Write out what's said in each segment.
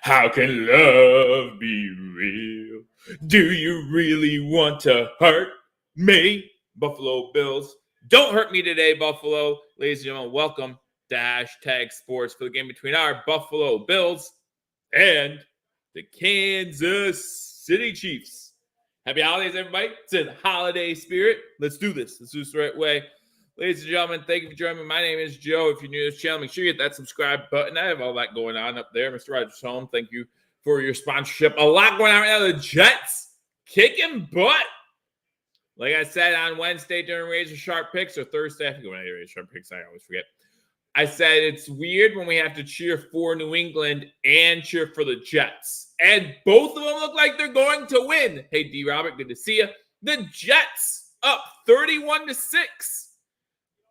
How can love be real? Do you really want to hurt me? Buffalo Bills. Don't hurt me today, Buffalo. Ladies and gentlemen, welcome to Hashtag Sports for the game between our Buffalo Bills and the Kansas City Chiefs. Happy holidays, everybody. It's in holiday spirit. Let's do this. Let's do this the right way. Ladies and gentlemen, thank you for joining me. My name is Joe. If you're new to this channel, make sure you hit that subscribe button. I have all that going on up there. Mr. Rogers Home, thank you for your sponsorship. A lot going on right now. The Jets kicking butt. Like I said on Wednesday during Razor Sharp Picks, or Thursday, I think when I Razor Sharp Picks, I always forget. I said it's weird when we have to cheer for New England and cheer for the Jets. And both of them look like they're going to win. Hey, D. Robert, good to see you. The Jets up 31-6.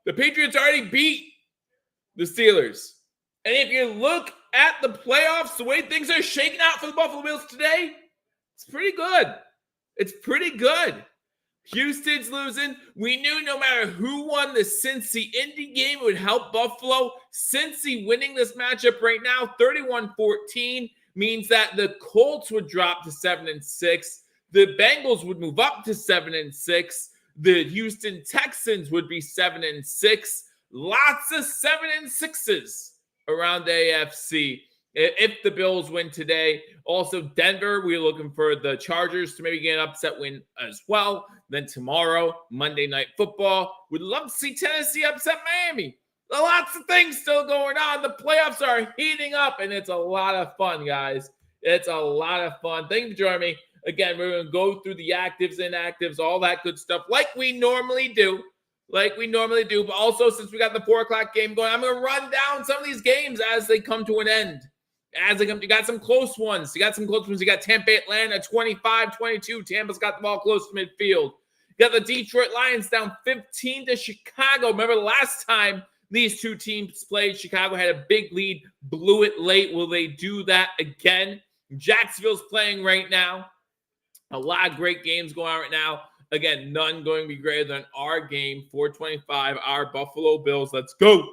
The Patriots already beat the Steelers. And if you look at the playoffs, the way things are shaking out for the Buffalo Bills today, it's pretty good. It's pretty good. Houston's losing. We knew no matter who won the Cincy-Indy game, it would help Buffalo. Cincy winning this matchup right now, 31-14, means that the Colts would drop to 7-6. The Bengals would move up to 7-6. The Houston Texans would be 7-6. Lots of 7-6s around the AFC if the Bills win today. Also, Denver, we're looking for the Chargers to maybe get an upset win as well. Then tomorrow, Monday Night Football. We'd love to see Tennessee upset Miami. Lots of things still going on. The playoffs are heating up, and it's a lot of fun, guys. It's a lot of fun. Thank you for joining me. Again, we're going to go through the actives, inactives, all that good stuff like we normally do. But also, since we got the 4 o'clock game going, I'm going to run down some of these games as they come to an end. You got some close ones. You got Tampa, Atlanta, 25-22. Tampa's got the ball close to midfield. You got the Detroit Lions down 15 to Chicago. Remember the last time these two teams played, Chicago had a big lead, blew it late. Will they do that again? Jacksonville's playing right now. A lot of great games going on right now. Again, none going to be greater than our game, 425, our Buffalo Bills. Let's go.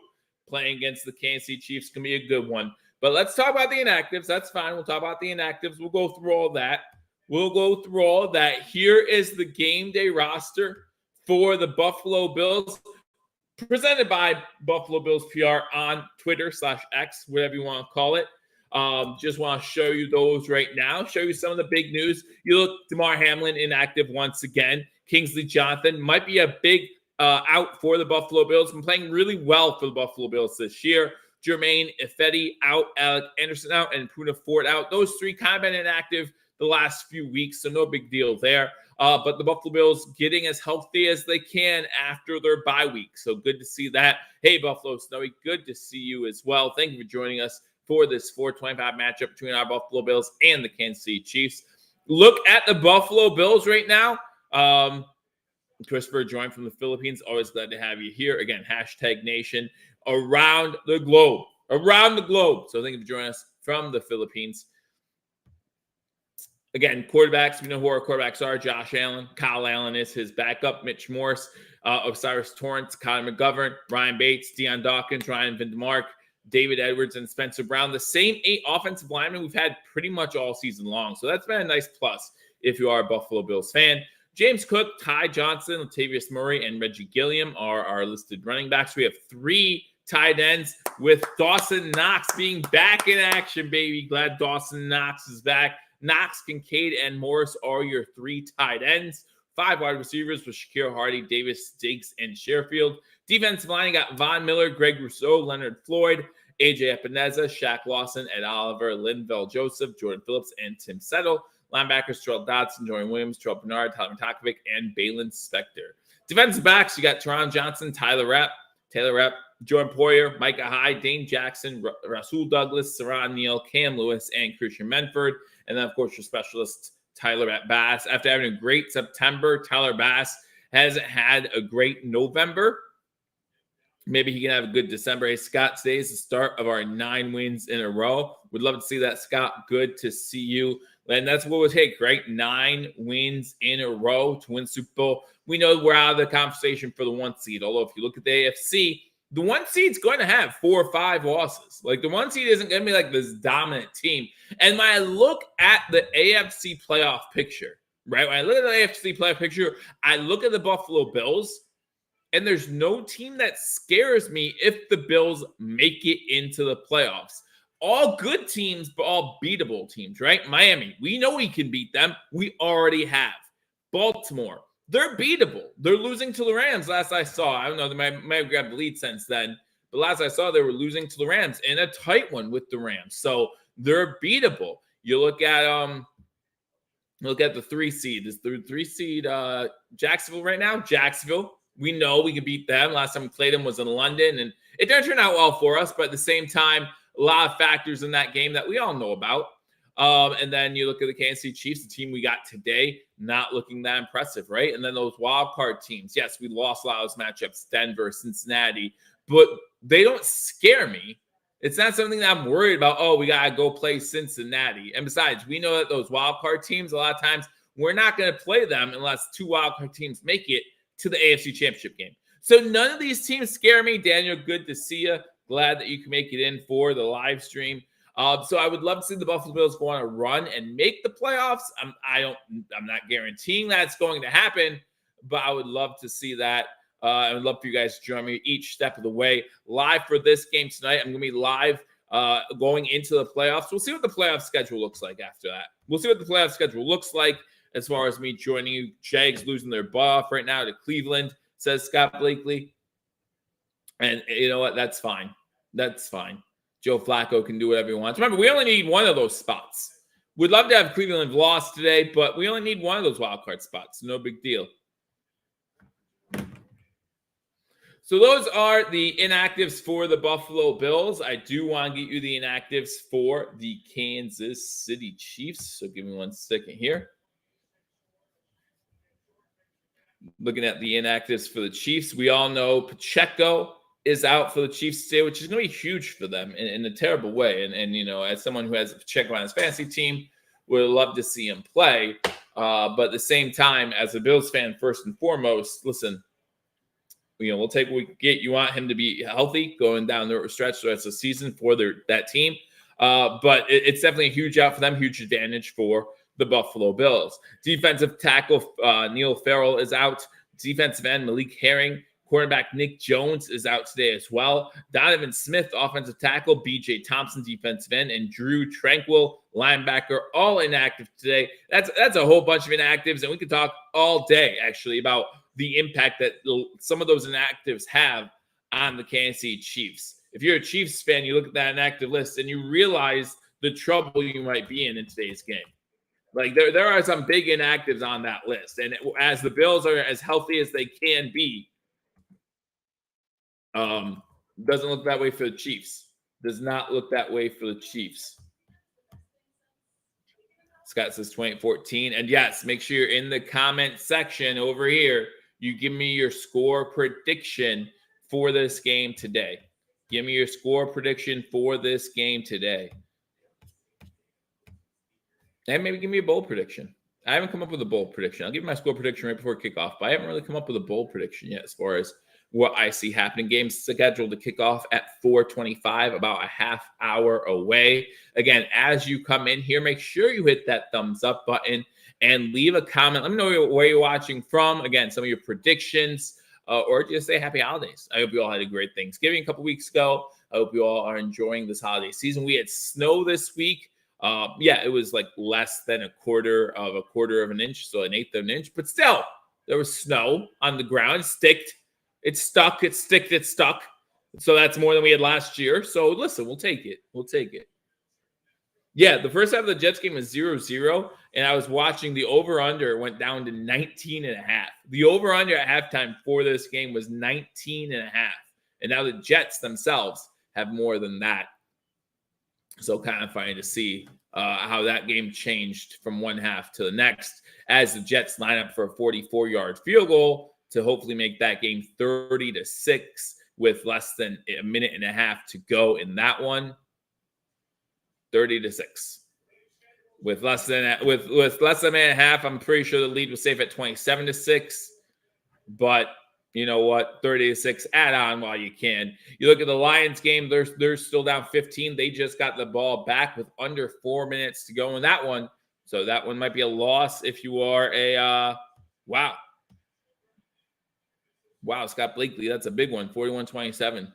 Playing against the Kansas City Chiefs can be a good one. But let's talk about the inactives. That's fine. We'll talk about the inactives. We'll go through all that. Here is the game day roster for the Buffalo Bills, presented by Buffalo Bills PR on Twitter /X, whatever you want to call it. Just want to show you those right now. Show you some of the big news. You look, Damar Hamlin inactive once again. Kingsley Jonathan might be a big out for the Buffalo Bills. Been playing really well for the Buffalo Bills this year. Jermaine Ifedi out, Alec Anderson out, and Puna Ford out. Those three kind of been inactive the last few weeks, so no big deal there. But the Buffalo Bills getting as healthy as they can after their bye week. So good to see that. Hey, Buffalo Snowy, good to see you as well. Thank you for joining us for this 425 matchup between our Buffalo Bills and the Kansas City Chiefs. Look at the Buffalo Bills right now. Christopher joined from the Philippines. Always glad to have you here. Again, hashtag nation around the globe. So thank you for joining us from the Philippines. Again, quarterbacks, we know who our quarterbacks are. Josh Allen, Kyle Allen is his backup. Mitch Morse, Osiris Torrance, Connor McGovern, Ryan Bates, Deion Dawkins, Ryan Vindemark, David Edwards, and Spencer Brown. The same 8 offensive linemen we've had pretty much all season long. So that's been a nice plus if you are a Buffalo Bills fan. James Cook, Ty Johnson, Latavius Murray, and Reggie Gilliam are our listed running backs. We have 3 tight ends with Dawson Knox being back in action, baby. Glad Dawson Knox is back. Knox, Kincaid, and Morris are your 3 tight ends. 5 wide receivers with Shakir Hardy, Davis, Diggs, and Sherfield. Defensive line, you got Von Miller, Greg Rousseau, Leonard Floyd, AJ Epineza, Shaq Lawson, Ed Oliver, Linval Joseph, Jordan Phillips, and Tim Settle. Linebackers, Terrell Dodson, Jordan Williams, Terrell Bernard, Tyler Matakovic, and Balin Spector. Defensive backs, you got Teron Johnson, Taylor Rapp, Jordan Poyer, Micah Hyde, Dane Jackson, Rasul Douglas, Saran Neal, Cam Lewis, and Christian Menford. And then, of course, your specialist, Tyler Bass. After having a great September, Tyler Bass hasn't had a great November. Maybe he can have a good December. Hey, Scott, today is the start of our 9 wins in a row. Would love to see that, Scott. Good to see you. And that's what it would take, right? 9 wins in a row to win Super Bowl. We know we're out of the conversation for the 1 seed. Although if you look at the AFC, The 1 seed's going to have 4 or 5 losses. Like, the 1 seed isn't going to be like this dominant team. And when I look at the AFC playoff picture, right? When I look at the AFC playoff picture, I look at the Buffalo Bills, and there's no team that scares me if the Bills make it into the playoffs. All good teams, but all beatable teams, right? Miami, we know we can beat them. We already have. Baltimore, they're beatable. They're losing to the Rams last I saw. I don't know. They might have grabbed the lead since then. But last I saw, they were losing to the Rams in a tight one with the Rams. So they're beatable. You look at the 3 seed. Is the 3 seed Jacksonville right now? Jacksonville. We know we can beat them. Last time we played them was in London, and it didn't turn out well for us. But at the same time, a lot of factors in that game that we all know about. And then you look at the Kansas City Chiefs, the team we got today, not looking that impressive, right? And then those wild card teams. Yes, we lost a lot of those matchups, Denver, Cincinnati, but they don't scare me. It's not something that I'm worried about. Oh, we got to go play Cincinnati. And besides, we know that those wild card teams, a lot of times, we're not going to play them unless 2 wild card teams make it to the AFC Championship game. So none of these teams scare me. Daniel, good to see you. Glad that you can make it in for the live stream. So I would love to see the Buffalo Bills go on a run and make the playoffs. I'm not guaranteeing that's going to happen, but I would love to see that. I would love for you guys to join me each step of the way. Live for this game tonight. I'm going to be live going into the playoffs. We'll see what the playoff schedule looks like after that. We'll see what the playoff schedule looks like as far as me joining you. Jags losing their butt off right now to Cleveland, says Scott Blakely. And you know what? That's fine. That's fine. Joe Flacco can do whatever he wants. Remember, we only need one of those spots. We'd love to have Cleveland lost today, but we only need one of those wild card spots. No big deal. So those are the inactives for the Buffalo Bills. I do want to get you the inactives for the Kansas City Chiefs. So give me 1 second here. Looking at the inactives for the Chiefs, we all know Pacheco is out for the Chiefs today, which is going to be huge for them in a terrible way. And you know, as someone who has Pacheco on his fantasy team, would love to see him play. But at the same time, as a Bills fan, first and foremost, listen, you know, we'll take what we can get. You want him to be healthy going down the stretch the rest of the season for that team. But it's definitely a huge out for them, huge advantage for the Buffalo Bills. Defensive tackle Neil Farrell is out. Defensive end Malik Herring. Quarterback Nick Jones is out today as well. Donovan Smith, offensive tackle, B.J. Thompson, defensive end, and Drew Tranquil, linebacker, all inactive today. That's a whole bunch of inactives, and we could talk all day, actually, about the impact that some of those inactives have on the Kansas City Chiefs. If you're a Chiefs fan, you look at that inactive list, and you realize the trouble you might be in today's game. Like, there are some big inactives on that list, and as the Bills are as healthy as they can be, doesn't look that way for the Chiefs. Does not look that way for the Chiefs. Scott says 2014. And yes, make sure you're in the comment section over here. You give me your score prediction for this game today. Give me your score prediction for this game today. And maybe give me a bold prediction. I haven't come up with a bold prediction. I'll give you my score prediction right before kickoff, but I haven't really come up with a bold prediction yet as far as what I see happening. Game's scheduled to kick off at 4:25, about a half hour away. Again, as you come in here, make sure you hit that thumbs up button and leave a comment. Let me know where you're watching from. Again, some of your predictions, or just say happy holidays. I hope you all had a great Thanksgiving a couple weeks ago. I hope you all are enjoying this holiday season. We had snow this week. It was like less than a quarter of an inch, so 1/8 of an inch, but still, there was snow on the ground. It stuck. So that's more than we had last year. So listen, we'll take it. Yeah, the first half of the Jets game was 0-0, and I was watching the over-under went down to 19.5. The over-under at halftime for this game was 19.5, and now the Jets themselves have more than that. So kind of funny to see how that game changed from one half to the next as the Jets line up for a 44-yard field goal to hopefully make that game 30-6 with less than a minute and a half to go in that one. 30-6. With less than a minute and a half, I'm pretty sure the lead was safe at 27-6. But you know what, 30-6, add on while you can. You look at the Lions game, they're still down 15. They just got the ball back with under 4 minutes to go in that one. So that one might be a loss if you are a wow, Scott Blakely. That's a big one, 41-27.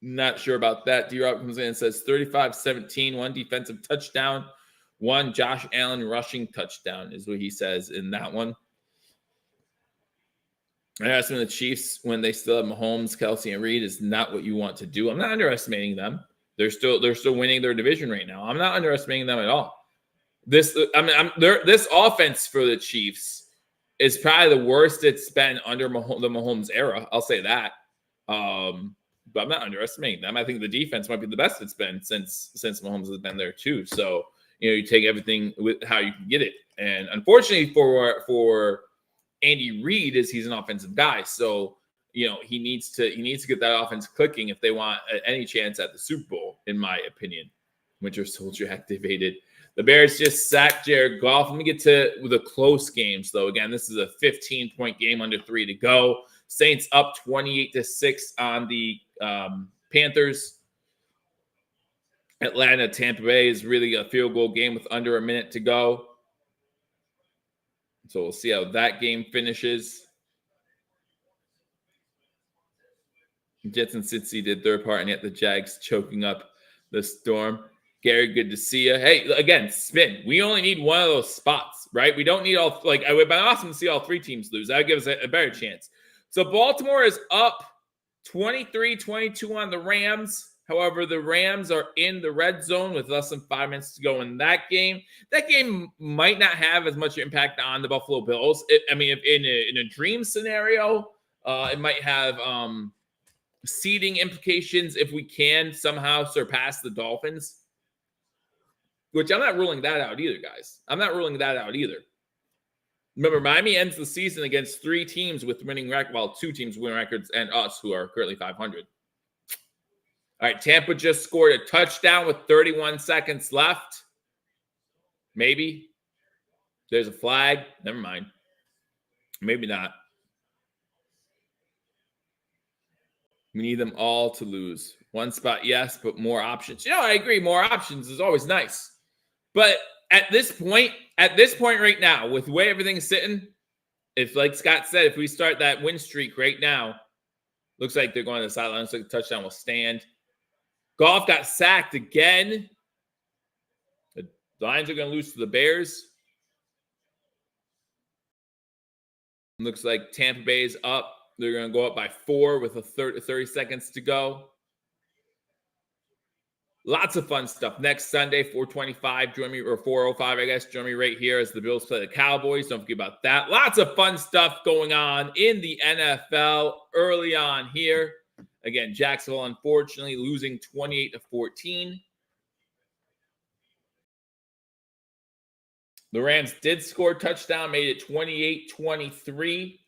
Not sure about that. D-Rock comes in and says 35-17, one defensive touchdown, one Josh Allen rushing touchdown is what he says in that one. Underestimating the Chiefs when they still have Mahomes, Kelsey, and Reed is not what you want to do. I'm not underestimating them. They're still winning their division right now. I'm not underestimating them at all. This offense for the Chiefs is probably the worst it's been under the Mahomes era. I'll say that. But I'm not underestimating them. I think the defense might be the best it's been since Mahomes has been there too. So you take everything with how you can get it. And unfortunately for Andy Reid, he's an offensive guy, so he needs to get that offense clicking if they want any chance at the Super Bowl, in my opinion. Winter Soldier activated. The Bears just sacked Jared Goff. Let me get to the close games, though. Again, this is a 15-point game, under 3 to go. Saints up 28-6 on the Panthers. Atlanta, Tampa Bay is really a field goal game with under a minute to go. So we'll see how that game finishes. Jets and Cincy did their part, and yet the Jags choking up the Storm. Gary, good to see you. Hey, again, spin. We only need one of those spots, right? We don't need all, like, it would be awesome to see all 3 teams lose. That would give us a better chance. So Baltimore is up 23-22 on the Rams. However, the Rams are in the red zone with less than 5 minutes to go in that game. That game might not have as much impact on the Buffalo Bills. If in a dream scenario, it might have seeding implications if we can somehow surpass the Dolphins, which I'm not ruling that out either, guys. I'm not ruling that out either. Remember, Miami ends the season against 3 teams with winning record, well, 2 teams winning records, and us, who are currently 500. All right, Tampa just scored a touchdown with 31 seconds left. Maybe. There's a flag. Never mind. Maybe not. We need them all to lose. One spot, yes, but more options. I agree. More options is always nice. But at this point right now, with the way everything's sitting, if, like Scott said, if we start that win streak right now, looks like they're going to the sideline. Looks like the touchdown will stand. Goff got sacked again. The Lions are going to lose to the Bears. Looks like Tampa Bay is up. They're going to go up by 4 with 30 seconds to go. Lots of fun stuff. Next Sunday, 4:25, join me, or 4:05, I guess. Join me right here as the Bills play the Cowboys. Don't forget about that. Lots of fun stuff going on in the NFL early on here. Again, Jacksonville, unfortunately, losing 28-14. The Rams did score a touchdown, made it 28-23.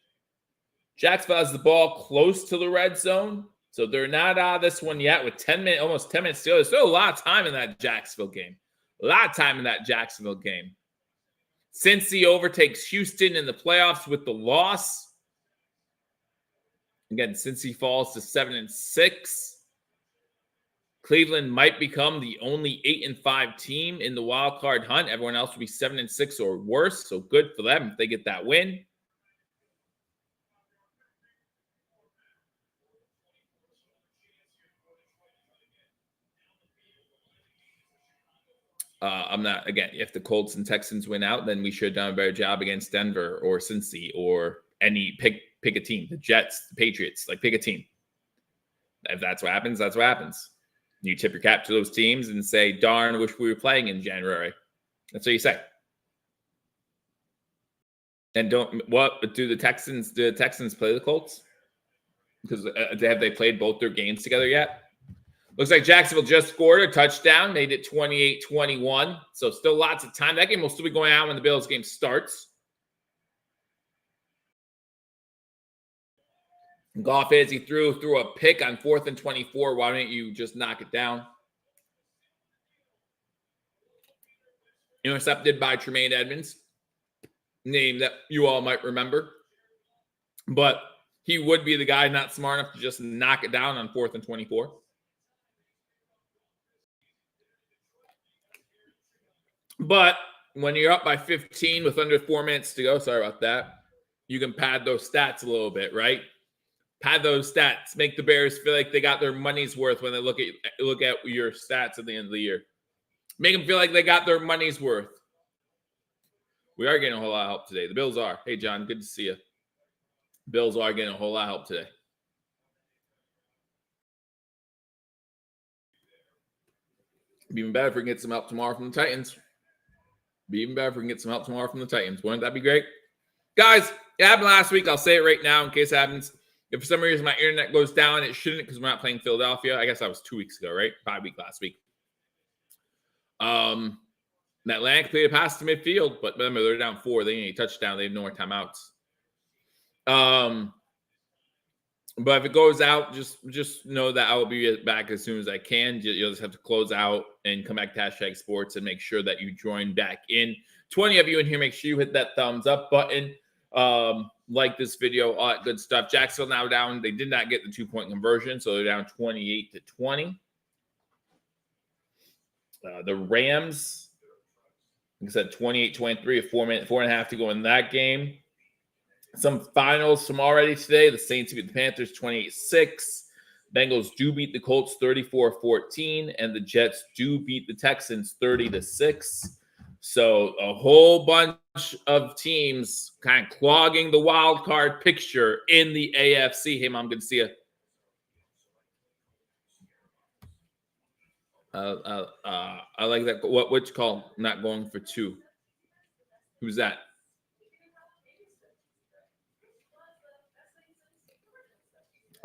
Jacksonville has the ball close to the red zone, so they're not out of this one yet with almost 10 minutes to go. There's still a lot of time in that Jacksonville game. Cincy overtakes Houston in the playoffs with the loss. Again, Cincy falls to 7-6. Cleveland might become the only 8-5 team in the wild card hunt. Everyone else will be 7-6 or worse, so good for them if they get that win. If the Colts and Texans win out, then we should have done a better job against Denver or Cincy or any pick a team. The Jets, the Patriots, pick a team. If that's what happens, that's what happens. You tip your cap to those teams and say, darn, wish we were playing in January. That's what you say. And do the Texans play the Colts? Because have they played both their games together yet? Looks like Jacksonville just scored a touchdown, made it 28-21. So still lots of time. That game will still be going on when the Bills game starts. Goff he threw a pick on 4th and 24. Why don't you just knock it down? Intercepted by Tremaine Edmonds, name that you all might remember. But he would be the guy not smart enough to just knock it down on 4th and 24. But when you're up by 15 with under 4 minutes to go, sorry about that, you can pad those stats a little bit, right? Pad those stats. Make the Bears feel like they got their money's worth when they look at your stats at the end of the year. Make them feel like they got their money's worth. We are getting a whole lot of help today. The Bills are. Hey, John, good to see you. Bills are getting a whole lot of help today. Be even better if we can get some help tomorrow from the Titans. Wouldn't that be great? Guys, it happened last week. I'll say it right now in case it happens. If for some reason my internet goes down, it shouldn't because we're not playing Philadelphia. I guess that was 2 weeks ago, right? 5 week last week. Atlanta completed a pass to midfield, but remember, they're down 4. They need a touchdown. They have no more timeouts. But if it goes out, just know that I will be back as soon as I can. You'll just have to close out and come back to #sports and make sure that you join back in. 20 of you in here, make sure you hit that thumbs up button. Like this video, all that good stuff. Jacksonville now down. They did not get the 2-point conversion, so they're down 28-20. The Rams, like I said, 28-23, 4.5 to go in that game. Some finals from already today. The Saints beat the Panthers 28-6. Bengals do beat the Colts 34-14. And the Jets do beat the Texans 30-6. So a whole bunch of teams kind of clogging the wild card picture in the AFC. Hey, Mom, good to see you. I like that. What you call not going for 2? Who's that?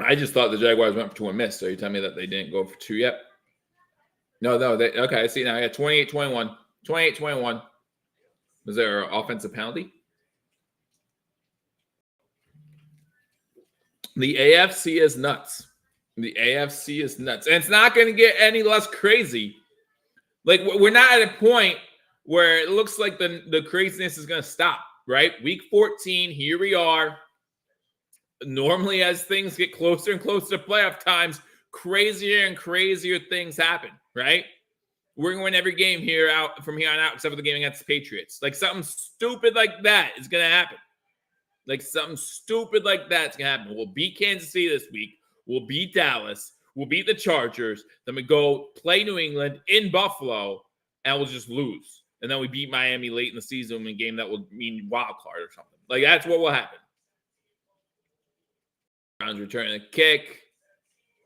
I just thought the Jaguars went for 2 and missed. So you tell me that they didn't go for 2 yet? No. Okay, I see now. Yeah, 28-21. 28-21. Was there an offensive penalty? The AFC is nuts. And it's not going to get any less crazy. Like, we're not at a point where it looks like the craziness is going to stop, right? Week 14, here we are. Normally, as things get closer and closer to playoff times, crazier and crazier things happen, right? We're going to win every game here out from here on out, except for the game against the Patriots. Like, something stupid like that is going to happen. We'll beat Kansas City this week. We'll beat Dallas. We'll beat the Chargers. Then we go play New England in Buffalo, and we'll just lose. And then we beat Miami late in the season in a game that will mean wild card or something. Like, that's what will happen. Browns returning the kick.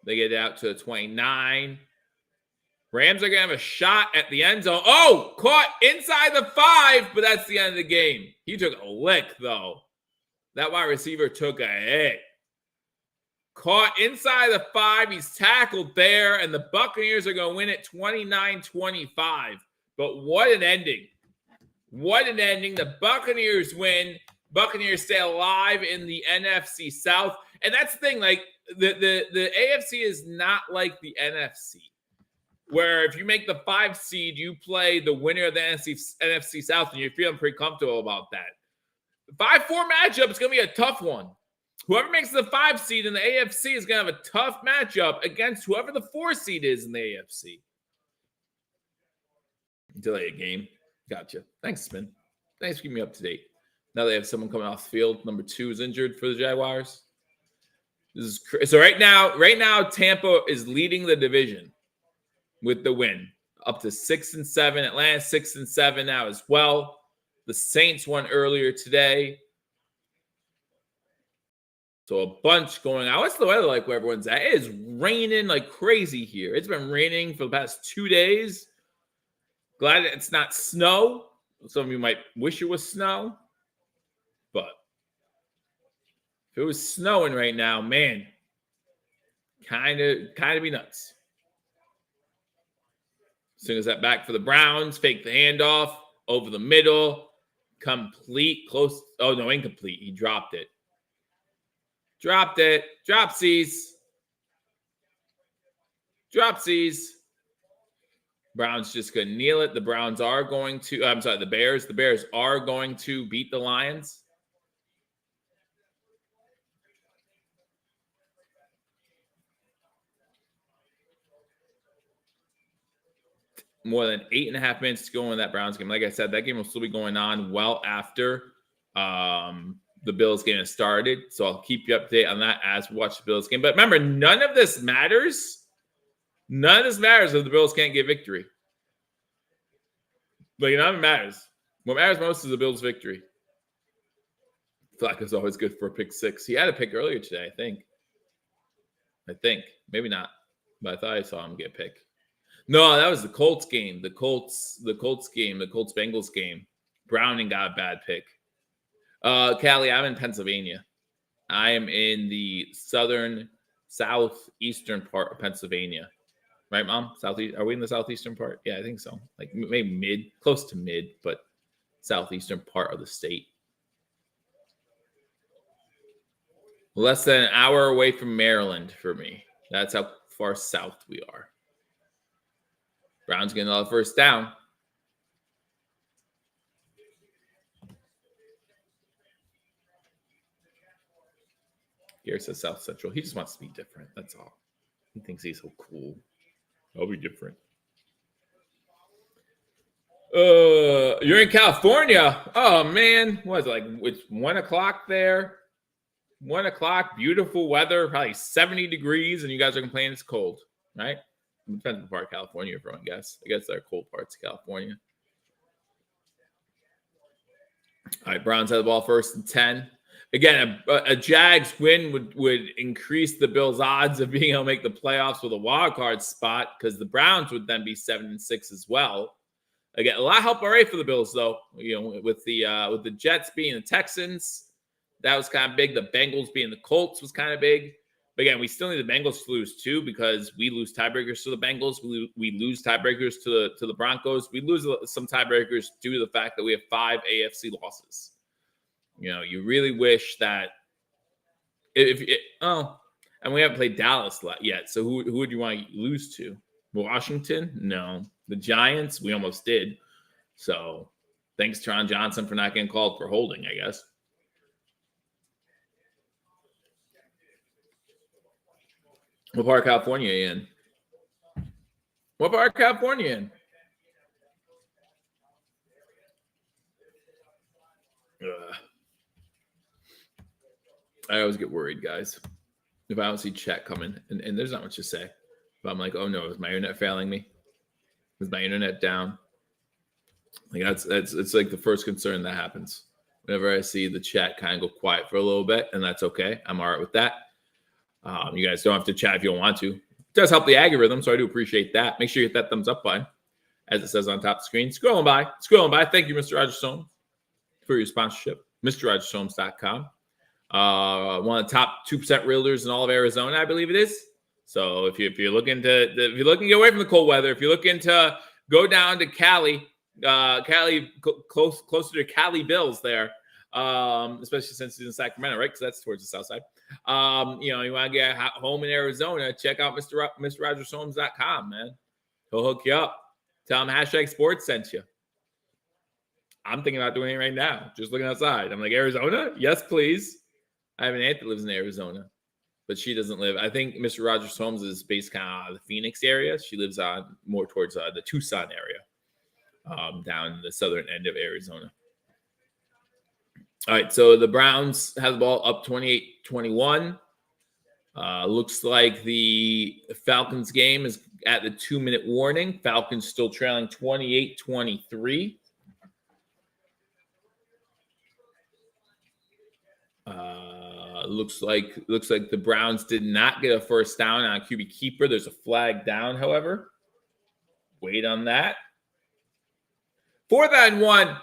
They get it out to the 29. Rams are going to have a shot at the end zone. Oh, caught inside the 5, but that's the end of the game. He took a lick, though. That wide receiver took a hit. Caught inside the 5. He's tackled there, and the Buccaneers are going to win it 29-25. But what an ending. The Buccaneers win. Buccaneers stay alive in the NFC South. And that's the thing, like, the AFC is not like the NFC, where if you make the 5 seed, you play the winner of the NFC South, and you're feeling pretty comfortable about that. The 5-4 matchup is going to be a tough one. Whoever makes the 5 seed in the AFC is going to have a tough matchup against whoever the 4 seed is in the AFC. Delay a game. Gotcha. Thanks, Spin. Thanks for keeping me up to date. Now they have someone coming off the field. Number 2 is injured for the Jaguars. So right now, Tampa is leading the division with the win, up to 6-7. Atlanta 6-7 now as well. The Saints won earlier today. So a bunch going on. What's the weather like where everyone's at? It is raining like crazy here. It's been raining for the past 2 days. Glad it's not snow. Some of you might wish it was snow. But if it was snowing right now, man, kind of be nuts. Swings that back for the Browns. Fake the handoff. Over the middle. Complete. Close. Oh, no, incomplete. He dropped it. Dropsies. Browns just going to kneel it. The Browns are going to, I'm sorry, the Bears. The Bears are going to beat the Lions. more than 8.5 minutes to go in that Browns game. Like I said, that game will still be going on well after the Bills game has started. So I'll keep you up to date on that as we watch the Bills game. But remember, none of this matters. None of this matters if the Bills can't get victory. Like, none of it matters. What matters most is the Bills' victory. Flacco's always good for a pick six. He had a pick earlier today, I think. Maybe not. But I thought I saw him get a pick. No, that was the Colts game. The Colts Bengals game. Browning got a bad pick. Callie, I'm in Pennsylvania. I am in the southeastern part of Pennsylvania. Right, Mom? Southeast. Are we in the southeastern part? Yeah, I think so. Like maybe close to mid, but southeastern part of the state. Less than an hour away from Maryland for me. That's how far south we are. Browns getting another first down. Gary says South Central. He just wants to be different. That's all. He thinks he's so cool. I'll be different. You're in California. Oh, man. What is it, like? It's 1 o'clock there. 1 o'clock. Beautiful weather. Probably 70 degrees. And you guys are complaining it's cold, right? It depends on the part of California you're from, I guess. I guess there are cold parts of California. All right, Browns have the ball first and 10. Again, a Jags win would increase the Bills' odds of being able to make the playoffs with a wild card spot because the Browns would then be 7-6 as well. Again, a lot of help already for the Bills, though. You know, with the Jets being the Texans, that was kind of big. The Bengals being the Colts was kind of big. But again, we still need the Bengals to lose too because we lose tiebreakers to the Bengals. We lose tiebreakers to the Broncos. We lose some tiebreakers due to the fact that we have 5 AFC losses. You know, you really wish that and we haven't played Dallas yet. So who would you want to lose to? Washington? No. The Giants? We almost did. So thanks to Ron Johnson for not getting called for holding, I guess. What part of California are you in? What part of California are you in? I always get worried, guys, if I don't see chat coming, and there's not much to say. But I'm like, oh no, is my internet failing me? Is my internet down? Like it's like the first concern that happens whenever I see the chat kind of go quiet for a little bit, and that's okay. I'm all right with that. You guys don't have to chat if you don't want to. It does help the algorithm, so I do appreciate that. Make sure you hit that thumbs up button, as it says on top of the screen. Scrolling by. Thank you, Mr. Roger Soames, for your sponsorship. MrRogerSoames.com. One of the top 2% realtors in all of Arizona, I believe it is. So if you're looking to get away from the cold weather, if you're looking to go down to Cali, closer to Cali Bills there, especially since it's in Sacramento, right? Because that's towards the south side. You want to get home in Arizona, check out MrRogerSoames.com, man. He'll hook you up. Tell him #sports sent you. I'm thinking about doing it right now. Just looking outside. I'm like, Arizona? Yes, please. I have an aunt that lives in Arizona, but she doesn't live. I think Mr. Roger Soames is based kind of out of the Phoenix area. She lives on more towards the Tucson area, down the southern end of Arizona. All right, so the Browns have the ball up 28-21. Looks like the Falcons game is at the 2-minute warning. Falcons still trailing 28-23. Looks like the Browns did not get a first down on a QB keeper. There's a flag down, however. Wait on that. 4th and 1.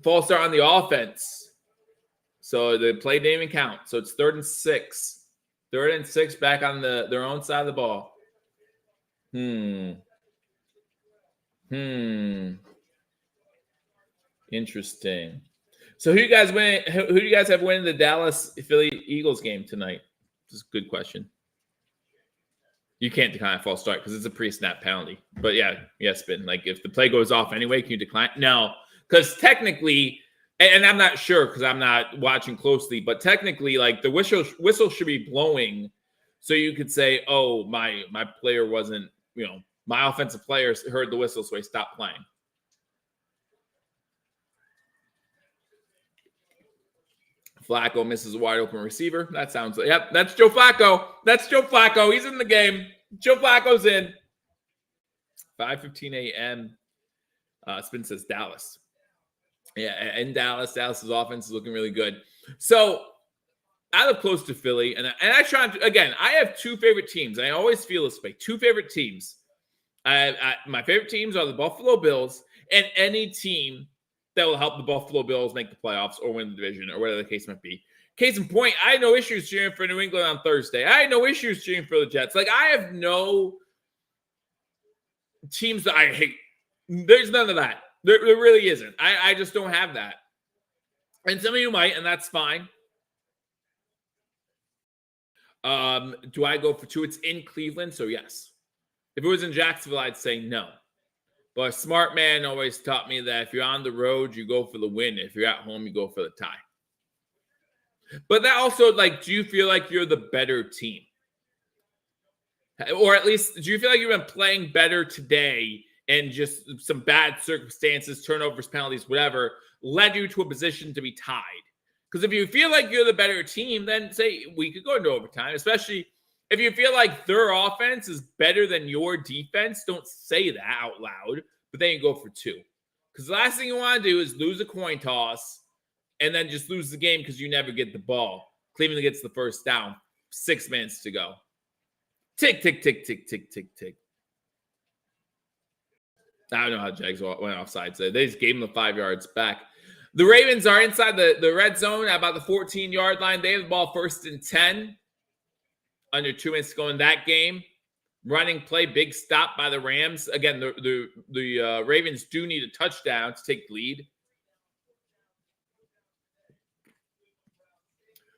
False start on the offense. So the play didn't even count. So it's 3rd and 6. 3rd and 6 back on their own side of the ball. Interesting. So who do you guys have winning the Dallas Philly Eagles game tonight? This is a good question. You can't decline a false start because it's a pre-snap penalty. But yeah, Spin. Like if the play goes off anyway, can you decline? No, because technically, and I'm not sure because I'm not watching closely, but technically, like the whistle should be blowing, so you could say, "Oh, my player wasn't, My offensive players heard the whistle, so he stopped playing. Flacco misses a wide open receiver. That sounds like, yep, that's Joe Flacco. That's Joe Flacco. He's in the game. Joe Flacco's in. 5:15 a.m. Spin says Dallas. Yeah, in Dallas. Dallas's offense is looking really good. So I live close to Philly, and I try to, again, I have two favorite teams. I always feel this way. Two favorite teams. My favorite teams are the Buffalo Bills and any team that will help the Buffalo Bills make the playoffs or win the division or whatever the case might be. Case in point, I had no issues cheering for New England on Thursday. I had no issues cheering for the Jets. Like, I have no teams that I hate. There's none of that. There really isn't. I just don't have that. And some of you might, and that's fine. Do I go for two? It's in Cleveland, so yes. If it was in Jacksonville, I'd say no. But a smart man always taught me that if you're on the road, you go for the win. If you're at home, you go for the tie. But that also, like, do you feel like you're the better team? Or at least, do you feel like you've been playing better today and just some bad circumstances, turnovers, penalties, whatever, led you to a position to be tied? Because if you feel like you're the better team, then say we could go into overtime, especially if you feel like their offense is better than your defense. Don't say that out loud, but then you go for two. Because the last thing you want to do is lose a coin toss and then just lose the game because you never get the ball. Cleveland gets the first down. 6 minutes to go. Tick, tick, tick, tick, tick, tick, tick. I don't know how Jags went offside. So they just gave him the 5 yards back. The Ravens are inside the red zone at about the 14-yard line. They have the ball 1st and 10. Under 2 minutes to go in that game. Running play, big stop by the Rams. Again, the Ravens do need a touchdown to take the lead.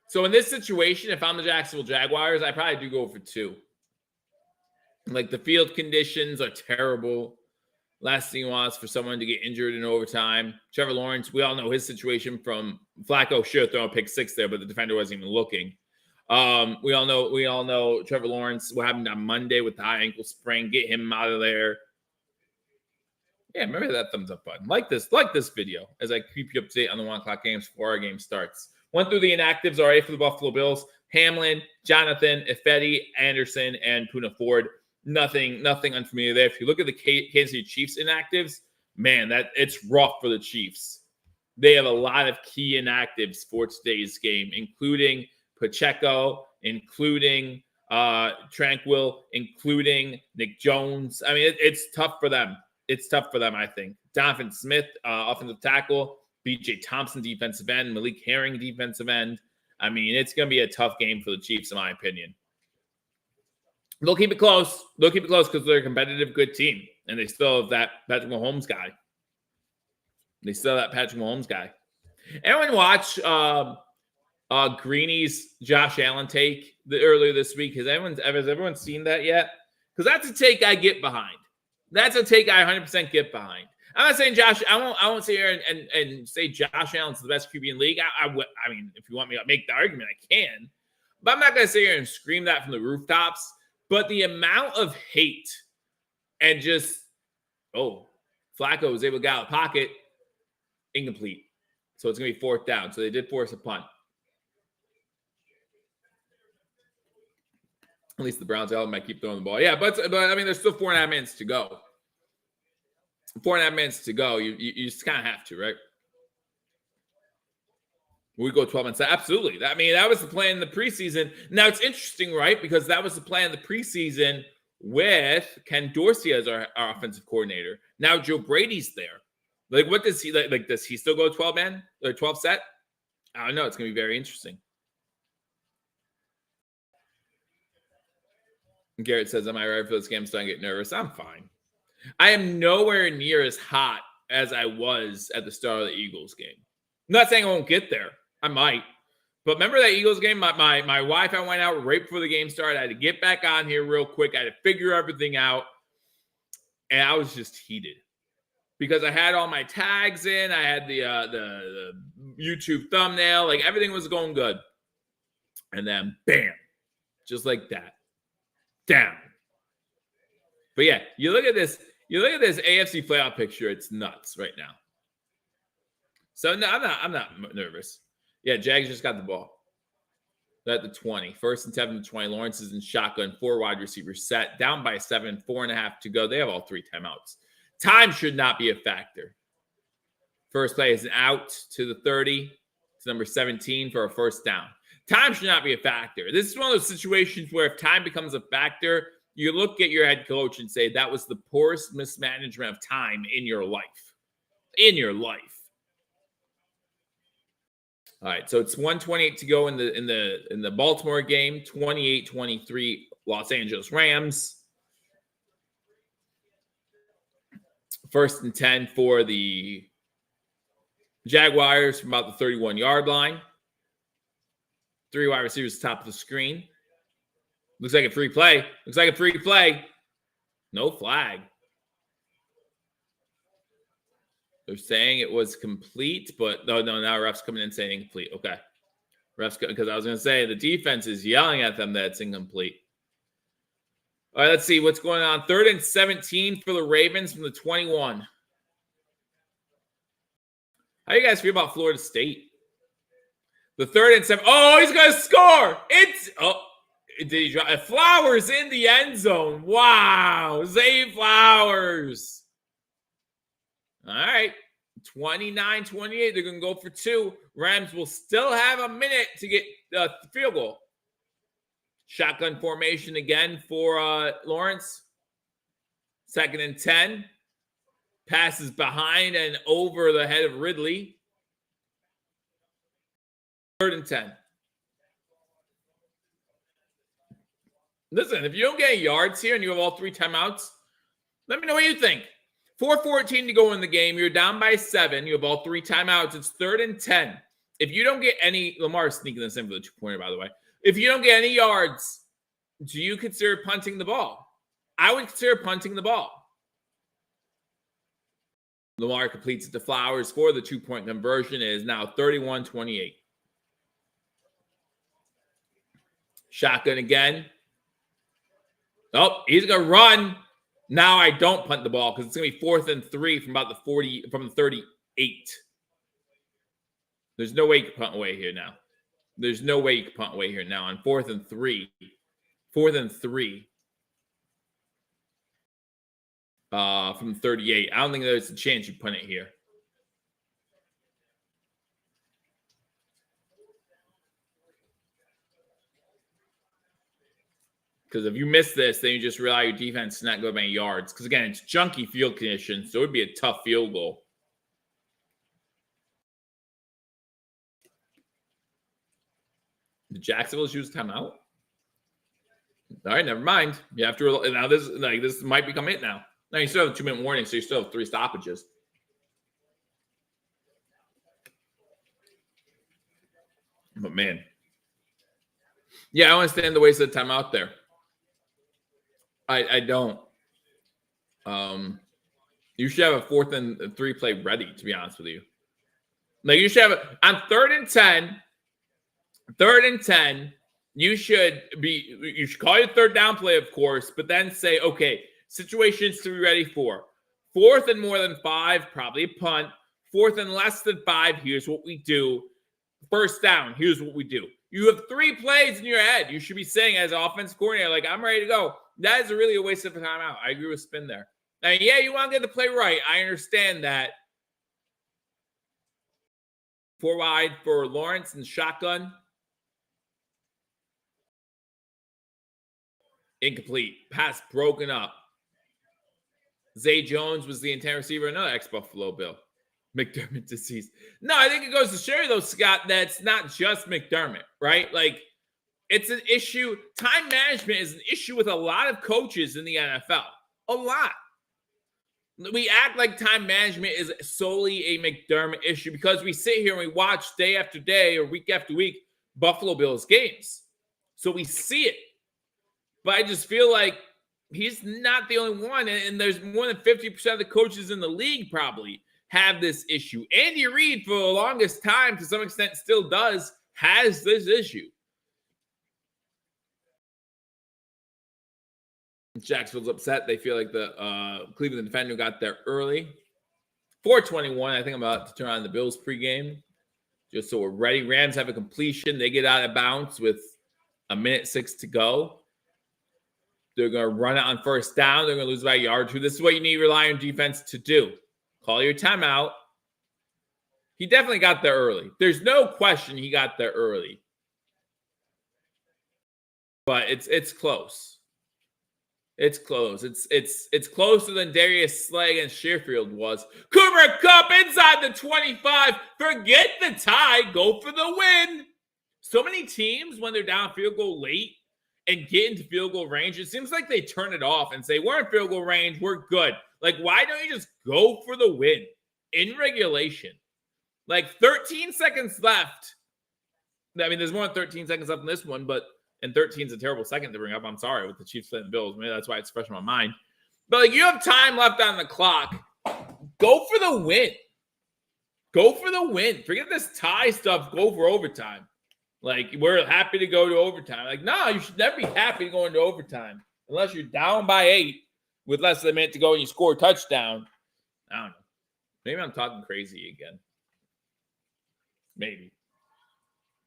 So in this situation, if I'm the Jacksonville Jaguars, I probably do go for two. Like, the field conditions are terrible. Last thing you want is for someone to get injured in overtime. Trevor Lawrence, we all know his situation from Flacco. Should throw a pick six there, but the defender wasn't even looking. We all know Trevor Lawrence, what happened on Monday with the high ankle sprain. Get him out of there. Yeah, remember that thumbs up button. Like this video as I keep you up to date on the 1 o'clock games before our game starts. Went through the inactives already for the Buffalo Bills. Hamlin, Jonathan, Ifedi, Anderson, and Puna Ford. Nothing unfamiliar there. If you look at the Kansas City Chiefs inactives, man, it's rough for the Chiefs. They have a lot of key inactives for today's game, including Pacheco, including Tranquil, including Nick Jones. I mean, it's tough for them. It's tough for them, I think. Donovan Smith, offensive tackle. B.J. Thompson, defensive end. Malik Herring, defensive end. I mean, it's going to be a tough game for the Chiefs, in my opinion. They'll keep it close. Because they're a competitive, good team. And they still have that Patrick Maholmes guy. Everyone watch Greeny's Josh Allen take earlier this week. Has everyone seen that yet? Because that's a take I get behind. That's a take I 100% get behind. I'm not saying Josh. I won't sit here and say Josh Allen's the best QB in the league. I mean, if you want me to make the argument, I can. But I'm not going to sit here and scream that from the rooftops. But the amount of hate and just, Flacco was able to get out of the pocket, incomplete. So it's going to be 4th down. So they did force a punt. At least the Browns might keep throwing the ball. Yeah, but I mean, there's still 4.5 minutes to go. 4.5 minutes to go. You just kind of have to, right? We go 12 minutes. Absolutely. I mean, that was the plan in the preseason. Now, it's interesting, right? Because that was the plan in the preseason with Ken Dorsey as our offensive coordinator. Now, Joe Brady's there. Like, what does he like? Does he still go 12-man or 12 set? I don't know. It's going to be very interesting. Garrett says, am I right for this game? I'm starting to get nervous. I'm fine. I am nowhere near as hot as I was at the start of the Eagles game. I'm not saying I won't get there. I might. But remember that Eagles game? My Wi-Fi went out right before the game started. I had to get back on here real quick. I had to figure everything out. And I was just heated. Because I had all my tags in. I had the YouTube thumbnail. Like, everything was going good. And then, bam. Just like that. Down. But yeah, you look at this AFC playoff picture, it's nuts right now. So no, I'm not nervous. Yeah, Jags just got the ball. They're at the 20. First and 7 to 20. Lawrence is in shotgun, 4 wide receivers set, down by 7, 4.5 to go. They have all 3 timeouts. Time should not be a factor. First play is an out to the 30. It's number 17 for a first down. Time should not be a factor. This is one of those situations where if time becomes a factor, you look at your head coach and say that was the poorest mismanagement of time in your life. In your life. All right, so it's 1:28 to go in the Baltimore game. 28-23 Los Angeles Rams. First and 10 for the Jaguars from about the 31-yard line. 3 wide receivers top of the screen. Looks like a free play. Looks like a free play. No flag. They're saying it was complete, but no, now ref's coming in saying incomplete. Okay. Ref's, because I was going to say the defense is yelling at them that it's incomplete. All right, let's see what's going on. 3rd and 17 for the Ravens from the 21. How do you guys feel about Florida State? The 3rd and 7. Oh, he's going to score. Did he drop? Flowers in the end zone. Wow. Zay Flowers. All right. 29-28. They're going to go for 2. Rams will still have a minute to get the field goal. Shotgun formation again for Lawrence. 2nd and 10. Passes behind and over the head of Ridley. 3rd and 10. Listen, if you don't get any yards here and you have all 3 timeouts, let me know what you think. 4:14 to go in the game. You're down by 7. You have all 3 timeouts. It's 3rd and 10. If you don't get any, Lamar's sneaking this in for the 2-pointer, by the way. If you don't get any yards, do you consider punting the ball? I would consider punting the ball. Lamar completes it to Flowers for the 2-point conversion. It is now 31-28. Shotgun again. Oh, he's going to run. Now I don't punt the ball because it's going to be 4th and 3 from about the 38. There's no way you can punt away here now. There's no way you can punt away here now on 4th and 3. 4th and 3. From 38. I don't think there's a chance you punt it here. Because if you miss this, then you just rely on your defense to not go many yards. Because, again, it's junky field conditions, so it would be a tough field goal. Did Jacksonville use timeout? All right, never mind. You have to now. This might become it now. Now you still have a 2-minute warning, so you still have 3 stoppages. But man, yeah, I understand the waste of the timeout there. I don't. You should have a 4th and 3 play ready, to be honest with you. Like you should have on 3rd and 10. 3rd and 10, you should call your 3rd down play, of course, but then say, okay, situations to be ready for. 4th and more than 5, probably a punt. 4th and less than 5, here's what we do. 1st down, here's what we do. You have 3 plays in your head. You should be saying as an offensive coordinator, like, I'm ready to go. That is really a waste of time out. I agree with Spin there. Now, yeah, you want to get the play right. I understand that. 4 wide for Lawrence and shotgun. Incomplete. Pass broken up. Zay Jones was the intent receiver. Another ex-Buffalo Bill. McDermott deceased. No, I think it goes to show you, though, Scott, that's not just McDermott, right? Like, it's an issue. Time management is an issue with a lot of coaches in the NFL. A lot. We act like time management is solely a McDermott issue because we sit here and we watch day after day or week after week Buffalo Bills games. So we see it. But I just feel like he's not the only one. And there's more than 50% of the coaches in the league probably have this issue. Andy Reid, for the longest time, to some extent still does, has this issue. Jacksonville's upset. They feel like the Cleveland defender got there early. 4:21. I think I'm about to turn on the Bills pregame just so we're ready. Rams have a completion. They get out of bounds with 1:06 to go. They're going to run it on first down. They're going to lose by a yard or two. This is what you need to rely on defense to do. Call your timeout. He definitely got there early. There's no question he got there early. But it's close. It's close. It's closer than Darius Slay and Sherfield was. Cooper Kupp inside the 25. Forget the tie. Go for the win. So many teams, when they're down field goal late and get into field goal range, it seems like they turn it off and say, we're in field goal range. We're good. Like, why don't you just go for the win in regulation? Like 13 seconds left. I mean, there's more than 13 seconds left in this one, and 13 is a terrible second to bring up. I'm sorry, with the Chiefs playing the Bills. Maybe that's why it's fresh in my mind. But like, you have time left on the clock. Go for the win. Go for the win. Forget this tie stuff. Go for overtime. Like, we're happy to go to overtime. Like, no, you should never be happy going to overtime unless you're down by 8 with less than a minute to go and you score a touchdown. I don't know. Maybe I'm talking crazy again. Maybe.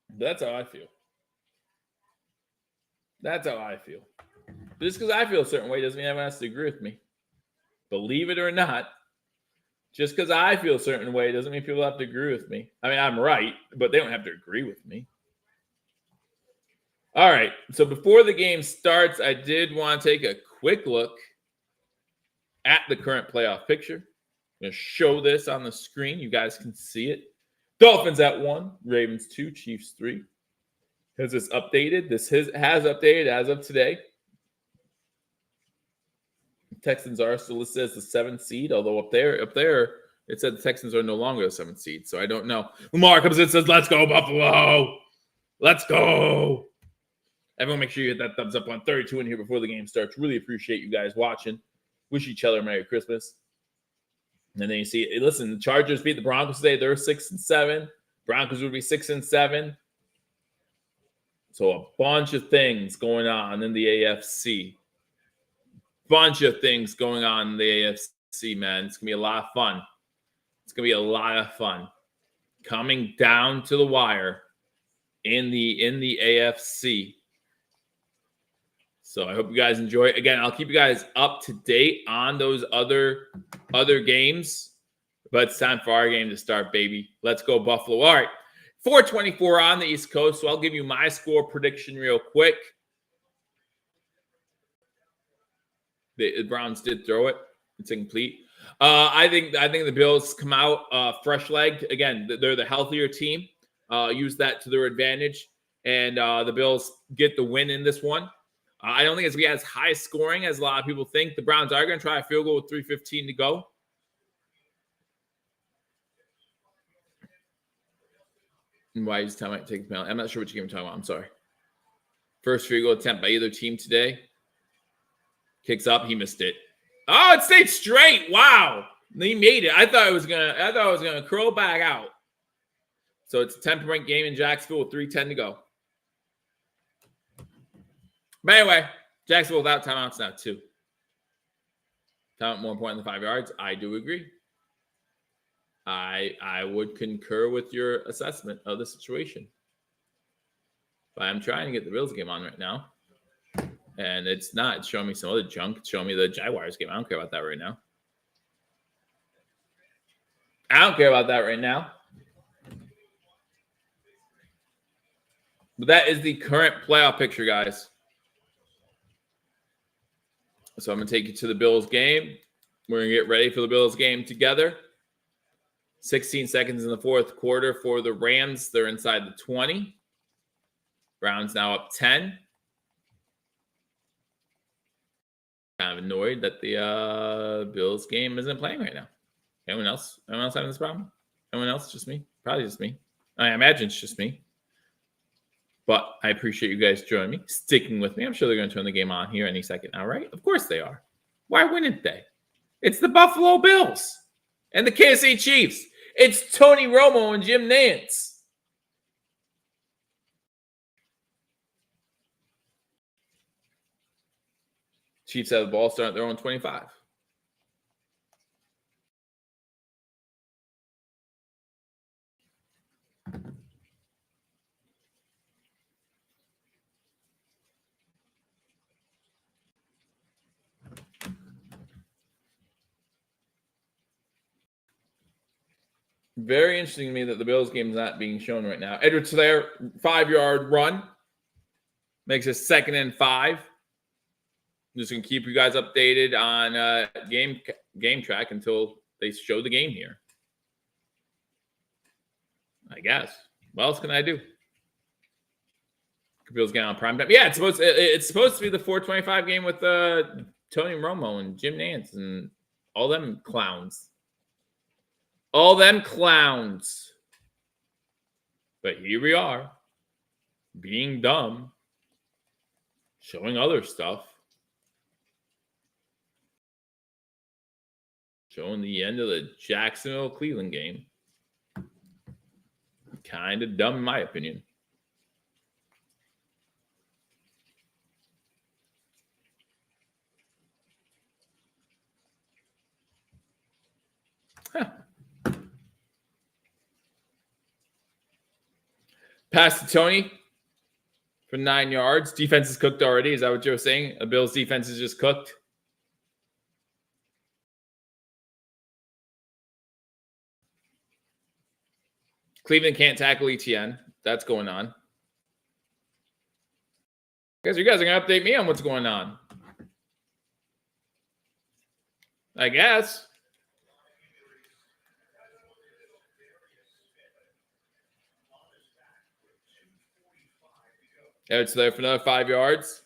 But that's how I feel. That's how I feel. Just because I feel a certain way doesn't mean everyone has to agree with me. Believe it or not, just because I feel a certain way doesn't mean people have to agree with me. I mean, I'm right, but they don't have to agree with me. All right, so before the game starts, I did want to take a quick look at the current playoff picture. I'm going to show this on the screen. You guys can see it. Dolphins at 1, Ravens 2, Chiefs 3. Has this updated? This has updated as of today. Texans are still listed as the 7th seed, although up there, it said the Texans are no longer the 7th seed, so I don't know. Lamar comes in and says, let's go, Buffalo. Let's go. Everyone make sure you hit that thumbs up on 32 in here before the game starts. Really appreciate you guys watching. Wish each other a Merry Christmas. And then you see, listen, the Chargers beat the Broncos today. They're 6-7. Broncos would be 6-7. So a bunch of things going on in the AFC. Bunch of things going on in the AFC, man. It's going to be a lot of fun. It's going to be a lot of fun. Coming down to the wire in the AFC. So I hope you guys enjoy it. Again, I'll keep you guys up to date on those other games. But it's time for our game to start, baby. Let's go, Buffalo. All right. 4:24 on the East Coast. So I'll give you my score prediction real quick. The Browns did throw it. It's incomplete. I think the Bills come out fresh-legged. Again, they're the healthier team. Use that to their advantage. And the Bills get the win in this one. I don't think it's going to be as high scoring as a lot of people think. The Browns are going to try a field goal with 3:15 to go. And why is time might take the penalty? I'm not sure what game you're talking about. I'm sorry. First field goal attempt by either team today. Kicks up. He missed it. Oh, it stayed straight. Wow. He made it. I thought it was gonna curl back out. So it's a 10-point game in Jacksonville with 3:10 to go. But anyway, Jacksonville without timeouts now, 2. Timeout more important than 5 yards. I do agree. I would concur with your assessment of the situation. But I'm trying to get the Bills game on right now. And it's not. It's showing me some other junk. It's showing me the Jaguars game. I don't care about that right now. But that is the current playoff picture, guys. So I'm going to take you to the Bills game. We're going to get ready for the Bills game together. 16 seconds in the fourth quarter for the Rams. They're inside the 20. Browns now up 10. Kind of annoyed that the Bills game isn't playing right now. Anyone else having this problem? Anyone else? Just me? Probably just me. I imagine it's just me. But I appreciate you guys joining me, sticking with me. I'm sure they're going to turn the game on here any second now, right? Of course they are. Why wouldn't they? It's the Buffalo Bills and the Kansas City Chiefs. It's Tony Romo and Jim Nantz. Chiefs have the ball, starting at their own 25. Very interesting to me that the Bills game is not being shown right now. Edwards-helaire, 5-yard run. Makes it 2nd and 5. I'm just going to keep you guys updated on game track until they show the game here. I guess. What else can I do? Bills getting on prime time. Yeah, it's supposed to be the 4:25 game with Tony Romo and Jim Nantz and all them clowns. All them clowns. But here we are, being dumb, showing other stuff, showing the end of the Jacksonville-Cleveland game. Kind of dumb in my opinion. Huh. Pass to Tony for 9 yards. Defense is cooked already. Is that what Joe's saying? A Bills defense is just cooked. Cleveland can't tackle ETN. That's going on. I guess you guys are going to update me on what's going on. I guess. It's there for another 5 yards.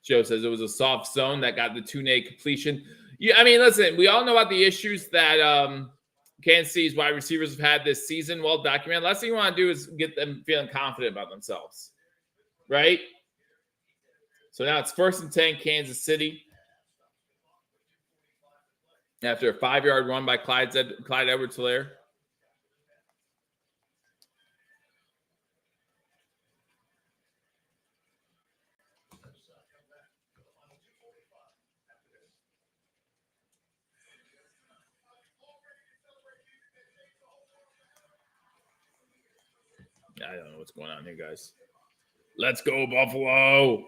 Joe says it was a soft zone that got the Tune completion. Yeah, I mean, listen, we all know about the issues that Kansas City's wide receivers have had this season, well documented. Last thing you want to do is get them feeling confident about themselves, right? So now it's 1st and 10, Kansas City. After a 5-yard run by Clyde Edwards-helaire. I don't know what's going on here, guys. Let's go, Buffalo.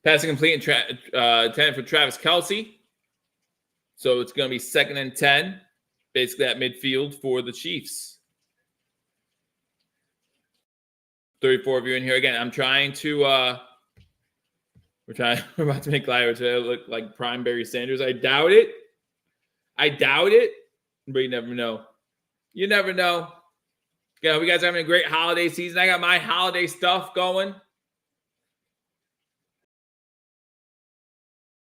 Passing complete and 10 for Travis Kelce. So it's going to be 2nd and 10, basically at midfield for the Chiefs. 34 of you in here. Again, I'm trying to we're about to make Clyde look like prime Barry Sanders. I doubt it, but you never know. You never know. Yeah, hope you guys are having a great holiday season. I got my holiday stuff going.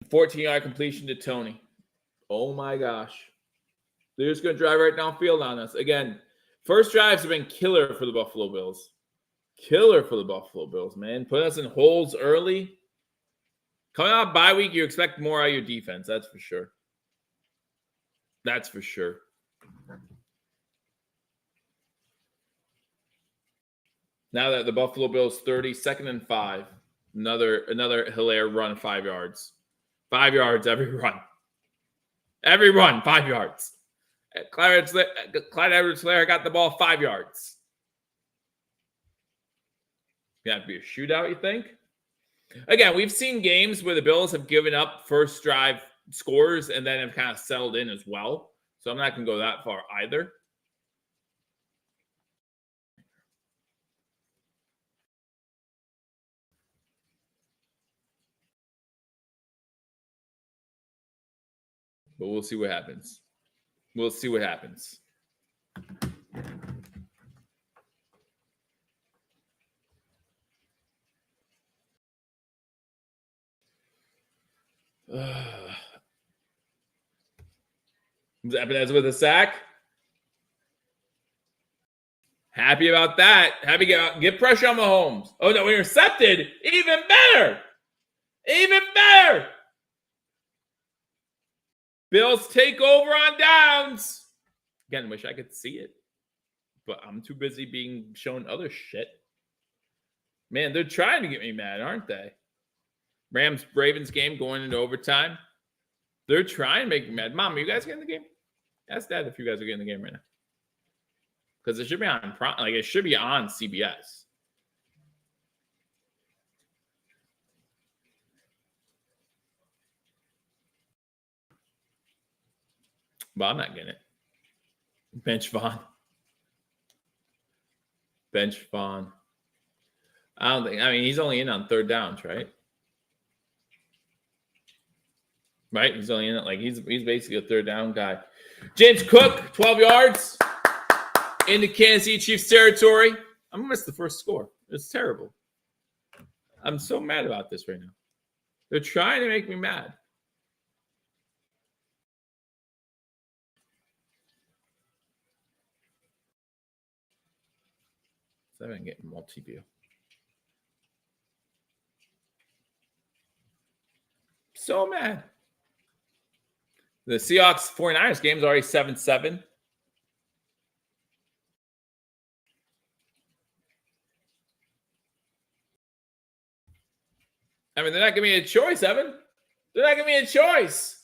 14-yard completion to Tony. Oh my gosh. They're just going to drive right downfield on us. Again, first drives have been killer for the Buffalo Bills. Killer for the Buffalo Bills, man. Putting us in holes early. Coming out bye week, you expect more out of your defense. That's for sure. That's for sure. Now that the Buffalo Bills 30, 2nd and 5. Another Helaire run, 5 yards. 5 yards every run. Every run, 5 yards. Clyde Edwards-helaire got the ball 5 yards. Going to have to be a shootout, you think? Again, we've seen games where the Bills have given up first drive scores and then have kind of settled in as well. So I'm not going to go that far either. But we'll see what happens. We'll see what happens. Ebenez with a sack. Happy about that. Happy get pressure on Maholmes. Oh no, we intercepted. Even better. Even better. Bills take over on downs. Again, wish I could see it, but I'm too busy being shown other shit. Man, they're trying to get me mad, aren't they? Rams-Ravens game going into overtime. They're trying to make me mad. Mom, are you guys getting the game? Ask Dad if you guys are getting the game right now. Because it should be on, it should be on CBS. But I'm not getting it. Bench Vaughn. I don't think, he's only in on third downs, right? Right? He's only in it, he's basically a third down guy. James Cook, 12 yards into Kansas City Chiefs territory. I'm going to miss the first score. It's terrible. I'm so mad about this right now. They're trying to make me mad. So I can get multi-view. So mad. The Seahawks 49ers game is already 7-7. They're not giving me a choice, Evan. They're not giving me a choice.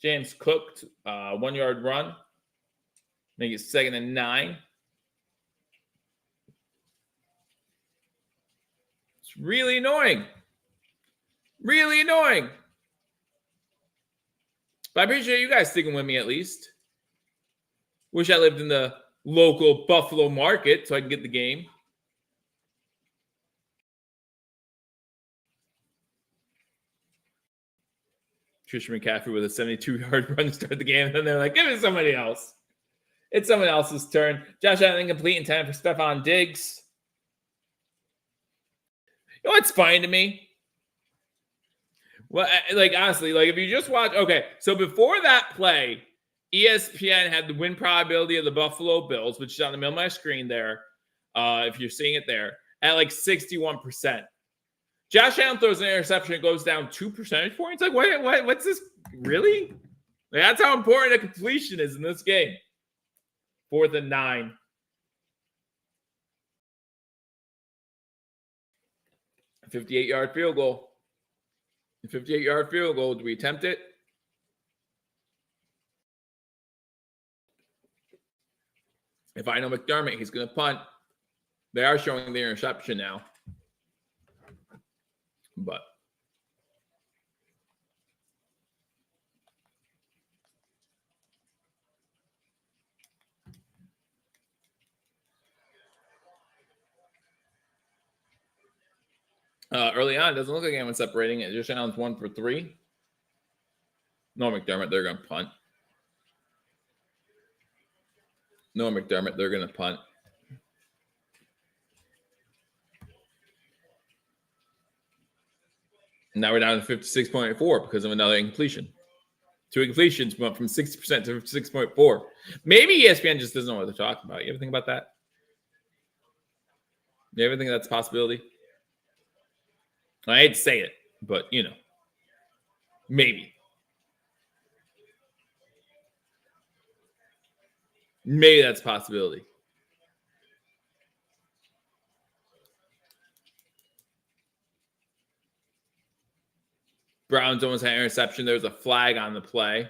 James Cook, 1 yard run. Make it 2nd and 9. It's really annoying. Really annoying. But I appreciate you guys sticking with me at least. Wish I lived in the local Buffalo market so I can get the game. Christian McCaffrey with a 72-yard run to start the game. And then they're like, give it to somebody else. It's someone else's turn. Josh Allen incomplete in time for Stephon Diggs. You know what's fine to me? Well, honestly, if you just watch, okay, so before that play, ESPN had the win probability of the Buffalo Bills, which is on the middle of my screen there, if you're seeing it there, at 61%. Josh Allen throws an interception, it goes down 2 percentage points. What's this? Really? That's how important a completion is in this game. 4th and 9. A 58-yard field goal. A 58-yard field goal. Do we attempt it? If I know McDermott, he's going to punt. They are showing the interception now. But early on, it doesn't look like anyone's separating it. Josh Allen's 1 for 3. No McDermott, they're going to punt. No McDermott, they're going to punt. Now we're down to 56.4 because of another incompletion. 2 incompletions went from 60% to 56.4. Maybe ESPN just doesn't know what they're talking about. You ever think about that? You ever think that's a possibility? I hate to say it, but, maybe. Maybe that's a possibility. Browns almost had an interception. There was a flag on the play.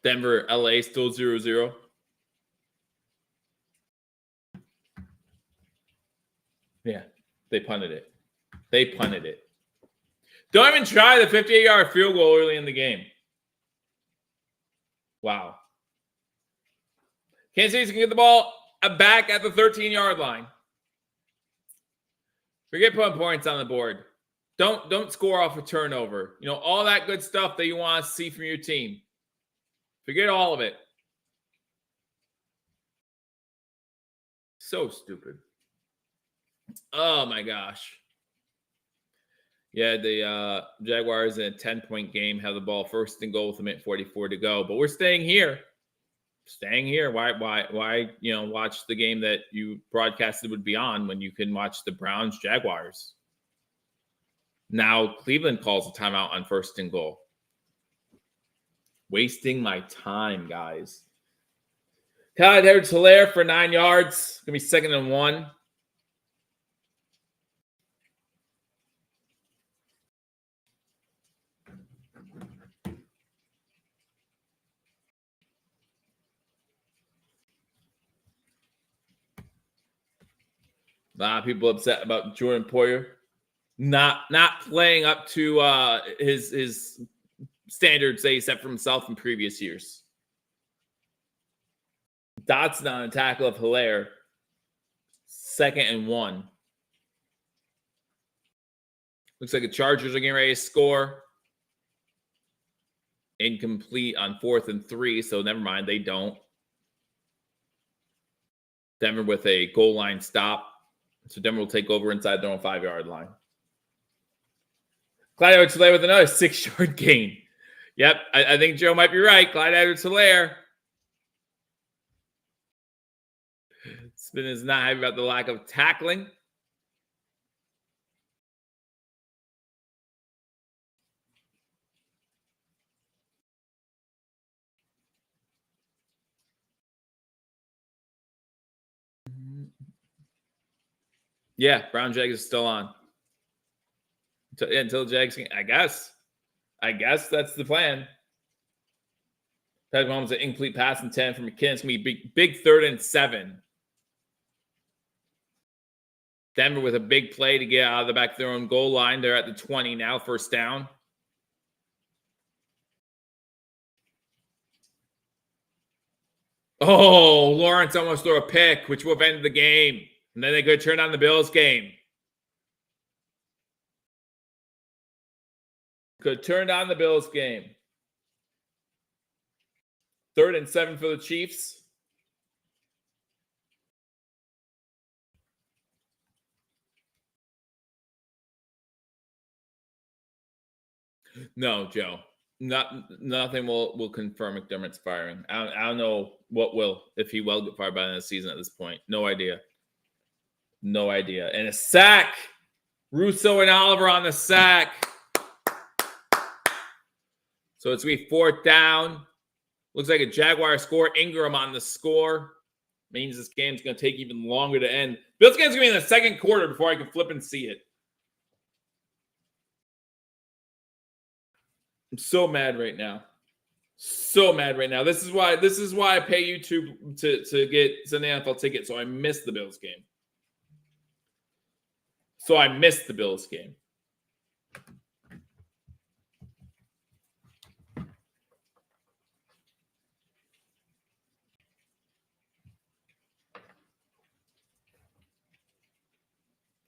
Denver, LA still 0-0. Yeah, they punted it. Don't even try the 58-yard field goal early in the game. Wow. Kansas City can get the ball back at the 13-yard line. Forget putting points on the board. Don't score off a turnover. All that good stuff that you want to see from your team. Forget all of it. So stupid. Oh, my gosh. Yeah, the Jaguars in a 10-point game have the ball 1st and goal with a minute 44 to go. But we're staying here. Why watch the game that you broadcasted would be on when you can watch the Browns Jaguars? Now Cleveland calls a timeout on 1st and goal. Wasting my time, guys. Edwards-Helaire for 9 yards. Going to be 2nd and 1. A lot of people upset about Jordan Poyer not playing up to his standards that he set for himself in previous years. Dotson on a tackle of Helaire. 2nd and 1. Looks like the Chargers are getting ready to score. Incomplete on 4th and 3, so never mind, they don't. Denver with a goal line stop. So Denver will take over inside their own 5-yard line. Clyde Edwards-Helaire with another 6-yard gain. Yep, I think Joe might be right. Clyde Edwards-Helaire. Spin is not happy about the lack of tackling. Yeah, Brown Jags is still on. Until Jags can, I guess that's the plan. Patrick Mahomes an incomplete pass and 10 from McKinnon. It's going to be big 3rd and 7. Denver with a big play to get out of the back of their own goal line. They're at the 20 now, 1st down. Oh, Lawrence almost threw a pick, which would have ended the game. And then they could turn on the Bills game. Could turn on the Bills game. 3rd and 7 for the Chiefs. No, Joe. Nothing will confirm McDermott's firing. I don't know what will, if he will get fired by the end of the season at this point. No idea. No idea. And a sack. Russo and Oliver on the sack. So it's going to be 4th down. Looks like a Jaguar score. Ingram on the score. Means this game's going to take even longer to end. Bills game's going to be in the 2nd quarter before I can flip and see it. I'm so mad right now. So mad right now. This is why I pay YouTube to get an NFL ticket, so I missed the Bills game.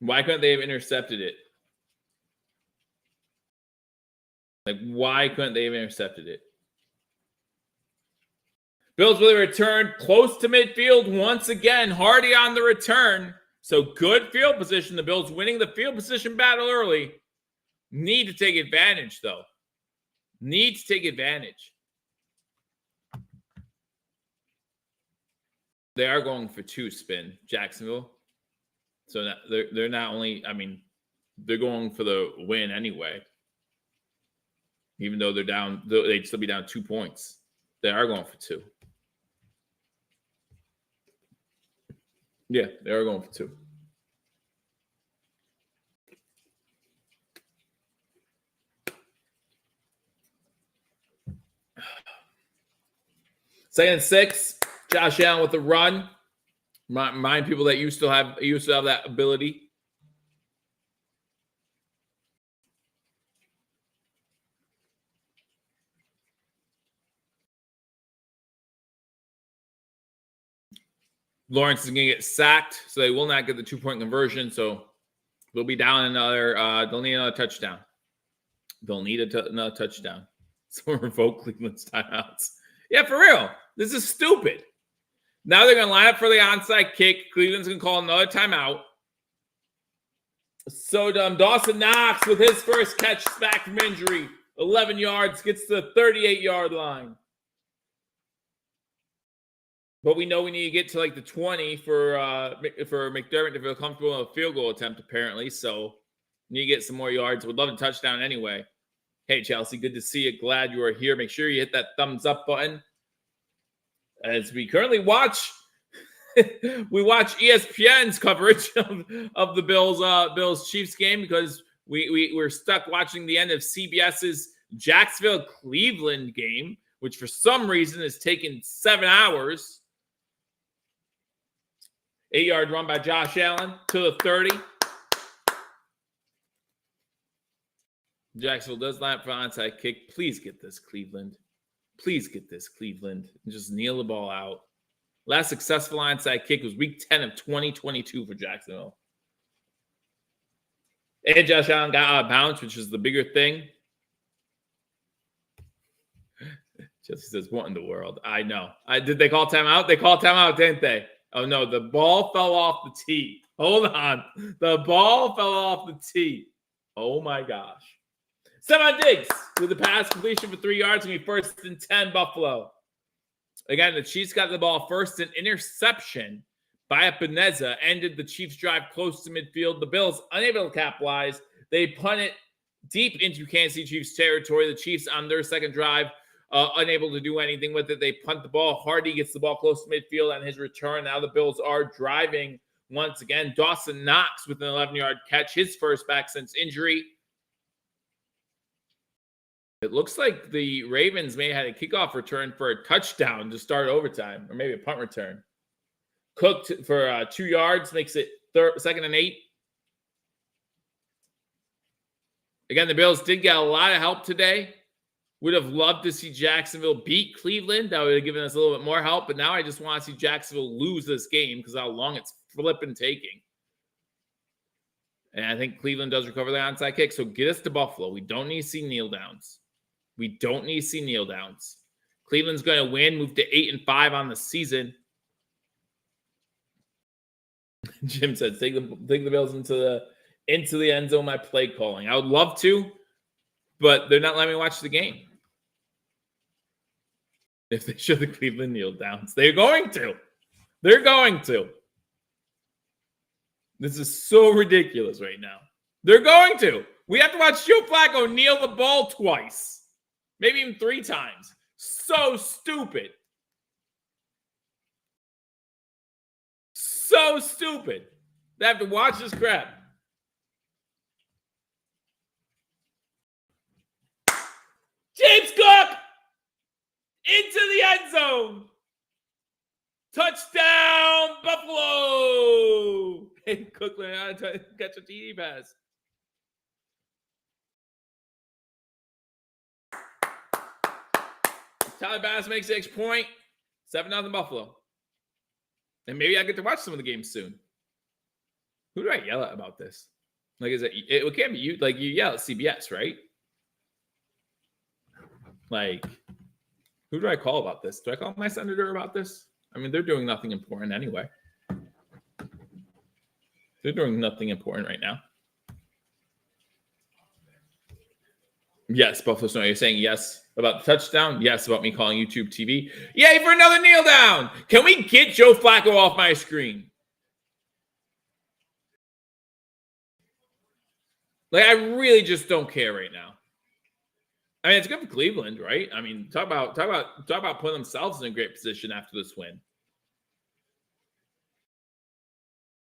Why couldn't they have intercepted it? Like, why couldn't they have intercepted it? Bills really returned close to midfield once again. Hardy on the return. So good field position. The Bills winning the field position battle early. Need to take advantage, though. Need to take advantage. They are going for 2 spin, Jacksonville. So they're not only, I mean, they're going for the win anyway. Even though they're down, they'd still be down 2 points. They are going for 2. Yeah, they are going for 2. Second and 6. Josh Allen with the run. Remind people that you still have that ability. Lawrence is going to get sacked, so they will not get the 2-point conversion. So they'll be down another. They'll need another touchdown. They'll need another touchdown. So revoke Cleveland's timeouts. Yeah, for real. This is stupid. Now they're going to line up for the onside kick. Cleveland's going to call another timeout. So dumb. Dawson Knox with his first catch back from injury. 11 yards, gets to the 38-yard line. But we know we need to get to like the 20 for McDermott to feel comfortable in a field goal attempt, apparently. So Need to get some more yards. Would love a touchdown anyway. Hey, Chelsea, good to see you. Glad you are here. Make sure you hit that thumbs up button. As we currently watch, we watch ESPN's coverage of the Bills Chiefs game because we're stuck watching the end of CBS's Jacksonville Cleveland game, which for some reason has taken 7 hours. 8-yard run by Josh Allen to the 30. Jacksonville does line up for an onside kick. Please get this, Cleveland. Please get this, Cleveland. And just kneel the ball out. Last successful onside kick was week 10 of 2022 for Jacksonville. And Josh Allen got out of bounds, which is the bigger thing. Chelsea says, what in the world? I know. Did they call timeout? They called timeout, didn't they? Oh, no. The ball fell off the tee. Hold on. The ball fell off the tee. Oh, my gosh. Stephon Diggs with the pass completion for 3 yards. Going to be first and 10, Buffalo. Again, the Chiefs got the ball first. An interception by Epineza ended the Chiefs' drive close to midfield. The Bills unable to capitalize. They punt it deep into Kansas City Chiefs territory. The Chiefs on their second drive unable to do anything with it. They punt the ball. Hardy gets the ball close to midfield on his return. Now the Bills are driving once again. Dawson Knox with an 11-yard catch, his first back since injury. It looks like the Ravens may have had a kickoff return for a touchdown to start overtime, or maybe a punt return. Cooked for 2 yards, makes it second and 8. Again, the Bills did get a lot of help today. Would have loved to see Jacksonville beat Cleveland. That would have given us a little bit more help. But now I just want to see Jacksonville lose this game because how long it's flipping taking. And I think Cleveland does recover the onside kick. So get us to Buffalo. We don't need to see kneel downs. We don't need to see kneel downs. Cleveland's going to win, move to 8-5 on the season. Jim said, take the Bills into the end zone by play calling. I would love to, but they're not letting me watch the game. If they show the Cleveland kneel downs, they're going to. They're going to. This is so ridiculous right now. They're going to. We have to watch Joe Flacco kneel the ball twice. Maybe even 3 times. So stupid. So stupid. They have to watch this crap. James Cook into the end zone. Touchdown, Buffalo. Hey, Cook learned how to catch a TD pass. Tyler Bass makes the extra point. 7-0 Buffalo. And maybe I get to watch some of the games soon. Who do I yell at about this? Like, it can't be you. Like, you yell at CBS, right? Like, who do I call about this? Do I call my senator about this? I mean, they're doing nothing important anyway. They're doing nothing important right now. Yes, Buffalo Snow. You're saying yes about the touchdown? Yes, about me calling YouTube TV. Yay for another kneel down. Can we get Joe Flacco off my screen? Like, I really just don't care right now. I mean, it's good for Cleveland, right? I mean, talk about putting themselves in a great position after this win.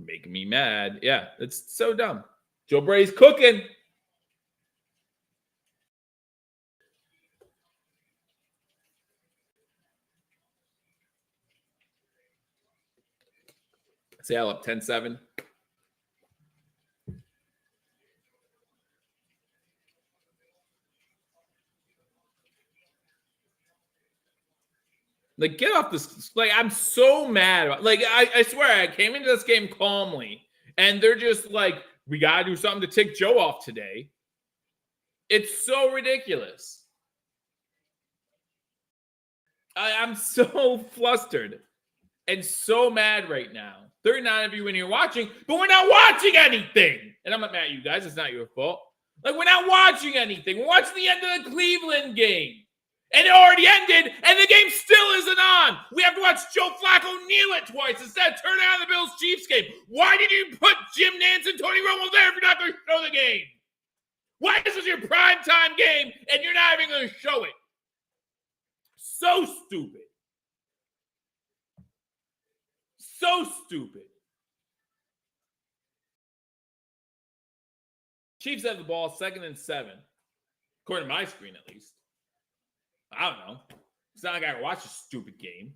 Making me mad. Yeah, it's so dumb. Joe Brady's cooking. Seattle up 10-7. Like, get off this. Like, I'm so mad about. Like, I swear, I came into this game calmly, and they're just like, we gotta do something to tick Joe off today. It's so ridiculous. I'm so flustered and so mad right now. 39 of you in here watching, but we're not watching anything. And I'm not mad at you guys. It's not your fault. Like, we're not watching anything. We're watching the end of the Cleveland game. And it already ended, and the game still isn't on. We have to watch Joe Flacco kneel it twice instead of turning on the Bills-Chiefs game. Why did you put Jim Nantz and Tony Romo there if you're not going to show the game? Why is this your primetime game and you're not even going to show it? So stupid. So stupid. Chiefs have the ball, 2nd and 7. According to my screen, at least. I don't know. It's not like I watch a stupid game.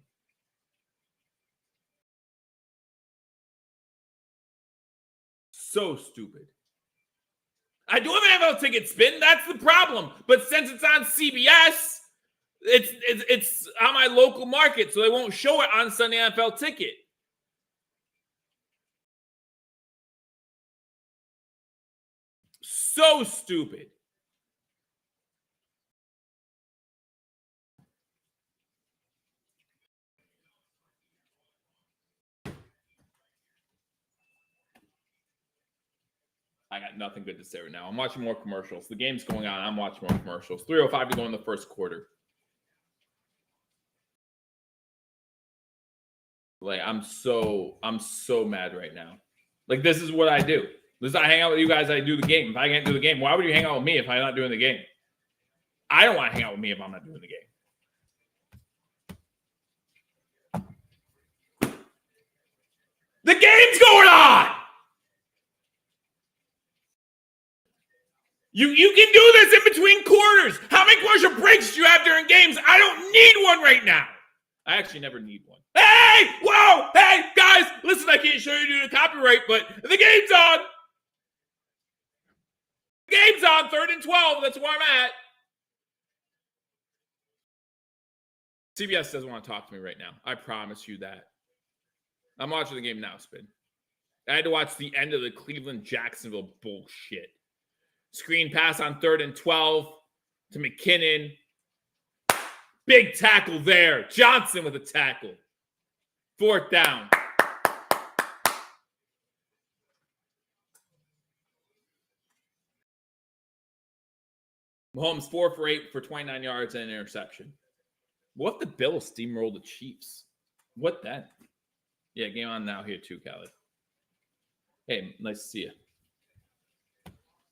So stupid. I do have an NFL ticket spin. That's the problem. But since it's on CBS, it's on my local market, so they won't show it on Sunday NFL Ticket. So stupid. I got nothing good to say right now. I'm watching more commercials. The game's going on. I'm watching more commercials. 3:05 to go in the first quarter. Like, I'm so mad right now. Like, this is what I do. This is I hang out with you guys. I do the game. If I can't do the game, why would you hang out with me if I'm not doing the game? I don't want to hang out with me if I'm not doing the game. The game's going on. You can do this in between quarters. How many commercial breaks do you have during games? I don't need one right now. I actually never need one. Hey, whoa, hey, guys, listen, I can't show you due to copyright, but the game's on. The game's on, 3rd and 12. That's where I'm at. CBS doesn't want to talk to me right now. I promise you that. I'm watching the game now, Spin. I had to watch the end of the Cleveland-Jacksonville bullshit. Screen pass on 3rd and 12 to McKinnon. Big tackle there. Johnson with a tackle. 4th down. Maholmes 4 for 8 for 29 yards and an interception. What if the Bills steamroll the Chiefs? What then? Yeah, game on now here too, Khaled. Hey, nice to see you.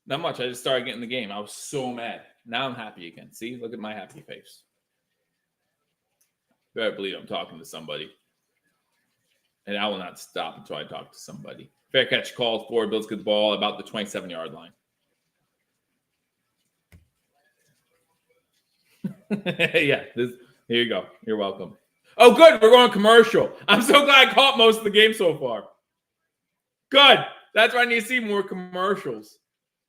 Not much. I just started getting the game. I was so mad. Now I'm happy again. See? Look at my happy face. You better believe I'm talking to somebody. And I will not stop until I talk to somebody. Fair catch called for. Bills get the ball about the 27-yard line. Yeah. Here you go. You're welcome. Oh, good. We're going commercial. I'm so glad I caught most of the game so far. Good. That's why I need to see more commercials.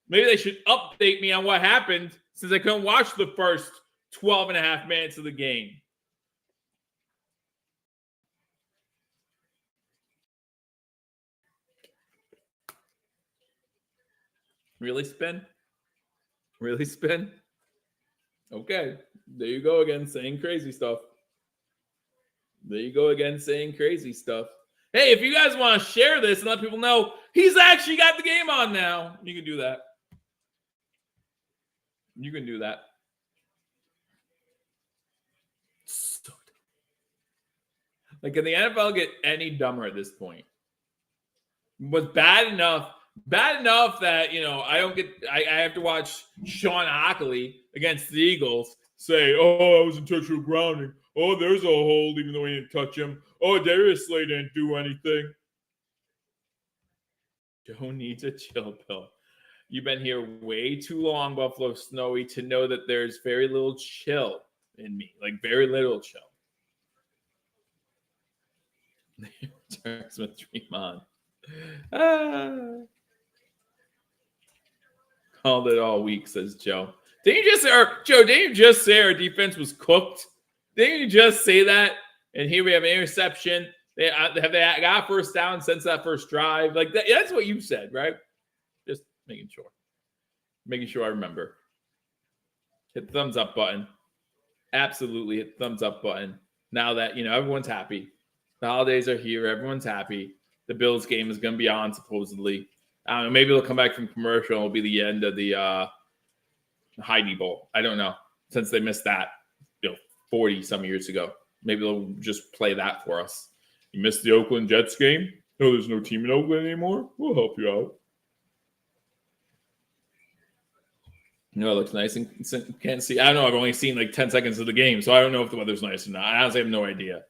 Maybe they should update me on what happened since I couldn't watch the first 12 and a half minutes of the game. Really, Spin? Really, Spin? Okay. There you go again, saying crazy stuff. There you go again, saying crazy stuff. Hey, if you guys want to share this and let people know he's actually got the game on now, you can do that. You can do that. Like, can the NFL get any dumber at this point? Was bad enough that, you know, I have to watch Sean Hockley against the Eagles say, oh, I was intentional grounding. Oh, there's a hold even though he didn't touch him. Oh, Darius Slay didn't do anything. Joe needs a chill pill. You've been here way too long, Buffalo Snowy, to know that there's very little chill in me. Like, very little chill. Turns with Tremont. Called it all week, says Joe. Didn't you just say our defense was cooked? Didn't you just say that? And here we have an interception. They got first down since that first drive. Like that's what you said, right? Just making sure. Making sure I remember. Hit the thumbs up button. Absolutely hit the thumbs up button. Now that, you know, everyone's happy. The holidays are here. Everyone's happy. The Bills game is going to be on, supposedly. I don't know. Maybe they'll come back from commercial. It'll be the end of the Heidi Bowl. I don't know. Since they missed that, 40-some years ago. Maybe they'll just play that for us. You missed the Oakland Jets game? No, there's no team in Oakland anymore. We'll help you out. No, it looks nice and can't see. I don't know. I've only seen like 10 seconds of the game, so I don't know if the weather's nice or not. I honestly have no idea.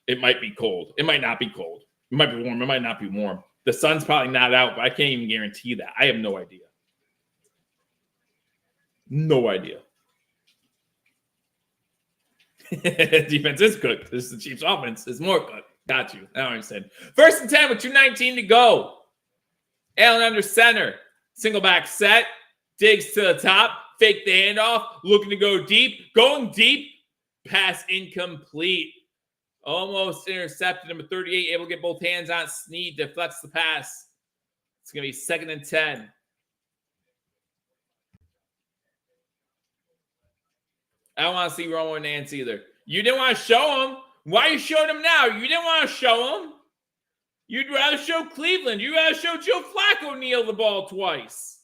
It might be cold. It might not be cold. It might be warm. It might not be warm. The sun's probably not out, but I can't even guarantee that. I have no idea. No idea. Defense is cooked. This is the Chiefs' offense. It's more cooked. Got you. I understand. 1st and 10 with 2:19 to go. Allen under center. Single back set. Digs to the top. Fake the handoff. Looking to go deep. Going deep. Pass incomplete. Almost intercepted. Number 38 able to get both hands on. Snead deflects the pass. It's going to be 2nd and 10. I don't want to see Romo and Nance either. You didn't want to show him. Why are you showing him now? You didn't want to show him. You'd rather show Cleveland. You'd rather show Joe Flacco kneel the ball twice.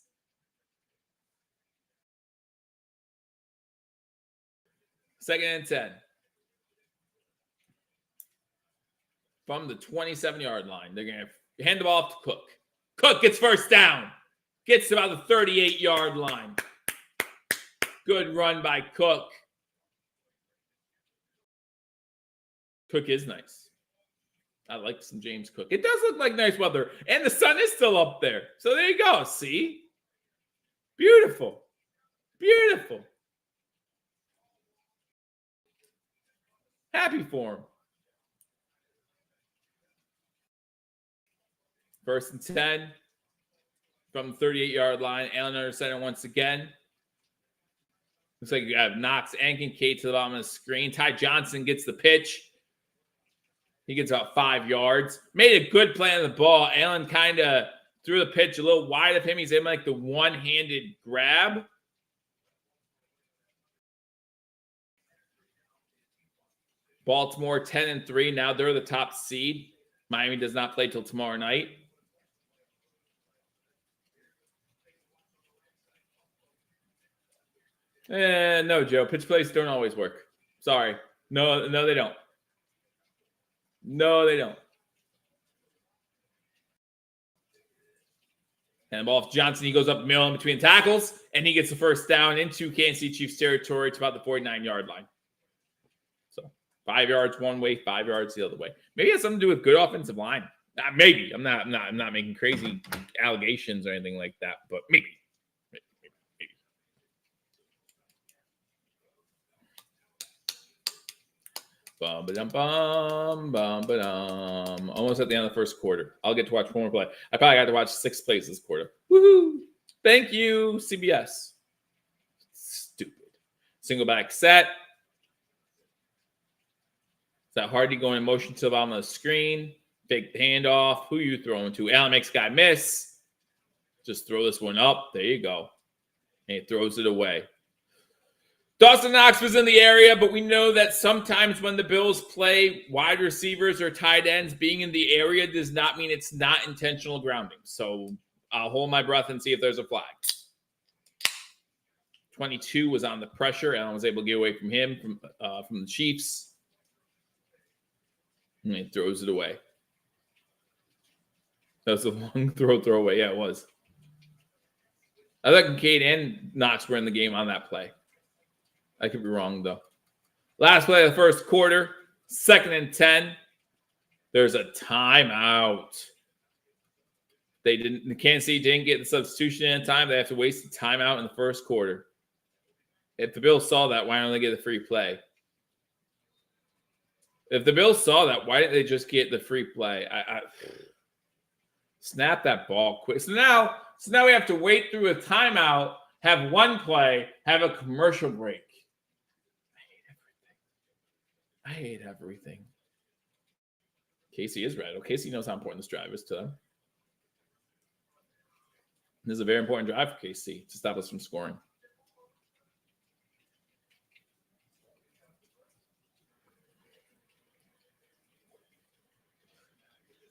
Second and 10. From the 27-yard line. They're going to hand the ball off to Cook. Cook gets first down. Gets to about the 38-yard line. Good run by Cook. Cook is nice. I like some James Cook. It does look like nice weather. And the sun is still up there. So there you go. See? Beautiful. Beautiful. Happy for him. 1st and 10 from the 38-yard line. Allen under center once again. Looks like you have Knox and Kincaid to the bottom of the screen. Ty Johnson gets the pitch. He gets about 5 yards. Made a good play on the ball. Allen kind of threw the pitch a little wide of him. He's in like the one-handed grab. Baltimore 10-3. Now they're the top seed. Miami does not play till tomorrow night. No, Joe. Pitch plays don't always work. Sorry. No, they don't. No, they don't. And the ball off Johnson. He goes up the middle in between tackles, and he gets the first down into Kansas City Chiefs territory to about the 49-yard line. So 5 yards one way, 5 yards the other way. Maybe it has something to do with good offensive line. Maybe. I'm not making crazy allegations or anything like that, but maybe. Almost at the end of the first quarter. I'll get to watch one more play. I probably got to watch 6 plays this quarter. Woohoo! Thank you, CBS. Stupid. Single back set. Is that Hardy going in motion to the bottom of the screen? Big handoff. Who are you throwing to? Allen makes guy miss. Just throw this one up. There you go. And he throws it away. Dawson Knox was in the area, but we know that sometimes when the Bills play wide receivers or tight ends, being in the area does not mean it's not intentional grounding. So I'll hold my breath and see if there's a flag. 22 was on the pressure. Allen was able to get away from him, from the Chiefs. And he throws it away. That was a long throw away. Yeah, it was. I thought Kincaid and Knox were in the game on that play. I could be wrong, though. Last play of the first quarter, 2nd and 10. There's a timeout. Kansas City didn't get the substitution in time. They have to waste the timeout in the first quarter. If the Bills saw that, why don't they get the free play? If the Bills saw that, why didn't they just get the free play? Snap that ball quick. So now we have to wait through a timeout, have one play, have a commercial break. I hate everything. Casey is right. Casey knows how important this drive is to them. This is a very important drive for KC to stop us from scoring.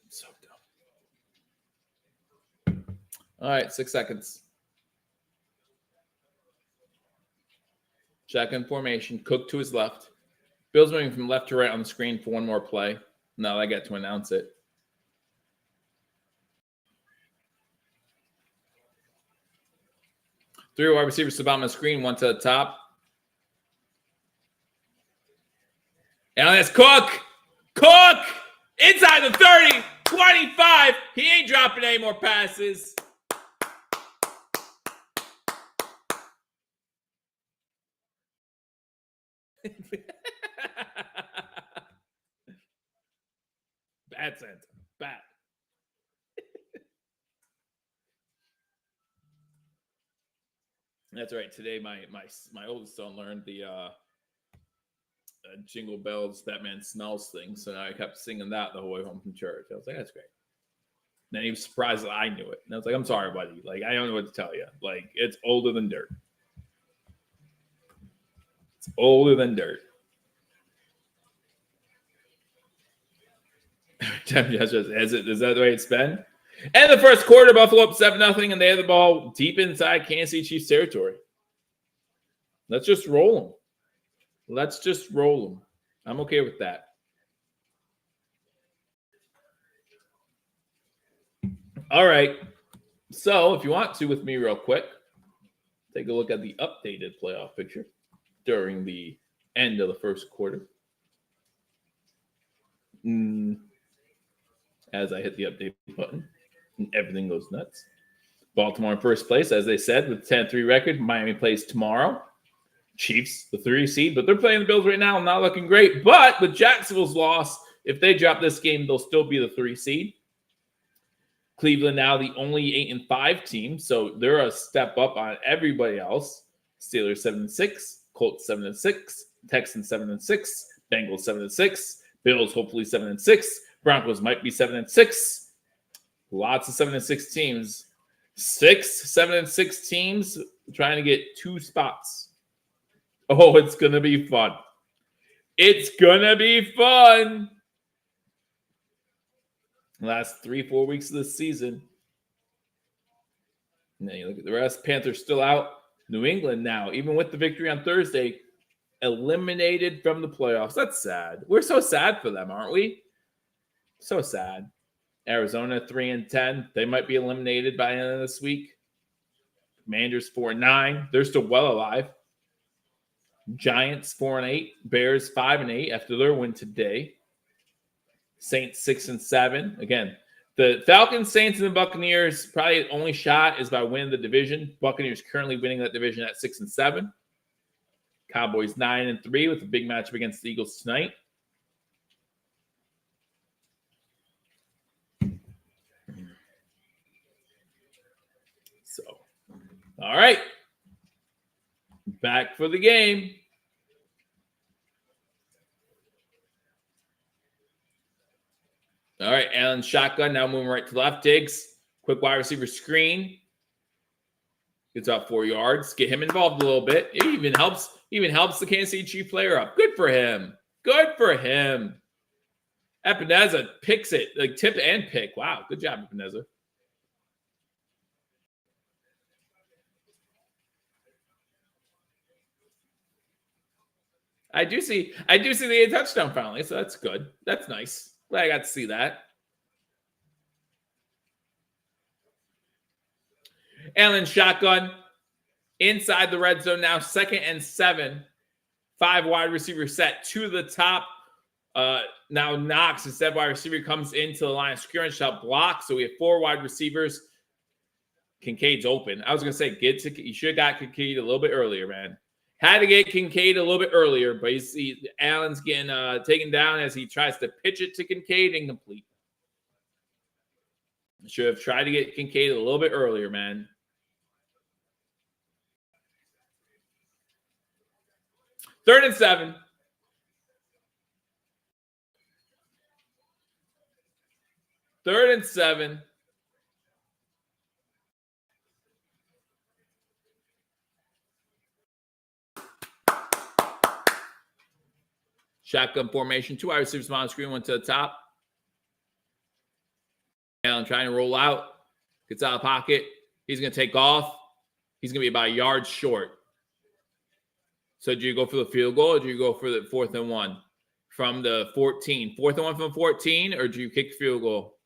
So dumb. All right, 6 seconds. Check in formation. Cook to his left. Bill's moving from left to right on the screen for one more play. Now I get to announce it. 3 wide receivers to the bottom of the screen, 1 to the top. And that's Cook. Cook! Inside the 30, 25. He ain't dropping any more passes. Bad Santa. Bad. That's right. Today, my oldest son learned the Jingle Bells, That Man Smells thing. So now I kept singing that the whole way home from church. I was like, that's great. And then he was surprised that I knew it. And I was like, I'm sorry, buddy. Like, I don't know what to tell you. Like, it's older than dirt. It's older than dirt. Is that the way it's been? And the first quarter, Buffalo up 7-0, and they had the ball deep inside Kansas City Chiefs territory. Let's just roll them. Let's just roll them. I'm okay with that. All right. So if you want to with me real quick, take a look at the updated playoff picture during the end of the first quarter. As I hit the update button, and everything goes nuts. Baltimore in first place, as they said, with 10-3 record. Miami plays tomorrow. Chiefs, the 3 seed, but they're playing the Bills right now, not looking great. But with Jacksonville's loss, if they drop this game, they'll still be the 3 seed. Cleveland now the only 8-5 team, so they're a step up on everybody else. Steelers 7-6, Colts 7-6, Texans 7-6, Bengals 7-6, Bills hopefully 7-6, Broncos might be 7-6. Lots of 7-6 teams. 6 7-6 teams trying to get 2 spots. Oh, it's gonna be fun. It's gonna be fun. Last 3-4 weeks of the season. And then you look at the rest. Panthers still out. New England now, even with the victory on Thursday, eliminated from the playoffs. That's sad. We're so sad for them, aren't we? So sad. Arizona 3-10. They might be eliminated by the end of this week. Commanders 4-9. They're still well alive. Giants 4-8. Bears 5-8 after their win today. Saints 6-7. Again, the Falcons, Saints, and the Buccaneers probably the only shot is by winning the division. Buccaneers currently winning that division at 6-7. Cowboys 9-3 with a big matchup against the Eagles tonight. So, all right. Back for the game. All right, Allen shotgun. Now moving right to left. Diggs. Quick wide receiver screen. Gets out 4 yards. Get him involved a little bit. It even helps the Kansas City Chief player up. Good for him. Good for him. Epineza picks it. Like tip and pick. Wow. Good job, Epineza. I do see the touchdown finally, so that's good. That's nice. Glad I got to see that. Allen shotgun inside the red zone now. 2nd and 7. 5 wide receiver set to the top. Now Knox, instead wide receiver, comes into the line of scrimmage, shot block. So we have 4 wide receivers. Kincaid's open. I was gonna say you should have got Kincaid a little bit earlier, man. Had to get Kincaid a little bit earlier, but Allen's getting taken down as he tries to pitch it to Kincaid, incomplete. Should have tried to get Kincaid a little bit earlier, man. Third and 7. Third and 7. Shotgun formation. 2 wide receivers on the screen, 1 to the top. Allen trying to roll out. Gets out of the pocket. He's going to take off. He's going to be about a yard short. So do you go for the field goal or do you go for the 4th and 1 from the 14? 4th and 1 from 14, or do you kick field goal?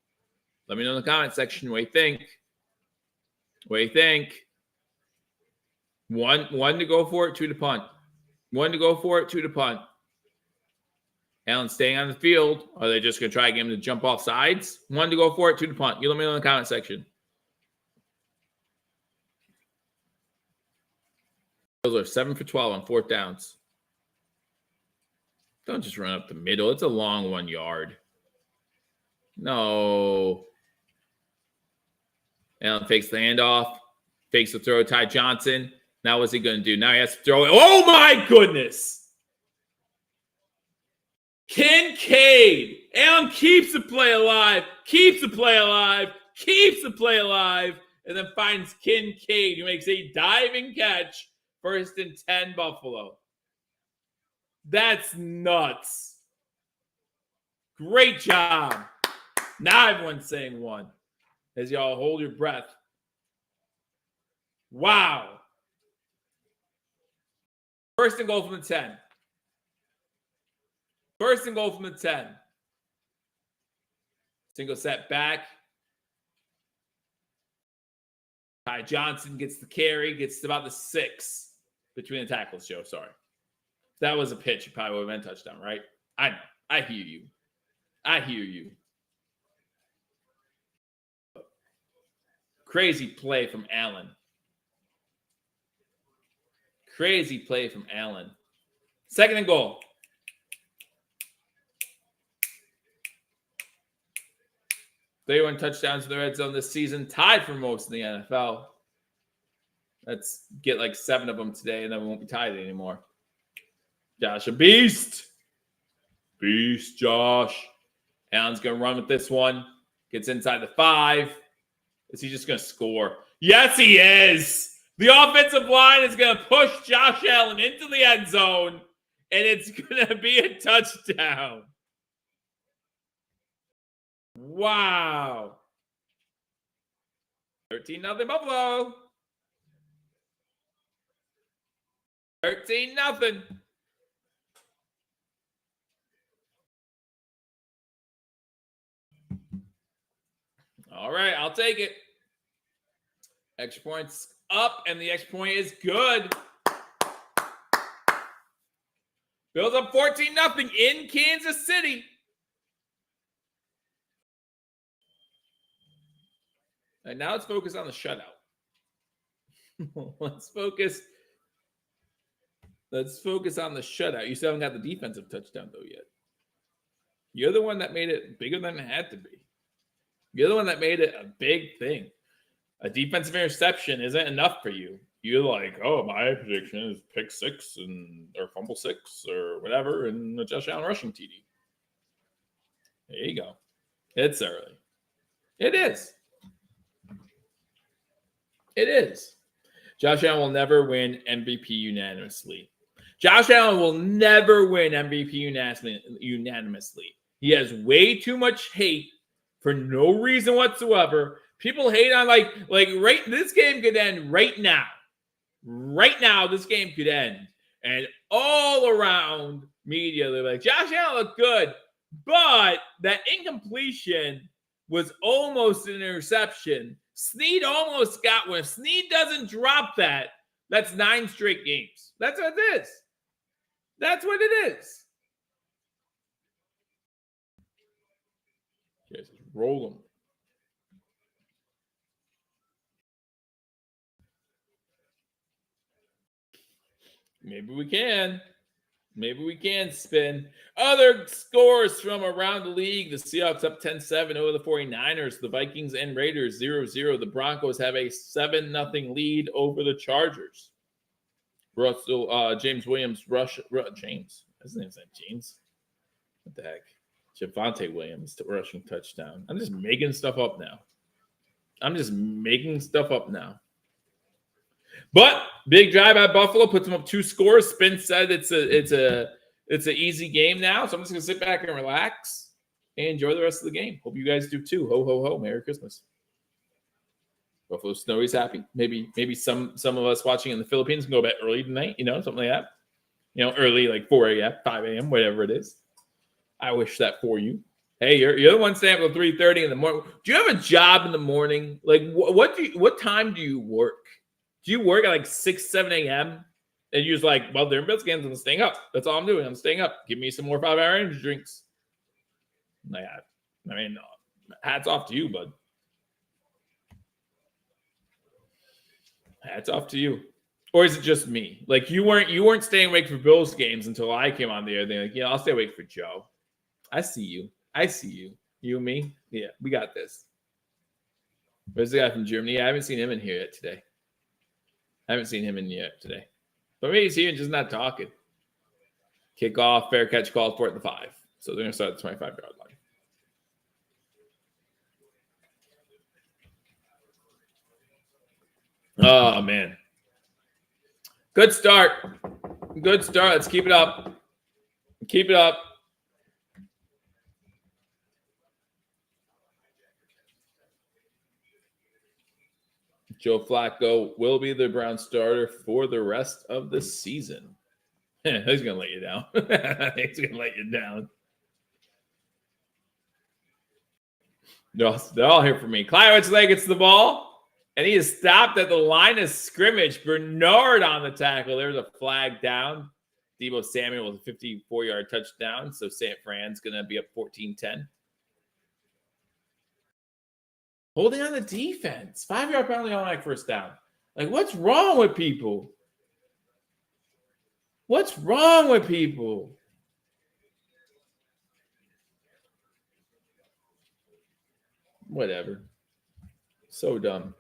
Let me know in the comment section what you think. What do you think? One to go for it, 2 to punt. 1 to go for it, 2 to punt. Allen staying on the field. Are they just going to try to get him to jump off sides? 1 to go for it, 2 to punt. You let me know in the comment section. Those are 7 for 12 on 4th downs. Don't just run up the middle. It's a long 1 yard. No. Allen fakes the handoff. Fakes the throw. Ty Johnson. Now what's he going to do? Now he has to throw it. Oh, my goodness. Kincaid. Allen keeps the play alive. Keeps the play alive. Keeps the play alive. And then finds Kincaid, who makes a diving catch. 1st and 10, Buffalo. That's nuts. Great job. Now everyone's saying 1. As y'all hold your breath. Wow. 1st and goal from the 10. 1st and goal from the 10. Single set back. Ty Johnson gets the carry, gets about the 6 between the tackles, Joe. Sorry. If that was a pitch, it probably would have been a touchdown, right? I know. I hear you. I hear you. Crazy play from Allen. Crazy play from Allen. 2nd and goal. 31 touchdowns in the red zone this season, tied for most in the NFL. Let's get like 7 of them today, and then we won't be tied anymore. Josh, a beast. Beast, Josh. Allen's going to run with this one. Gets inside the 5. Is he just going to score? Yes, he is. The offensive line is going to push Josh Allen into the end zone, and it's going to be a touchdown. Wow. 13-0 Buffalo. 13-0. All right, I'll take it. Extra points up, and the extra point is good. Bills up 14-0 in Kansas City. And now let's focus on the shutout. Let's focus on the shutout. You still haven't got the defensive touchdown, though, yet. You're the one that made it bigger than it had to be. You're the one that made it a big thing. A defensive interception isn't enough for you. You're like, oh, my prediction is pick 6 or fumble 6 or whatever, and a Josh Allen rushing TD. There you go. It's early. It is. It is. Josh Allen will never win MVP unanimously. Josh Allen will never win MVP unanimously. He has way too much hate for no reason whatsoever. People hate on like right. This game could end right now. Right now, this game could end, and all around media they're like, Josh Allen looked good, but that incompletion was almost an interception. Snead almost got one. If Snead doesn't drop that, that's 9 straight games. That's what it is. That's what it is. Just roll them. Maybe we can. Maybe we can spin. Other scores from around the league. The Seahawks up 10-7 over the 49ers. The Vikings and Raiders 0-0. The Broncos have a 7-0 lead over the Chargers. James Williams, James. His name's not James. What the heck? Javonte Williams to rushing touchdown. I'm just making stuff up now. But big drive at Buffalo puts them up 2 scores. Spin said it's an easy game now, so I'm just gonna sit back and relax and enjoy the rest of the game. Hope you guys do too. Ho ho ho! Merry Christmas. Buffalo Snowy's happy. Maybe some of us watching in the Philippines can go to bed early tonight. Something like that. Early like 4 a.m., 5 a.m., whatever it is. I wish that for you. Hey, you're the one staying up till 3:30 in the morning. Do you have a job in the morning? Like what time do you work? Do you work at like 6, 7 a.m.? And you're just like, well, they're in Bills games. I'm staying up. That's all I'm doing. I'm staying up. Give me some more 5-hour energy drinks. Like, I mean, hats off to you, bud. Hats off to you. Or is it just me? Like you weren't staying awake for Bills games until I came on the air. They're like, yeah, I'll stay awake for Joe. I see you. You and me? Yeah, we got this. Where's the guy from Germany? I haven't seen him in here yet today. But maybe he's here and just not talking. Kickoff, fair catch called for at the 5. So they're going to start at the 25-yard line. Oh, man. Good start. Let's keep it up. Joe Flacco will be the Browns starter for the rest of the season. He's going to let you down. They're all here for me. Clyde Edwards-Helaire gets the ball, and he is stopped at the line of scrimmage. Bernard on the tackle. There's a flag down. Deebo Samuel with a 54-yard touchdown. So San Fran's going to be up 14-10. Holding on the defense. 5-yard penalty on like first down. Like, what's wrong with people? Whatever. So dumb.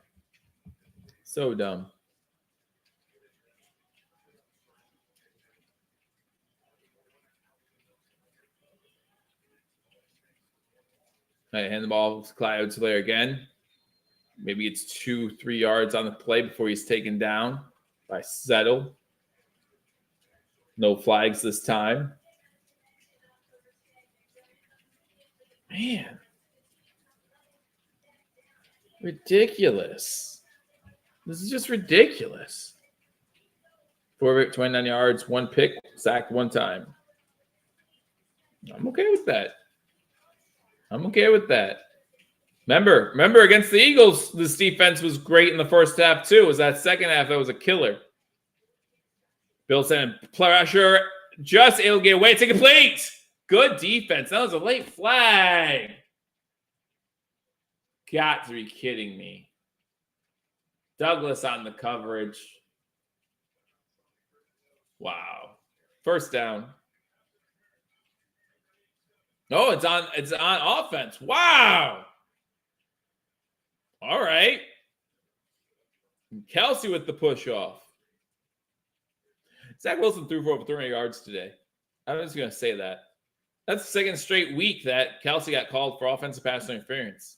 I hand the ball to Clyde Edwards-Helaire again. Maybe it's 2-3 yards on the play before he's taken down by Settle. No flags this time. Man. Ridiculous. This is just ridiculous. 29 yards, 1 pick, sacked 1 time. I'm okay with that. Remember against the Eagles, this defense was great in the first half too. It was that second half that was a killer. Bill sent pressure, just able to get away. It's incomplete. Good defense. That was a late flag. Got to be kidding me. Douglas on the coverage. Wow. First down. No, it's on offense. Wow. All right. Kelsey with the push off. Zach Wilson threw for over 300 yards today. I'm just going to say that. That's the second straight week that Kelsey got called for offensive pass interference.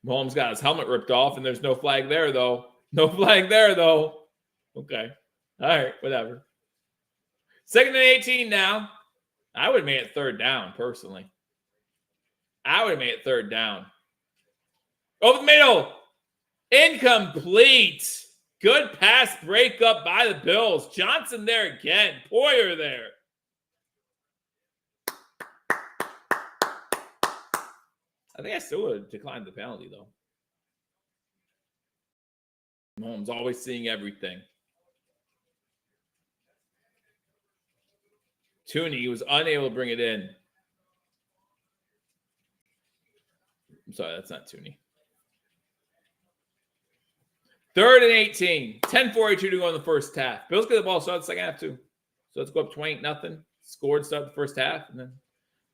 Maholmes got his helmet ripped off, and there's no flag there, though. Okay. All right, whatever. 2nd and 18 now. I would have made it 3rd down, personally. Over the middle. Incomplete. Good pass breakup by the Bills. Johnson there again. Poyer there. I think I still would have declined the penalty, though. Mahomes always seeing everything. Tooney was unable to bring it in. I'm sorry, that's not Tooney. 3rd and 18. 10:42 to go in the first half. Bills get the ball, start the second half, too. So let's go up 20-0. Scored, start the first half. And then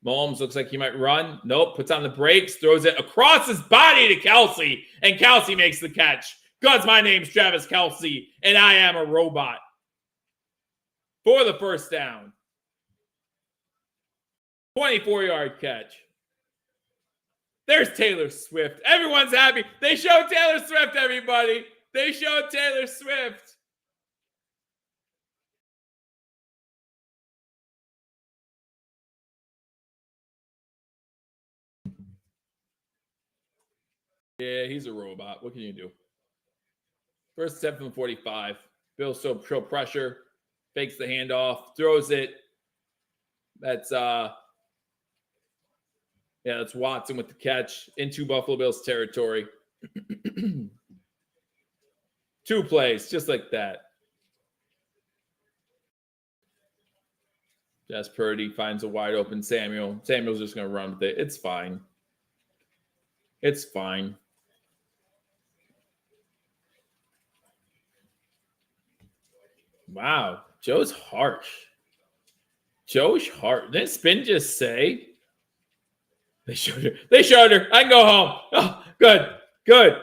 Mahomes looks like he might run. Nope, puts on the brakes, throws it across his body to Kelsey. And Kelsey makes the catch. Because my name's Travis Kelsey, and I am a robot. For the first down. 24-yard catch. There's Taylor Swift. Everyone's happy. They showed Taylor Swift, everybody. They showed Taylor Swift. Yeah, he's a robot. What can you do? First 7:45. Bills show pressure. Fakes the handoff. Throws it. That's Yeah, that's Watson with the catch into Buffalo Bills territory. 2 plays, just like that. Jess Purdy finds a wide open Samuel. Samuel's just going to run with it. It's fine. It's fine. Wow. Joe's harsh. Joe's harsh. Didn't Spin just say? They showed her. They showed her. I can go home. Oh, good. Good.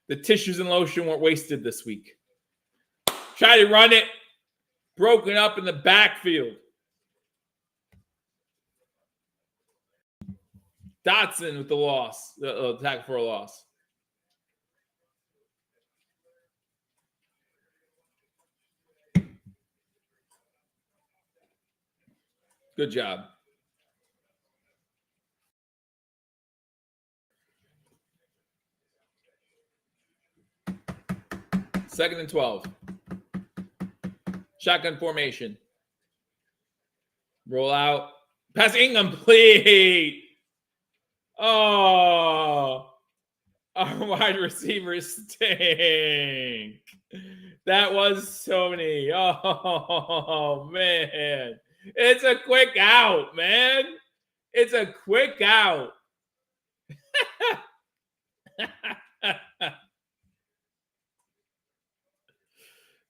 The tissues and lotion weren't wasted this week. Try to run it. Broken up in the backfield. Dotson with the loss. The tackle for a loss. Good job. Second and 12. Shotgun formation. Roll out. Pass incomplete. Oh. Our wide receivers stink. That was Sony. Oh, man. It's a quick out, man. It's a quick out.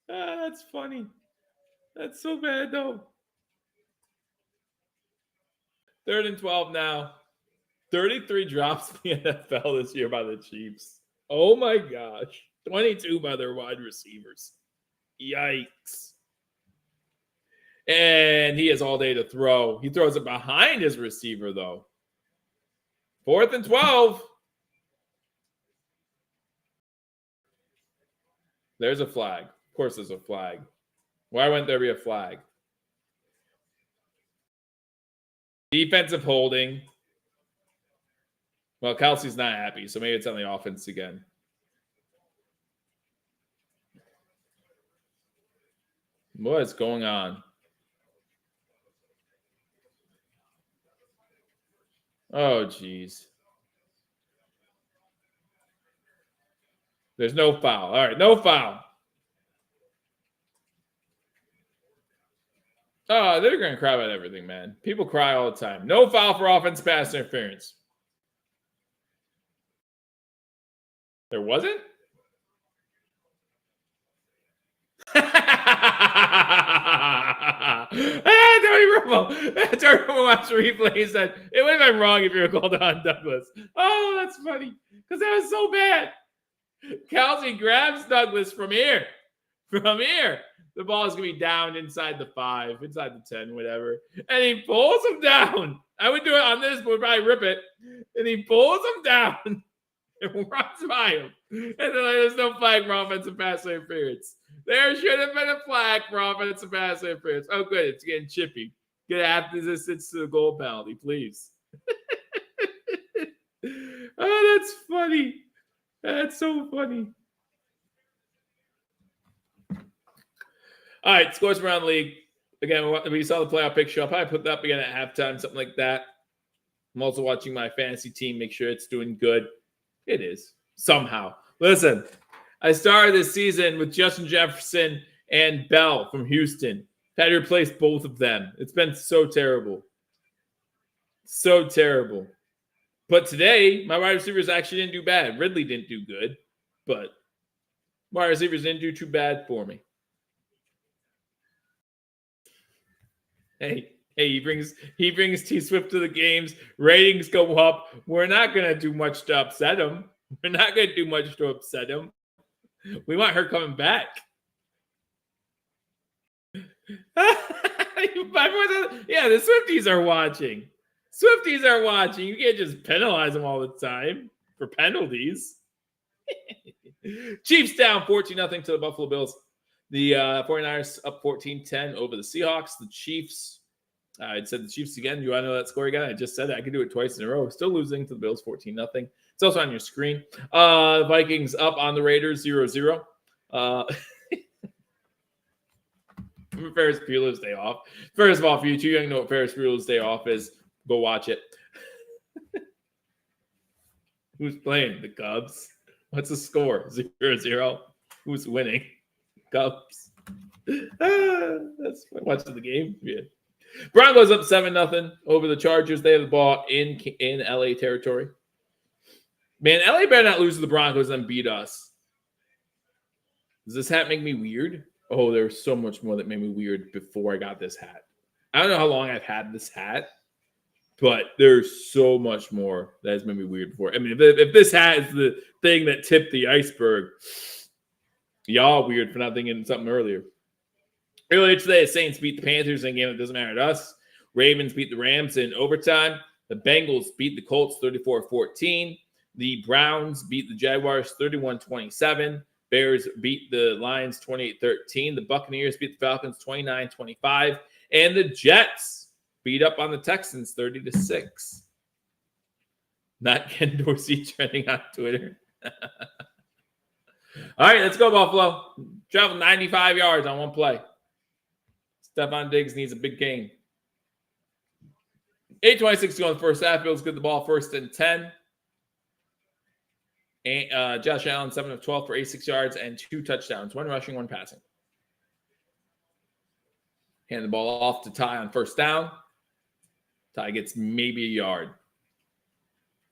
That's funny. That's so bad, though. 3rd and 12 now. 33 drops in the NFL this year by the Chiefs. Oh, my gosh. 22 by their wide receivers. Yikes. And he has all day to throw. He throws it behind his receiver, though. 4th and 12. There's a flag. Of course there's a flag. Why wouldn't there be a flag? Defensive holding. Well, Kelsey's not happy, so maybe it's on the offense again. What is going on? Oh, geez. There's no foul. All right, no foul. Oh, they're going to cry about everything, man. People cry all the time. No foul for offense pass interference. There wasn't? Tony Romo watched the replay. He said, it would have been wrong if you were called on Douglas. Oh, that's funny. Because that was so bad. Kelsey grabs Douglas from here. From here. The ball is going to be down inside the 5, inside the 10, whatever. And he pulls him down. I would do it on this, but we'd probably rip it. And he pulls him down and runs by him. And then there's no flag for offensive pass interference. There should have been a flag for offensive pass interference. Oh, good. It's getting chippy. Get after this. It's to the goal penalty, please. Oh, that's funny. That's so funny. All right, scores around the league. Again, we saw the playoff picture. I'll probably put that up again at halftime, something like that. I'm also watching my fantasy team, make sure it's doing good. It is, somehow. Listen, I started this season with Justin Jefferson and Bell from Houston. Had to replace both of them. It's been so terrible. So terrible. But today, my wide receivers actually didn't do bad. Ridley didn't do good, but wide receivers didn't do too bad for me. Hey, he brings T Swift to the games. Ratings go up. We're not going to do much to upset him. We want her coming back. Yeah, the Swifties are watching. You can't just penalize them all the time for penalties. Chiefs down 14-0 to the Buffalo Bills. The 49ers up 14-10 over the Seahawks. The Chiefs, I said the Chiefs again. You want to know that score again? I just said it. I can do it twice in a row. Still losing to the Bills 14-0. It's also on your screen. Vikings up on the Raiders 0-0. Ferris Bueller's Day Off. First of all, for you two, you don't know what Ferris Bueller's Day Off is. Go watch it. Who's playing? The Cubs. What's the score? 0-0. Who's winning? Cubs. That's watching the game. Yeah. Broncos up 7-0 over the Chargers. They have the ball in LA territory. Man, LA better not lose to the Broncos and beat us. Does this hat make me weird? Oh, there's so much more that made me weird before I got this hat. I don't know how long I've had this hat, but there's so much more that has made me weird before. I mean, if this hat is the thing that tipped the iceberg, y'all weird for not thinking something earlier. Earlier today, the Saints beat the Panthers in a game that doesn't matter to us. Ravens beat the Rams in overtime. The Bengals beat the Colts 34-14. The Browns beat the Jaguars 31-27. Bears beat the Lions 28-13. The Buccaneers beat the Falcons 29-25. And the Jets beat up on the Texans 30-6. Not Ken Dorsey trending on Twitter. All right, let's go, Buffalo. Travel 95 yards on one play. Stephon Diggs needs a big game. 8:26 to go in the first half. Bills get the ball first and 10. And Josh Allen, 7 of 12 for 86 yards and 2 touchdowns. 1 rushing, 1 passing. Hand the ball off to Ty on first down. Ty gets maybe a yard.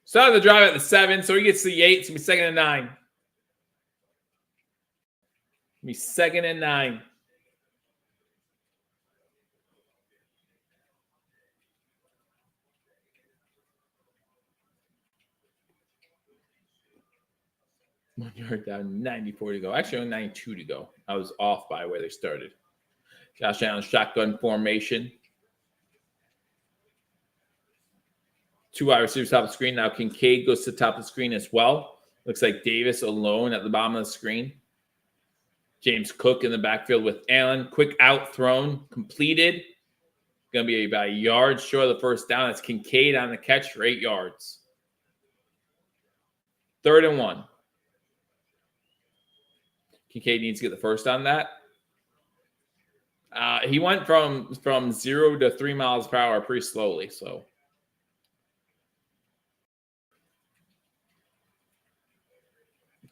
Started the drive at the 7, so he gets to the 8. It's going to be 2nd and 9. Be 2nd and 9. One yard down, 94 to go. Actually, only 92 to go. I was off by where they started. Josh Allen shotgun formation. 2 wide receivers top of the screen. Now Kincaid goes to the top of the screen as well. Looks like Davis alone at the bottom of the screen. James Cook in the backfield with Allen. Quick out thrown, completed. Going to be about a yard short of the first down. That's Kincaid on the catch for 8 yards. 3rd and 1. Kincaid needs to get the first on that. He went from 0 to 3 miles per hour pretty slowly. So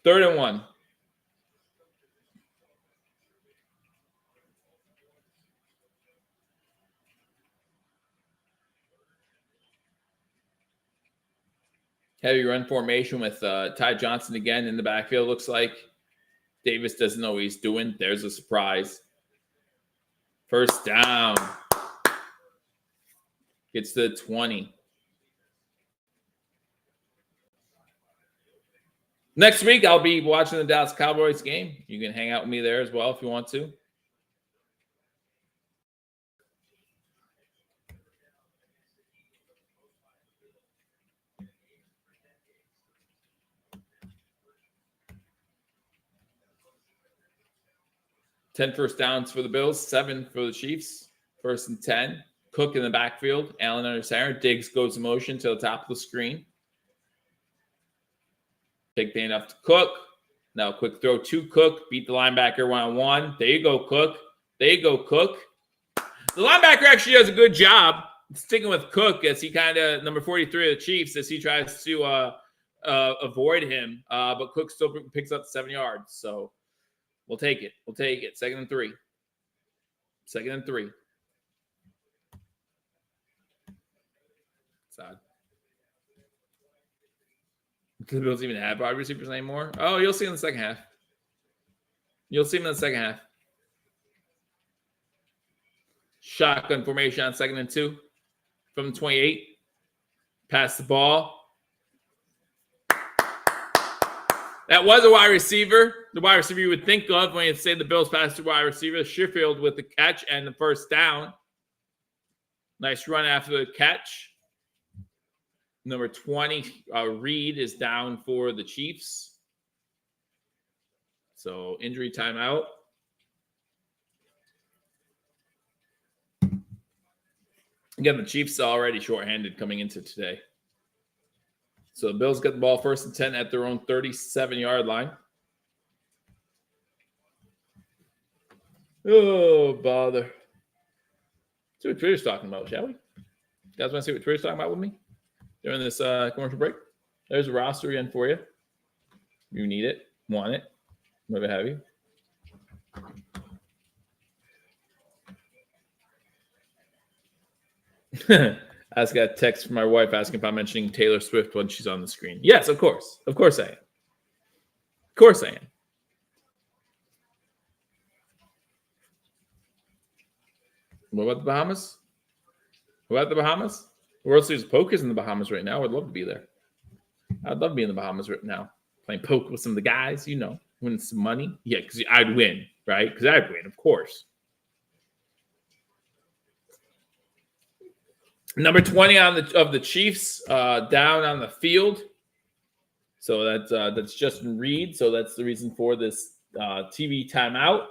3rd and 1. Heavy run formation with Ty Johnson again in the backfield, looks like. Davis doesn't know what he's doing. There's a surprise. First down. Gets to the 20. Next week, I'll be watching the Dallas Cowboys game. You can hang out with me there as well if you want to. Ten first downs for the Bills, 7 for the Chiefs. 1st and 10. Cook in the backfield. Allen under center. Diggs goes in motion to the top of the screen. Big handoff to Cook. Now quick throw to Cook. Beat the linebacker one-on-one. There you go, Cook. There you go, Cook. The linebacker actually does a good job sticking with Cook as he kind of, number 43 of the Chiefs, as he tries to avoid him. But Cook still picks up 7 yards. So we'll take it. We'll take it. 2nd and 3. 2nd and 3. Sad. Do the Bills even have wide receivers anymore? Oh, you'll see in the second half. You'll see them in the second half. Shotgun formation on 2nd and 2 from the 28. Pass the ball. That was a wide receiver. The wide receiver you would think of when you say the Bills pass to wide receiver. Sheffield with the catch and the first down. Nice run after the catch. Number 20, Reed is down for the Chiefs. So injury timeout. Again, the Chiefs are already shorthanded coming into today. So the Bills get the ball 1st and 10 at their own 37-yard line. Oh, bother. See what Twitter's talking about, shall we? You guys want to see what Twitter's talking about with me during this commercial break? There's a roster again for you. You need it, want it, whatever have you. I just got a text from my wife asking if I'm mentioning Taylor Swift when she's on the screen. Yes, of course. Of course I am. Of course I am. What about the Bahamas? What about the Bahamas? World Series of Poker is in the Bahamas right now. I'd love to be there. I'd love to be in the Bahamas right now. Playing poker with some of the guys, winning some money. Yeah, because I'd win, right? Because I'd win, of course. Number 20 of the Chiefs down on the field. So that's Justin Reed. So that's the reason for this TV timeout.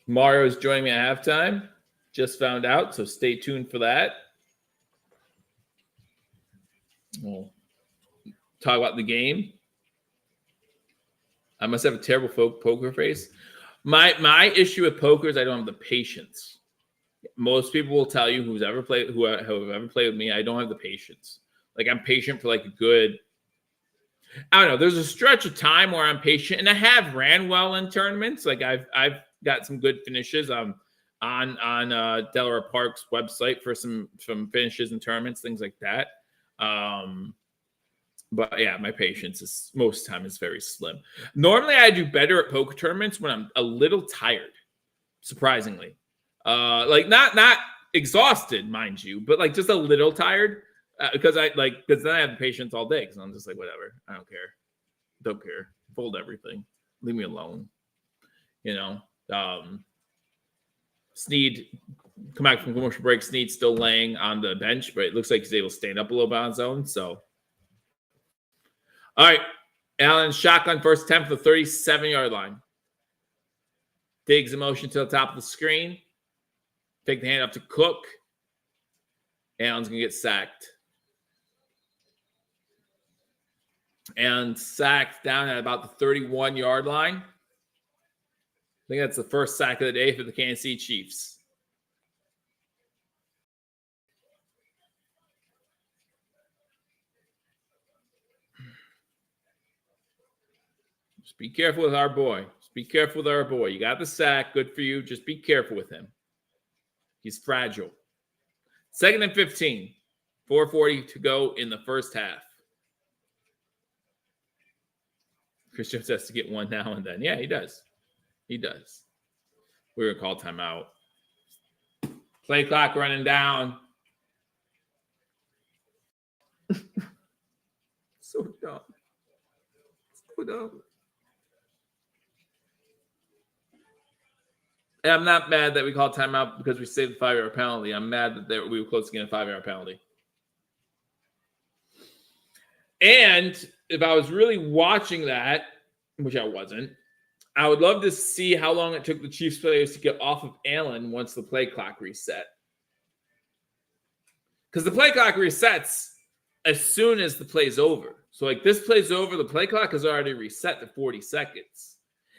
Mario is joining me at halftime. Just found out, so stay tuned for that. We'll talk about the game. I must have a terrible poker face. My issue with poker is I don't have the patience. Most people will tell you who have ever played with me, I don't have the patience. Like I'm patient for like a good, I don't know. There's a stretch of time where I'm patient, and I have ran well in tournaments. Like I've got some good finishes. On Delaware Park's website for some finishes and tournaments, things like that. But yeah, my patience is most time is very slim. Normally, I do better at poker tournaments when I'm a little tired. Surprisingly, like not exhausted, mind you, but like just a little tired because then I have the patience all day because I'm just like whatever, I don't care, fold everything, leave me alone, Snead come back from commercial break. Snead still laying on the bench, but it looks like he's able to stand up a little bit on his own. So. All right, Allen, shotgun first attempt for the 37-yard line. Digs in motion to the top of the screen. Take the hand up to Cook. Allen's going to get sacked. And sacked down at about the 31-yard line. I think that's the first sack of the day for the Kansas City Chiefs. Just be careful with our boy. You got the sack. Good for you. Just be careful with him. He's fragile. 2nd and 15. 4:40 to go in the first half. Chris Jones has to get one now and then. Yeah, he does. We're going to call timeout. Play clock running down. So dumb. And I'm not mad that we called timeout because we saved the 5-yard penalty. I'm mad that we were close to getting a 5-yard penalty. And if I was really watching that, which I wasn't, I would love to see how long it took the Chiefs players to get off of Allen once the play clock reset. Because the play clock resets as soon as the play's over. So like this play's over, the play clock is already reset to 40 seconds.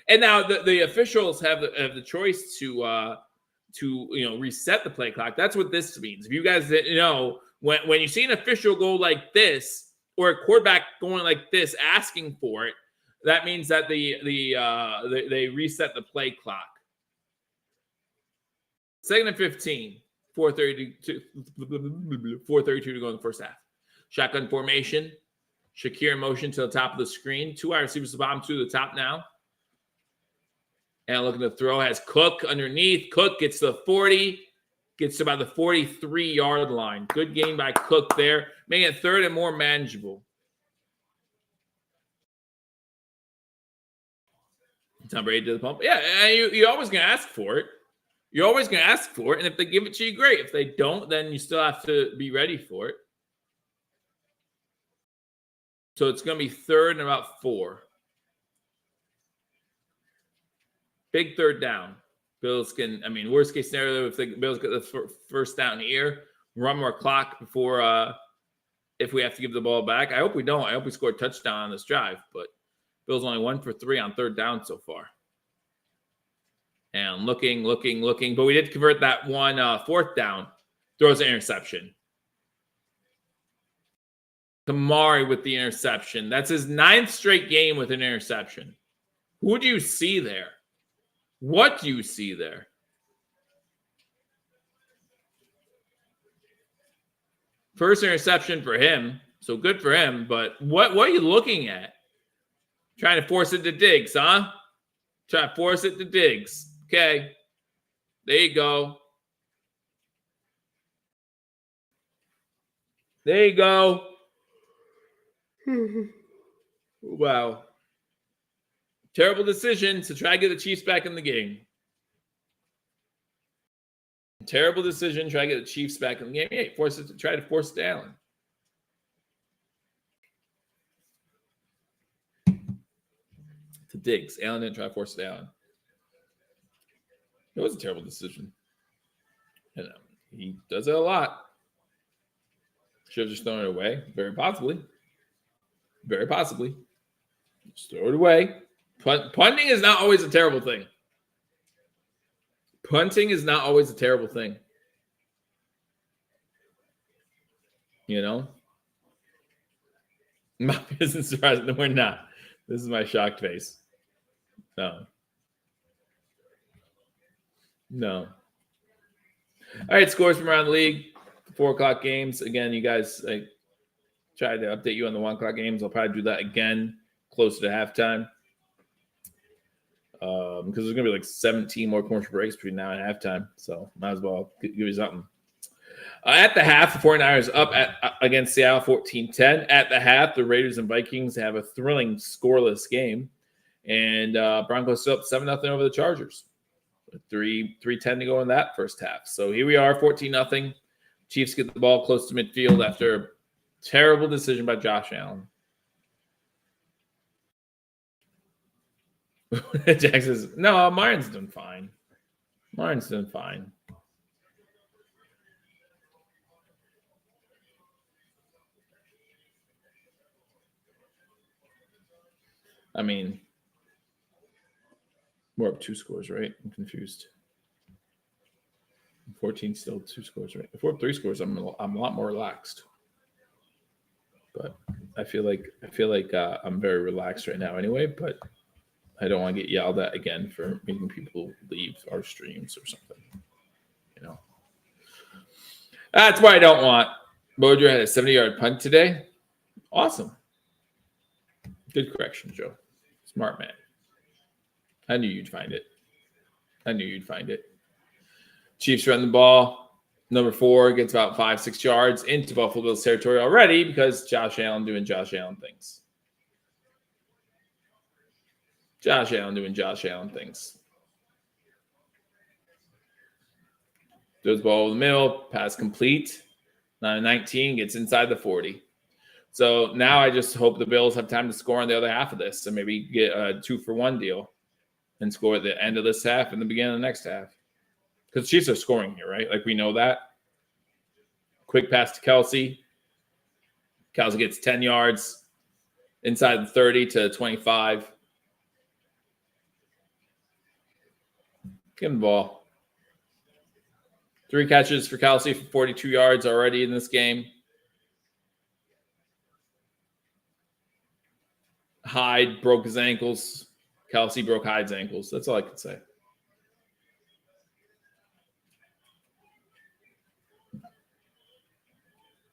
And now the officials have the choice to reset the play clock. That's what this means. If you guys didn't know, when you see an official go like this or a quarterback going like this asking for it, that means that they reset the play clock. 2nd and 15, 4:32 to go in the first half. Shotgun formation. Shakir in motion to the top of the screen. 2 wide receivers to the bottom, 2 to the top now. And looking to throw has Cook underneath. Cook gets to the 40, gets to about the 43-yard line. Good game by Cook there, making it 3rd and more manageable. Tom Brady to the pump. Yeah, and you're always going to ask for it. And if they give it to you, great. If they don't, then you still have to be ready for it. So it's going to be 3rd and about 4. Big 3rd down. Bills can, worst case scenario, if the Bills get the first down here, run more clock before if we have to give the ball back. I hope we don't. I hope we score a touchdown on this drive, but Bills only 1 for 3 on 3rd down so far. And looking. But we did convert that one 4th down. Throws an interception. Kamari with the interception. That's his 9th straight game with an interception. Who do you see there? What do you see there? First interception for him. So good for him. But what are you looking at? Trying to force it to Diggs, huh? Try to force it to Diggs. Okay. There you go. There you go. Wow. Terrible decision to try to get the Chiefs back in the game. Terrible decision. Try to get the Chiefs back in the game. Hey, try to force it to Allen. To Diggs. Allen didn't try to force it to Allen. It was a terrible decision. And he does it a lot. Should have just thrown it away. Very possibly. Very possibly. Just throw it away. Punting is not always a terrible thing. Punting is not always a terrible thing. You know? My business surprise. No, we're not. This is my shocked face. No. All right, scores from around the league. 4 o'clock games. Again, you guys, I tried to update you on the 1 o'clock games. I'll probably do that again closer to halftime. Because there's going to be like 17 more commercial breaks between now and halftime. So might as well give you something. At the half, the 49ers up against Seattle 14-10. At the half, the Raiders and Vikings have a thrilling scoreless game. And Broncos still up 7-0 over the Chargers. 3:10 to go in that first half. So here we are, 14-0. Chiefs get the ball close to midfield after a terrible decision by Josh Allen. Jack says, no, Myron's done fine. I mean, we're up 2 scores, right? I'm confused. 14 still 2 scores, right? If we're up 3 scores, I'm a lot more relaxed. But I feel like I'm very relaxed right now anyway, but I don't want to get yelled at again for making people leave our streams or something. You know. That's what I don't want. Boudreaux had a 70-yard punt today. Awesome. Good correction, Joe. Smart man. I knew you'd find it. Chiefs run the ball. Number 4 gets about 5-6 yards into Buffalo Bills territory already because Josh Allen doing Josh Allen things. Throws the ball over the middle. Pass complete. 19 gets inside the 40. So now I just hope the Bills have time to score on the other half of this and maybe get a 2-for-1 deal and score at the end of this half and the beginning of the next half. Because Chiefs are scoring here, right? Like we know that. Quick pass to Kelsey. Kelsey gets 10 yards inside the 30 to 25. Give him the ball. 3 catches for Kelsey for 42 yards already in this game. Hyde broke his ankles. Kelsey broke Hyde's ankles. That's all I can say.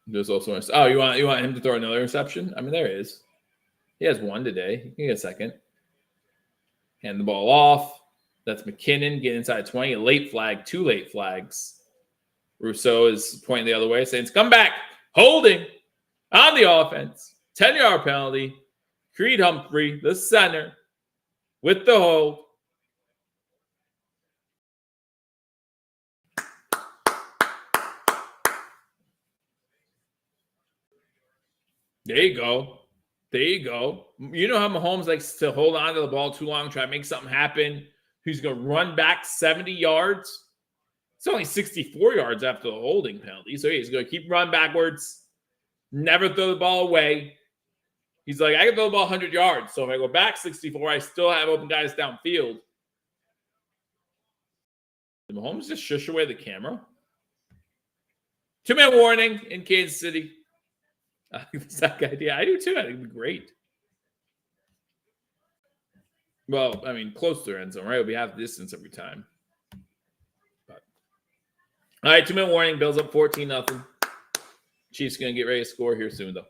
There's also you want him to throw another interception? I mean, there is. He has 1 today. He can get a second. Hand the ball off. That's McKinnon getting inside 20. A late flag. 2 late flags. Rousseau is pointing the other way, saying, "Come back." Holding on the offense. 10-yard penalty. Creed Humphrey, the center, with the hold. There you go. You know how Maholmes likes to hold on to the ball too long, try to make something happen. He's going to run back 70 yards. It's only 64 yards after the holding penalty. So he's going to keep running backwards, never throw the ball away. He's like, I can throw the ball 100 yards. So if I go back 64, I still have open guys downfield. Did Mahomes just shush away the camera? 2-minute warning in Kansas City. I think that's that idea. I do too. I think it'd be great. Well, I mean, close to their end zone, right? It'll be half distance every time. But. All right, 2-minute warning. Bills up 14-0. Chiefs going to get ready to score here soon, though.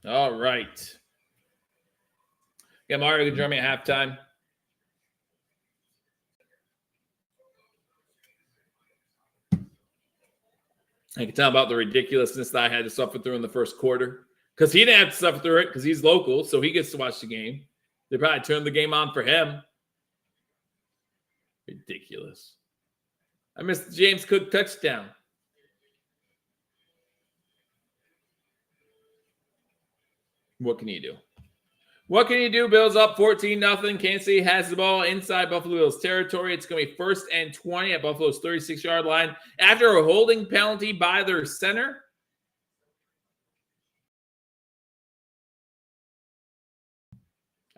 All right. Got Mario can join me at halftime. I can tell about the ridiculousness that I had to suffer through in the first quarter. Because he didn't have to suffer through it because he's local, so he gets to watch the game. They probably turned the game on for him. Ridiculous. I missed the James Cook touchdown. What can you do? What can you do? Bills up 14-0. Kansas City has the ball inside Buffalo Bills territory. It's going to be 1st and 20 at Buffalo's 36-yard line. After a holding penalty by their center.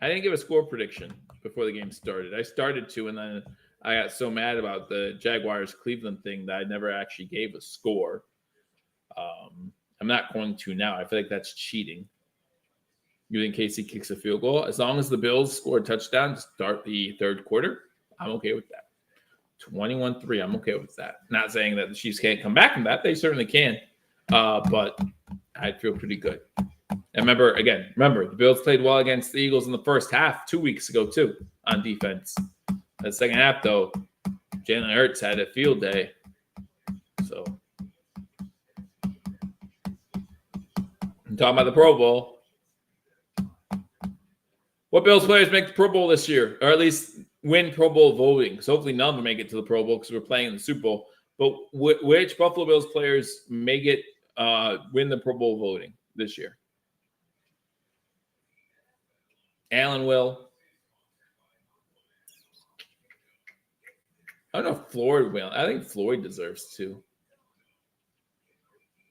I didn't give a score prediction before the game started. I started to, and then I got so mad about the Jaguars-Cleveland thing that I never actually gave a score. I'm not going to now. I feel like that's cheating. You think KC kicks a field goal? As long as the Bills score a touchdown to start the third quarter, I'm okay with that. 21-3, I'm okay with that. Not saying that the Chiefs can't come back from that. They certainly can. But I'd feel pretty good. And remember, the Bills played well against the Eagles in the first half 2 weeks ago, too, on defense. The second half, though, Jalen Hurts had a field day. So, I'm talking about the Pro Bowl. What Bills players make the Pro Bowl this year, or at least win Pro Bowl voting? So hopefully none of them make it to the Pro Bowl because we're playing in the Super Bowl. But which Buffalo Bills players make it win the Pro Bowl voting this year? Allen will. I don't know if Floyd will. I think Floyd deserves to.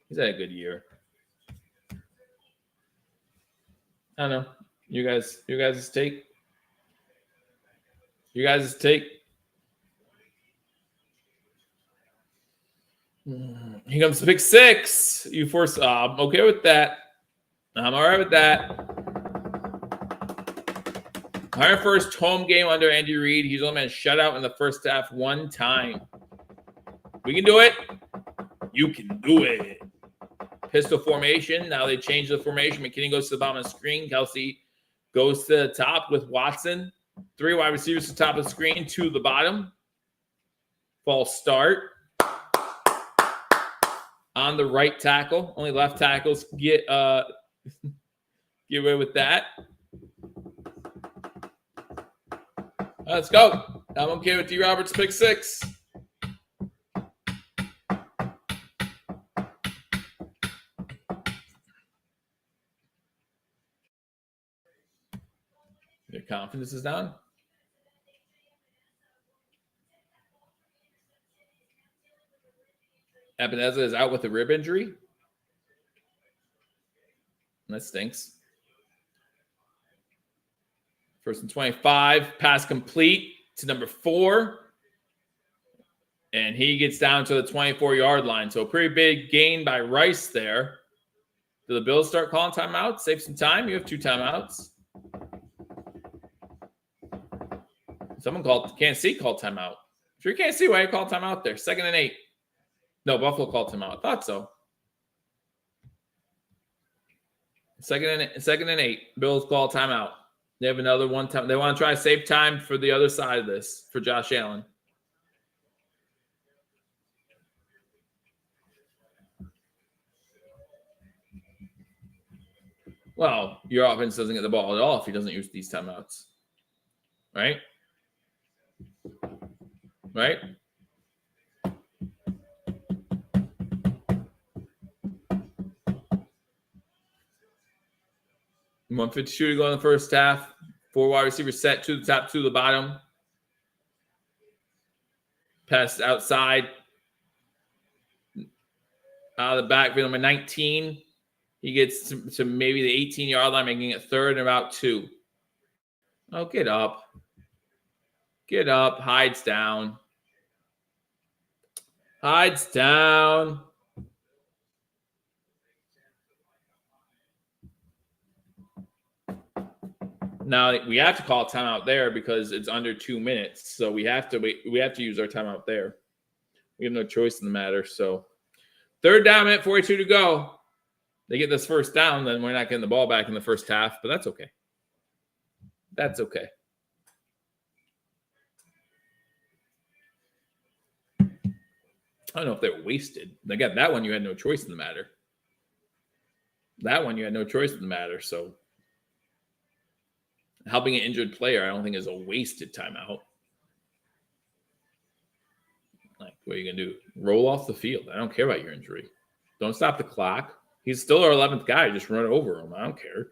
He's had a good year. I don't know. You guys' take. You guys' take. Here comes the pick six. You force. I'm okay with that. I'm all right with that. Our first home game under Andy Reid. He's only been shut out in the first half one time. We can do it. You can do it. Pistol formation. Now they changed the formation. McKinney goes to the bottom of the screen. Kelsey goes to the top with Watson. 3 wide receivers to the top of the screen, 2 to the bottom. False start. On the right tackle. Only left tackles get away with that. Let's go. I'm okay with D. Roberts pick 6. Their confidence is down. Ebenezer is out with a rib injury. That stinks. 1st and 25. Pass complete to number 4. And he gets down to the 24-yard line. So a pretty big gain by Rice there. Do the Bills start calling timeouts? Save some time. You have 2 timeouts. Someone can't see called timeout. If you can't see why you call timeout there. 2nd and 8. No, Buffalo called timeout. I thought so. 2nd and 8. Bills call timeout. They have another one time. They want to try to save time for the other side of this for Josh Allen. Well, your offense doesn't get the ball at all if he doesn't use these timeouts. Right? Right? $152 to go in the first half. 4 wide receivers set, 2 to the top, 2 to the bottom. Pass outside. Out of the backfield, number 19. He gets to maybe the 18-yard line, making it 3rd and about 2. Oh, get up. Get up. Hides down. Hides down. Now we have to call timeout there because it's under 2 minutes. So we have to wait. We have to use our timeout there. We have no choice in the matter. So 3rd down, minute 42 to go. They get this first down, then we're not getting the ball back in the first half, but that's okay. That's okay. I don't know if they were wasted. Again, that one you had no choice in the matter. That one you had no choice in the matter. So helping an injured player, I don't think is a wasted timeout. Like, what are you going to do? Roll off the field. I don't care about your injury. Don't stop the clock. He's still our 11th guy. Just run over him. I don't care.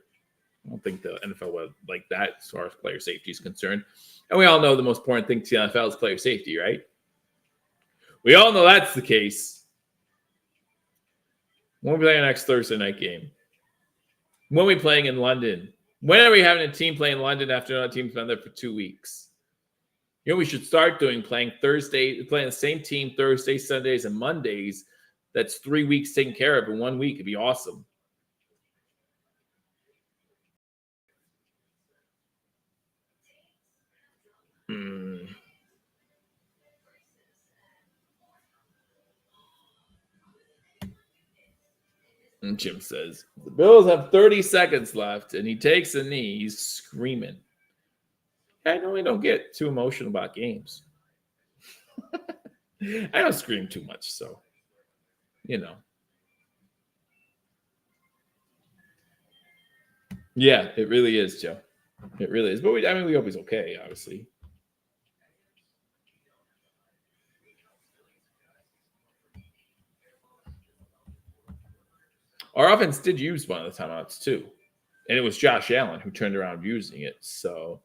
I don't think the NFL would like that as far as player safety is concerned. And we all know the most important thing to the NFL is player safety, right? We all know that's the case. When are we playing next Thursday night game? When are we playing in London? When are we having a team play in London after another team's been there for 2 weeks? You know, we should start doing playing the same team Thursday, Sundays, and Mondays. That's 3 weeks taken care of in 1 week. It'd be awesome. And Jim says, the Bills have 30 seconds left, and he takes a knee. He's screaming. I normally don't get too emotional about games. I don't scream too much, so, you know. Yeah, it really is, Joe. It really is. But we hope he's okay, obviously. Our offense did use one of the timeouts, too. And it was Josh Allen who turned around using it, so.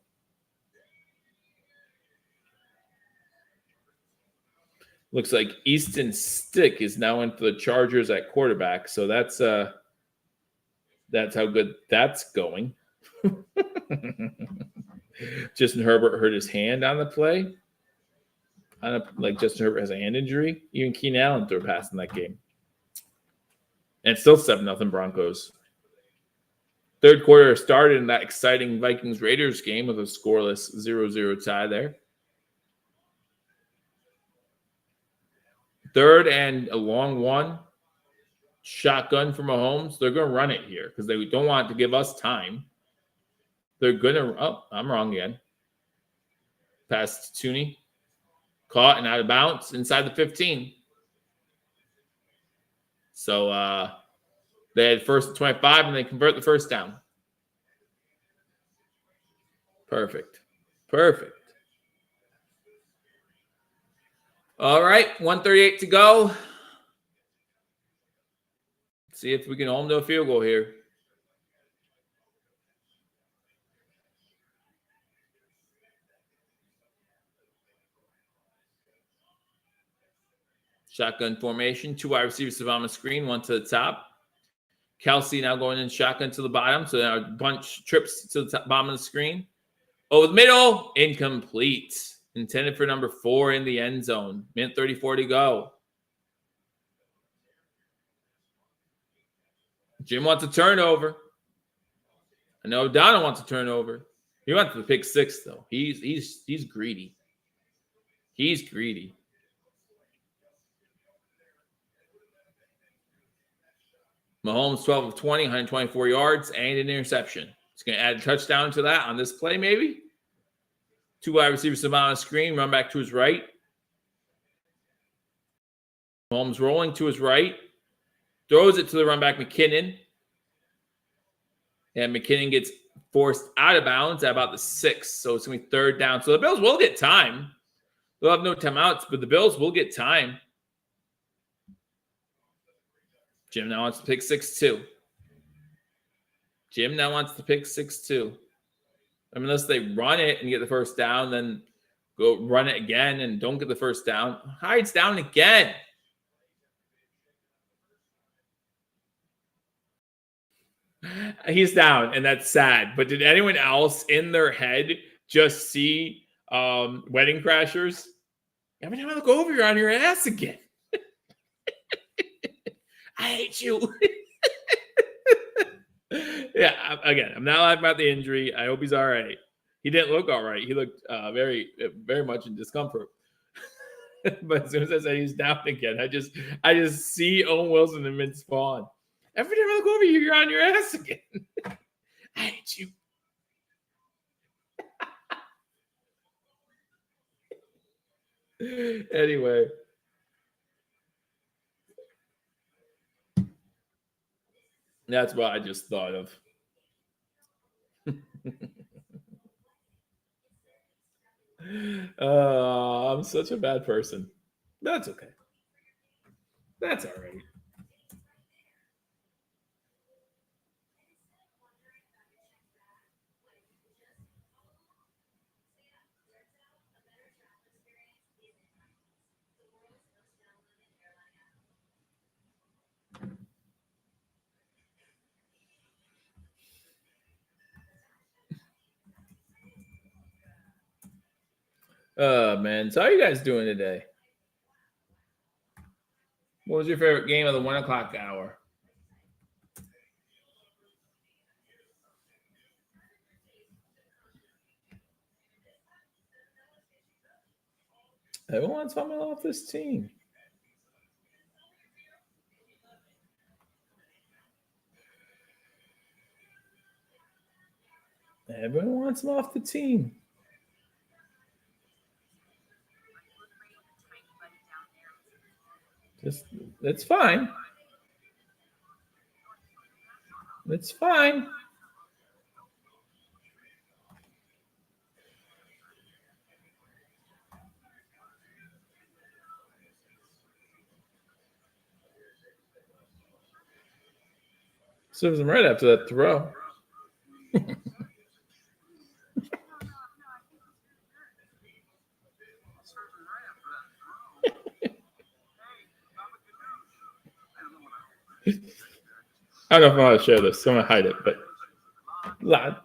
Looks like Easton Stick is now in for the Chargers at quarterback, so that's how good that's going. Justin Herbert hurt his hand on the play. Like Justin Herbert has a hand injury. Even Keenan Allen threw a pass in that game. And it's still 7-0 Broncos. 3rd quarter started in that exciting Vikings-Raiders game with a scoreless 0-0 tie there. 3rd and a long one. Shotgun for Maholmes. They're going to run it here because they don't want to give us time. They're going to – oh, I'm wrong again. Pass to Tooney. Caught and out of bounds inside the 15. So they had 1st and 25, and they convert the first down. Perfect. All right, 1:38 to go. Let's see if we can home to a field goal here. Shotgun formation. 2 wide receivers on the screen, 1 to the top. Kelsey now going in shotgun to the bottom. So now a bunch trips to the top, bottom of the screen. Over the middle. Incomplete. Intended for number 4 in the end zone. Minute 34 to go. Jim wants a turnover. I know O'Donnell wants a turnover. He wants the pick 6, though. He's greedy. He's greedy. Mahomes 12 of 20, 124 yards, and an interception. He's going to add a touchdown to that on this play, maybe. 2 wide receivers on the screen, run back to his right. Mahomes rolling to his right. Throws it to the run back, McKinnon. And McKinnon gets forced out of bounds at about the 6. So it's going to be 3rd down. So the Bills will get time. They'll have no timeouts, but the Bills will get time. Jim now wants to pick 6-2. Jim now wants to pick 6-2. I mean, unless they run it and get the first down, then go run it again and don't get the first down. Hides down again. He's down, and that's sad. But did anyone else in their head just see Wedding Crashers? Every time I look over, you're on your ass again. I hate you. Yeah, again, I'm not laughing about the injury. I hope he's all right. He didn't look all right. He looked very, very much in discomfort. But as soon as I said he's down again, I just see Owen Wilson and Vince Vaughn. Every time I look over you, you're on your ass again. I hate you. Anyway. That's what I just thought of. I'm such a bad person. That's okay. That's all right. Man. So how are you guys doing today? What was your favorite game of the 1 o'clock hour? Everyone wants someone off this team. Everyone wants him off the team. It's fine. It's fine. Serves him right after that throw. I don't know if I want to share this, so I'm going to hide it, but lad.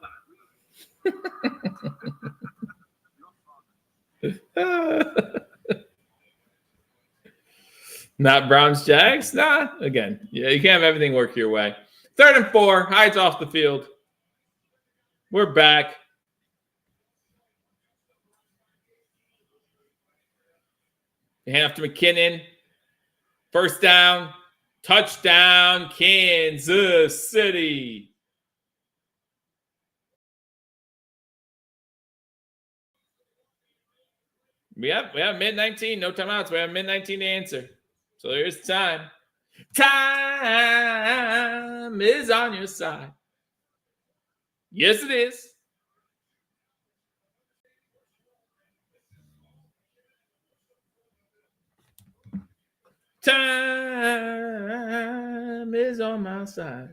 Not Browns Jags? Nah. Again, yeah, you can't have everything work your way. 3rd and 4. Hides off the field. We're back. You hand off to McKinnon. First down. Touchdown, Kansas City. We have mid-19, no timeouts. We have mid-19 to answer. So there's time. Time is on your side. Yes, it is. Time is on my side.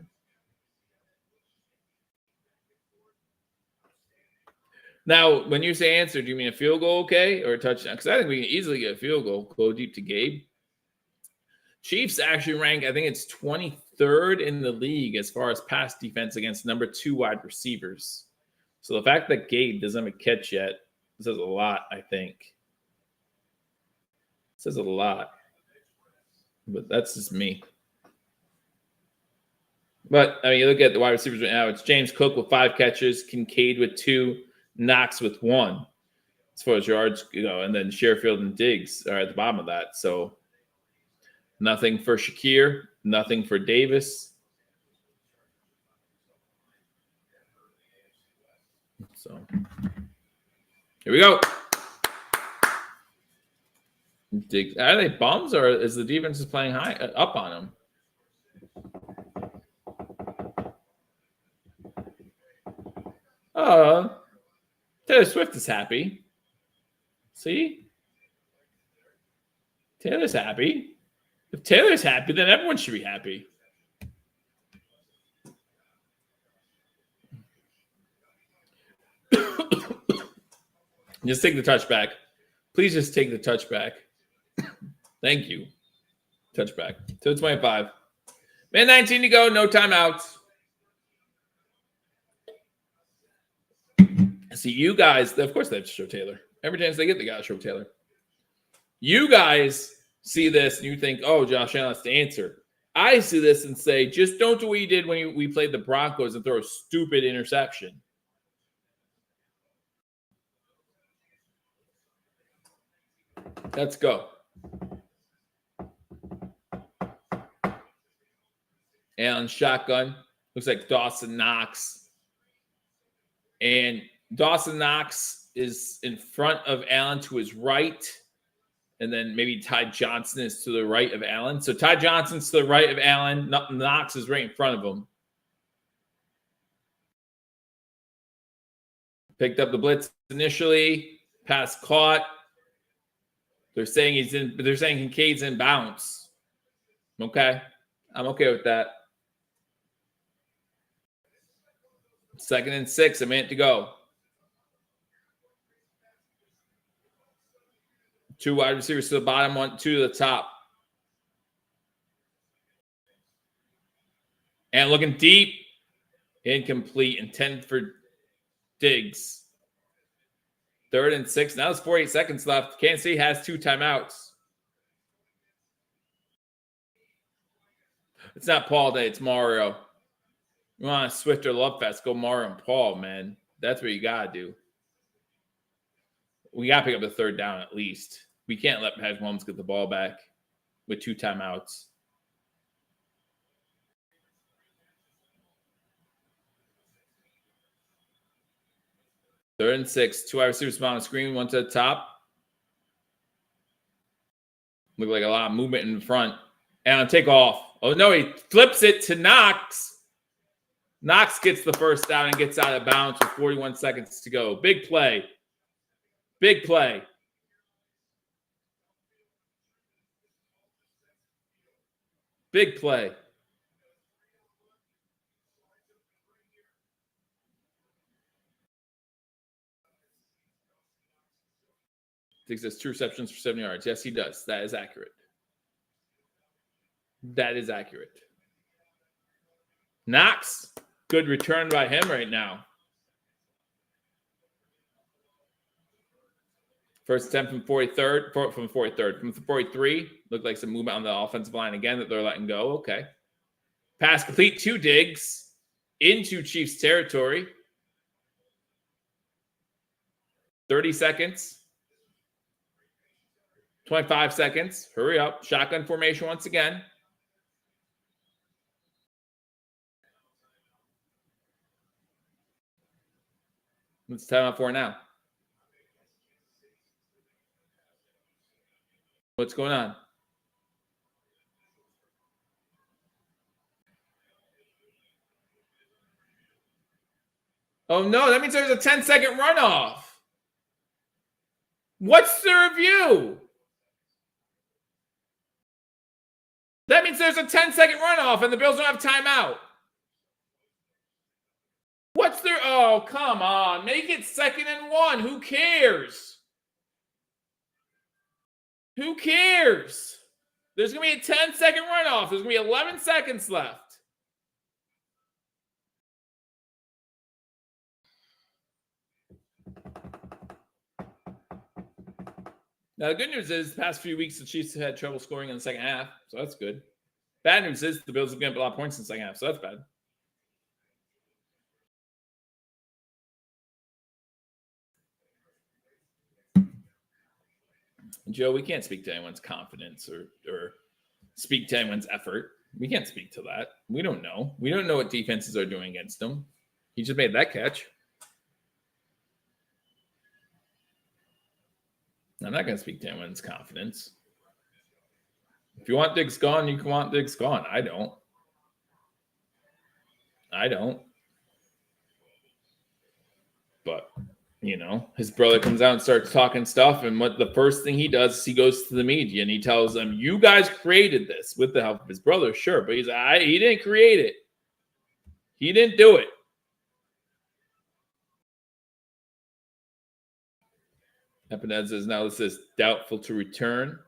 Now, when you say answer, do you mean a field goal okay or a touchdown? Because I think we can easily get a field goal. Go deep to Gabe. Chiefs actually rank, I think it's 23rd in the league as far as pass defense against number 2 wide receivers. So the fact that Gabe doesn't have a catch yet says a lot, I think. It says a lot. But that's just me. But, I mean, you look at the wide receivers right now. It's James Cook with 5 catches, Kincaid with 2, Knox with 1 as far as yards, and then Sherfield and Diggs are at the bottom of that. So nothing for Shakir, nothing for Davis. So here we go. Diggs. Are they bums or is the defense is playing high up on them? Taylor Swift is happy. See? Taylor's happy. If Taylor's happy, then everyone should be happy. Just take the touchback. Please just take the touchback. Thank you. Touchback. 2:25. Man, 19 to go. No timeouts. See, you guys, of course they have to show Taylor. Every chance they get, they got to show Taylor. You guys see this and you think, oh, Josh Allen has to answer. I see this and say, just don't do what you did when we played the Broncos and throw a stupid interception. Let's go. Allen shotgun. Looks like Dawson Knox. And Dawson Knox is in front of Allen to his right. And then maybe Ty Johnson is to the right of Allen. So Ty Johnson's to the right of Allen. Knox is right in front of him. Picked up the blitz initially. Pass caught. They're saying he's in. They're saying Kincaid's in bounds. Okay, I'm okay with that. 2nd and 6. A minute to go. 2 wide receivers to the bottom, 2 to the top. And looking deep. Incomplete. Intended for Diggs. 3rd and 6. Now there's 48 seconds left. Kansas City has 2 timeouts. It's not Paul Day. It's Mario. You want a Swift or Love Fest, go Mario and Paul, man. That's what you got to do. We got to pick up the 3rd down at least. We can't let Maholmes get the ball back with 2 timeouts. Third and 6. 2 wide receivers on the screen. 1 to the top. Look like a lot of movement in front. And take off. Oh, no, he flips it to Knox. Knox gets the 1st down and gets out of bounds with 41 seconds to go. Big play. Big play. Big play. Thinks has 2 receptions for 7 yards. Yes, he does. That is accurate. That is accurate. Knox, good return by him right now. First attempt from 43rd, from 43. Looked like some movement on the offensive line again that they're letting go. Okay. Pass complete to Diggs into Chiefs territory. 30 seconds. 25 seconds. Hurry up. Shotgun formation once again. What's the timeout for now? What's going on? Oh, no. That means there's a 10-second runoff. What's the review? That means there's a 10-second runoff and the Bills don't have timeout. What's their... Oh, come on. Make it 2nd and 1. Who cares? Who cares? There's going to be a 10-second runoff. There's going to be 11 seconds left. Now, the good news is the past few weeks, the Chiefs have had trouble scoring in the second half, so that's good. Bad news is the Bills have given up a lot of points in the second half, so that's bad. Joe, we can't speak to anyone's confidence or speak to anyone's effort. We can't speak to that. We don't know. We don't know what defenses are doing against them. He just made that catch. I'm not going to speak to anyone's confidence. If you want Diggs gone, you can want Diggs gone. I don't. But, you know, his brother comes out and starts talking stuff. And what the first thing he does is he goes to the media and he tells them, you guys created this with the help of his brother. Sure. But he's like, he didn't create it. He didn't do it. Epinez is now, this is doubtful to return.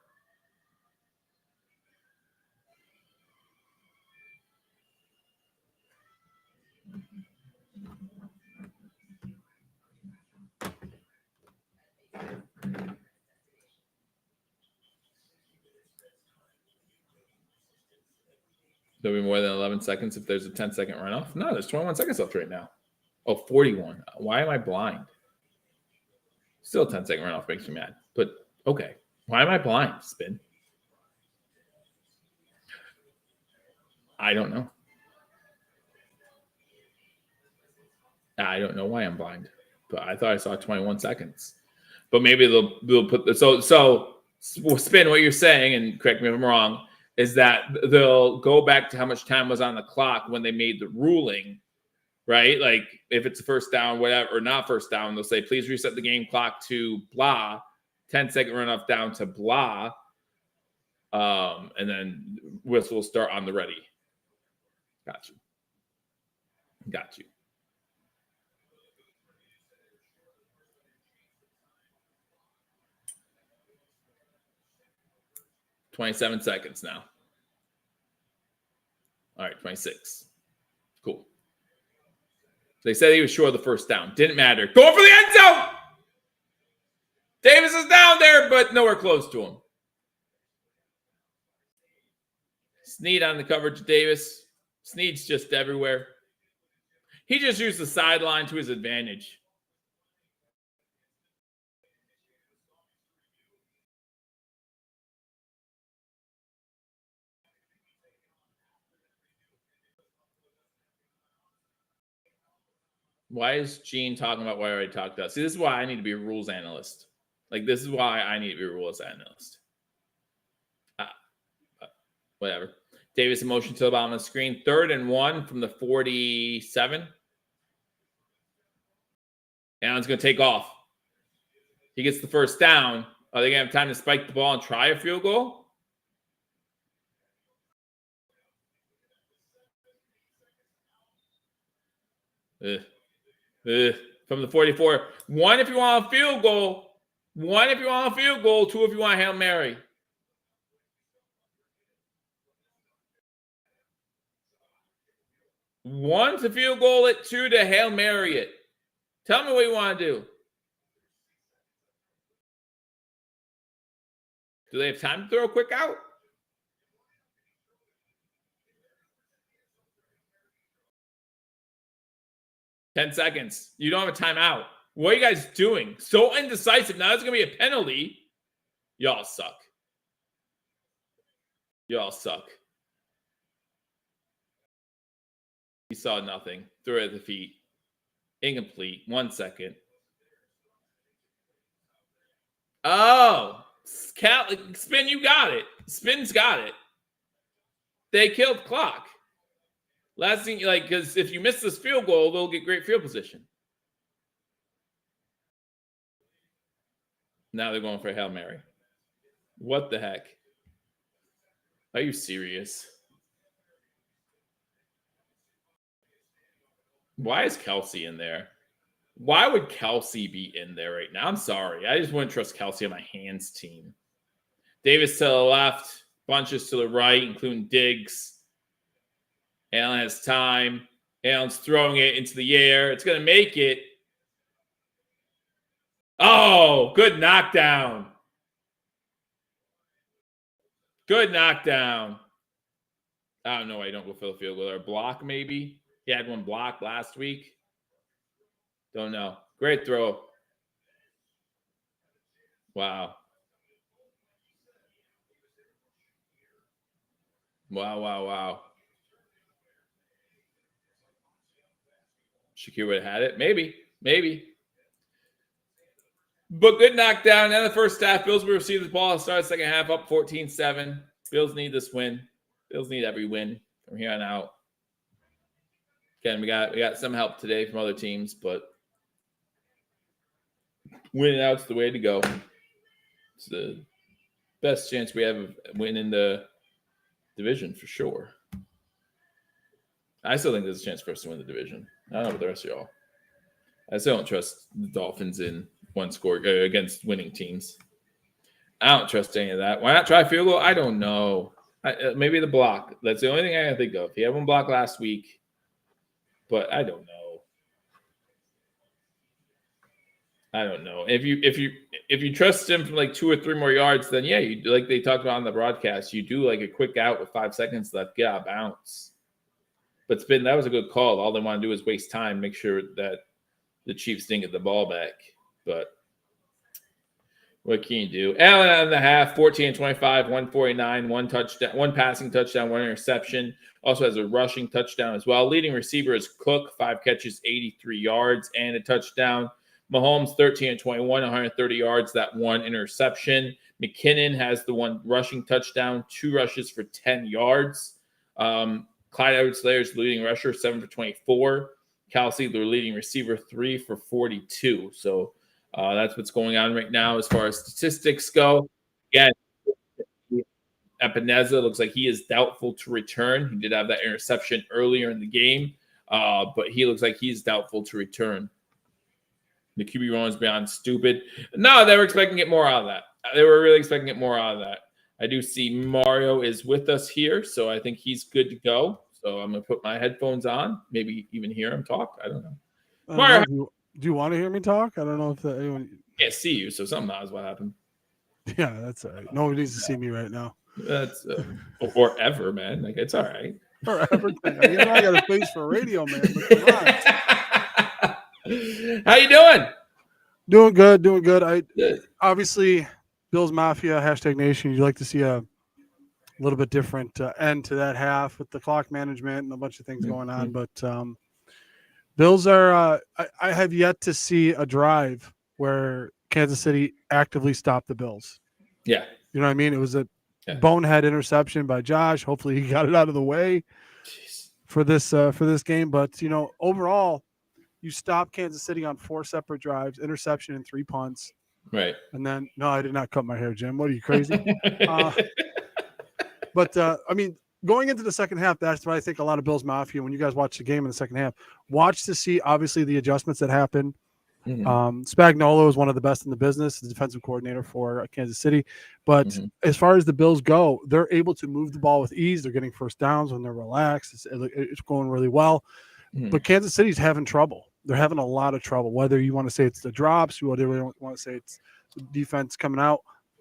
There'll be more than 11 seconds if there's a 10-second runoff. No, there's 21 seconds left right now. Oh, 41. Why am I blind? Still 10-second runoff makes me mad. But, okay. Why am I blind, Spin? I don't know. I don't know why I'm blind. But I thought I saw 21 seconds. But maybe they'll put the so Spin, what you're saying, and correct me if I'm wrong, is that they'll go back to how much time was on the clock when they made the ruling, right? Like if it's a first down, whatever, or not first down, they'll say, please reset the game clock to blah, 10-second runoff down to blah, and then whistle will start on the ready. Got you. 27 seconds now. All right, 26. Cool. They said he was sure of the first down. Didn't matter. Going for the end zone! Davis is down there, but nowhere close to him. Snead on the coverage of Davis. Snead's just everywhere. He just used the sideline to his advantage. Why is Gene talking about what I already talked about? See, this is why I need to be a rules analyst. Like, this is why I need to be a rules analyst. Whatever. Davis in motion to the bottom of the screen. 3rd and 1 from the 47. Allen's going to take off. He gets the first down. Are they going to have time to spike the ball and try a field goal? From the 44. 1 if you want a field goal. 1 if you want a field goal. 2 if you want a Hail Mary. One to field goal it, 2 to Hail Mary it. Tell me what you want to do. Do they have time to throw a quick out? $10 seconds. You don't have a timeout. What are you guys doing? So indecisive. Now there's going to be a penalty. Y'all suck. He saw nothing. Threw it at the feet. Incomplete. 1 second. Oh. Spin, you got it. Spin's got it. They killed clock. Last thing, because if you miss this field goal, they'll get great field position. Now they're going for a Hail Mary. What the heck? Are you serious? Why is Kelsey in there? Why would Kelsey be in there right now? I'm sorry. I just wouldn't trust Kelsey on my hands team. Davis to the left. Bunches to the right, including Diggs. Allen has time. Allen's throwing it into the air. It's going to make it. Oh, good knockdown. Good knockdown. I don't know why you don't go for the field goal. Or a block, maybe? He had one block last week. Don't know. Great throw. Wow. Wow. Shakir would have had it. Maybe. But good knockdown. Now the first half, Bills will receive the ball. Start the second half up 14-7. Bills need this win. Bills need every win from here on out. Again, we got some help today from other teams, but winning out's the way to go. It's the best chance we have of winning the division for sure. I still think there's a chance for us to win the division. I don't know about the rest of y'all. I still don't trust the Dolphins in one score against winning teams. I don't trust any of that. Why not try field goal? I don't know. Maybe the block. That's the only thing I can think of. He had one block last week, but I don't know. I don't know. If you trust him for like 2 or 3 more yards, then yeah, you like they talked about on the broadcast, you do like a quick out with 5 seconds left, get out of bounds. But that was a good call. All they want to do is waste time, make sure that the Chiefs didn't get the ball back. But what can you do? Allen on the half, 14-25, 149, 1 touchdown, 1 passing touchdown, 1 interception. Also has a rushing touchdown as well. Leading receiver is Cook, 5 catches, 83 yards, and a touchdown. Maholmes, 13-21, 130 yards, that 1 interception. McKinnon has the 1 rushing touchdown, 2 rushes for 10 yards. Clyde Edwards-Helaire is the leading rusher, 7 for 24. Kelsey, the leading receiver, 3 for 42. So that's what's going on right now as far as statistics go. Again, Epineza looks like he is doubtful to return. He did have that interception earlier in the game, but he looks like he's doubtful to return. The QB run is beyond stupid. No, they were expecting to get more out of that. They were really expecting to get more out of that. I do see Mario is with us here, so I think he's good to go. So I'm going to put my headphones on, maybe even hear him talk. I don't know. Mario, do you want to hear me talk? I don't know if anyone can't see you, so something is what happened. Yeah, that's all right. No one needs to see me right now. That's or ever, man. Like it's all right. Or ever. I got a face for radio, man. But come on. How you doing? Doing good. Obviously Bills Mafia #Nation. You'd like to see a little bit different end to that half with the clock management and a bunch of things going on. But Bills are. I have yet to see a drive where Kansas City actively stopped the Bills. Yeah, you know what I mean. It was a bonehead interception by Josh. Hopefully, he got it out of the way for this game. But overall, you stopped Kansas City on 4 separate drives, interception and 3 punts. Right. And then, no, I did not cut my hair, Jim. What are you, crazy? But I mean, going into the second half, that's what I think a lot of Bills Mafia, when you guys watch the game in the second half, watch to see, obviously, the adjustments that happened. Spagnuolo is one of the best in the business, the defensive coordinator for Kansas City. But as far as the Bills go, they're able to move the ball with ease. They're getting first downs when they're relaxed. It's going really well. But Kansas City's having trouble. They're having a lot of trouble, whether you want to say it's the drops, whether you want to say it's the defense coming out.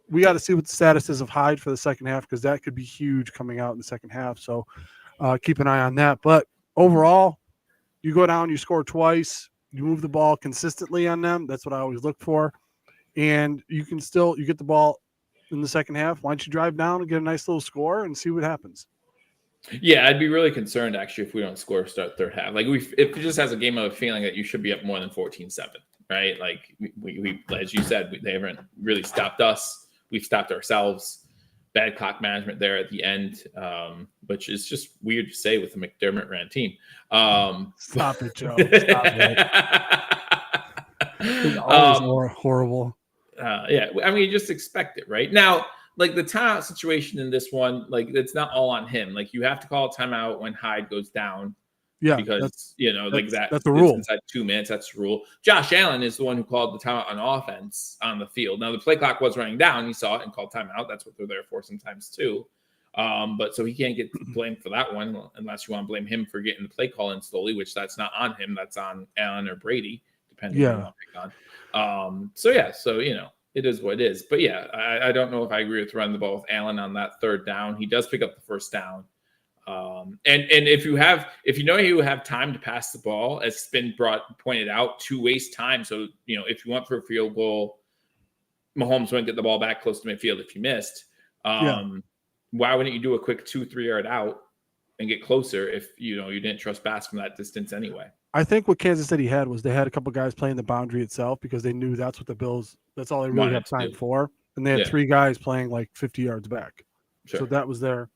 We got to see what the status is of Hyde for the second half, because that could be huge coming out in the second half. So keep an eye on that. But overall, you go down, you score twice, you move the ball consistently on them. That's what I always look for. And you get the ball in the second half. Why don't you drive down and get a nice little score and see what happens? Yeah, I'd be really concerned, actually, if we don't score start third half. Like, if it just has a game of a feeling that you should be up more than 14-7, right? Like, we as you said, they haven't really stopped us. We've stopped ourselves. Bad clock management there at the end, which is just weird to say with the McDermott ran team. Stop it, Joe. Stop it. It's always horrible. Yeah, I mean, you just expect it, right? Now, like the timeout situation in this one, like it's not all on him. Like you have to call a timeout when Hyde goes down. Yeah, because that's the rule. Inside 2 minutes, that's the rule. Josh Allen is the one who called the timeout on offense on the field. Now the play clock was running down. He saw it and called timeout. That's what they're there for sometimes too. But so he can't get blamed for that one unless you want to blame him for getting the play call in slowly, which that's not on him. That's on Allen or Brady, depending on what pick on. So it is what it is. But yeah, I don't know if I agree with running the ball with Allen on that third down. He does pick up the first down. And if you know you have time to pass the ball, as it's been pointed out, to waste time. So, if you went for a field goal, Mahomes wouldn't get the ball back close to midfield if you missed. Why wouldn't you do a quick 2-3 yard out and get closer if you didn't trust Bass from that distance anyway? I think what Kansas City had was they had a couple guys playing the boundary itself because they knew that's all they really had time for. And they had 3 guys playing like 50 yards back. Sure. So that was their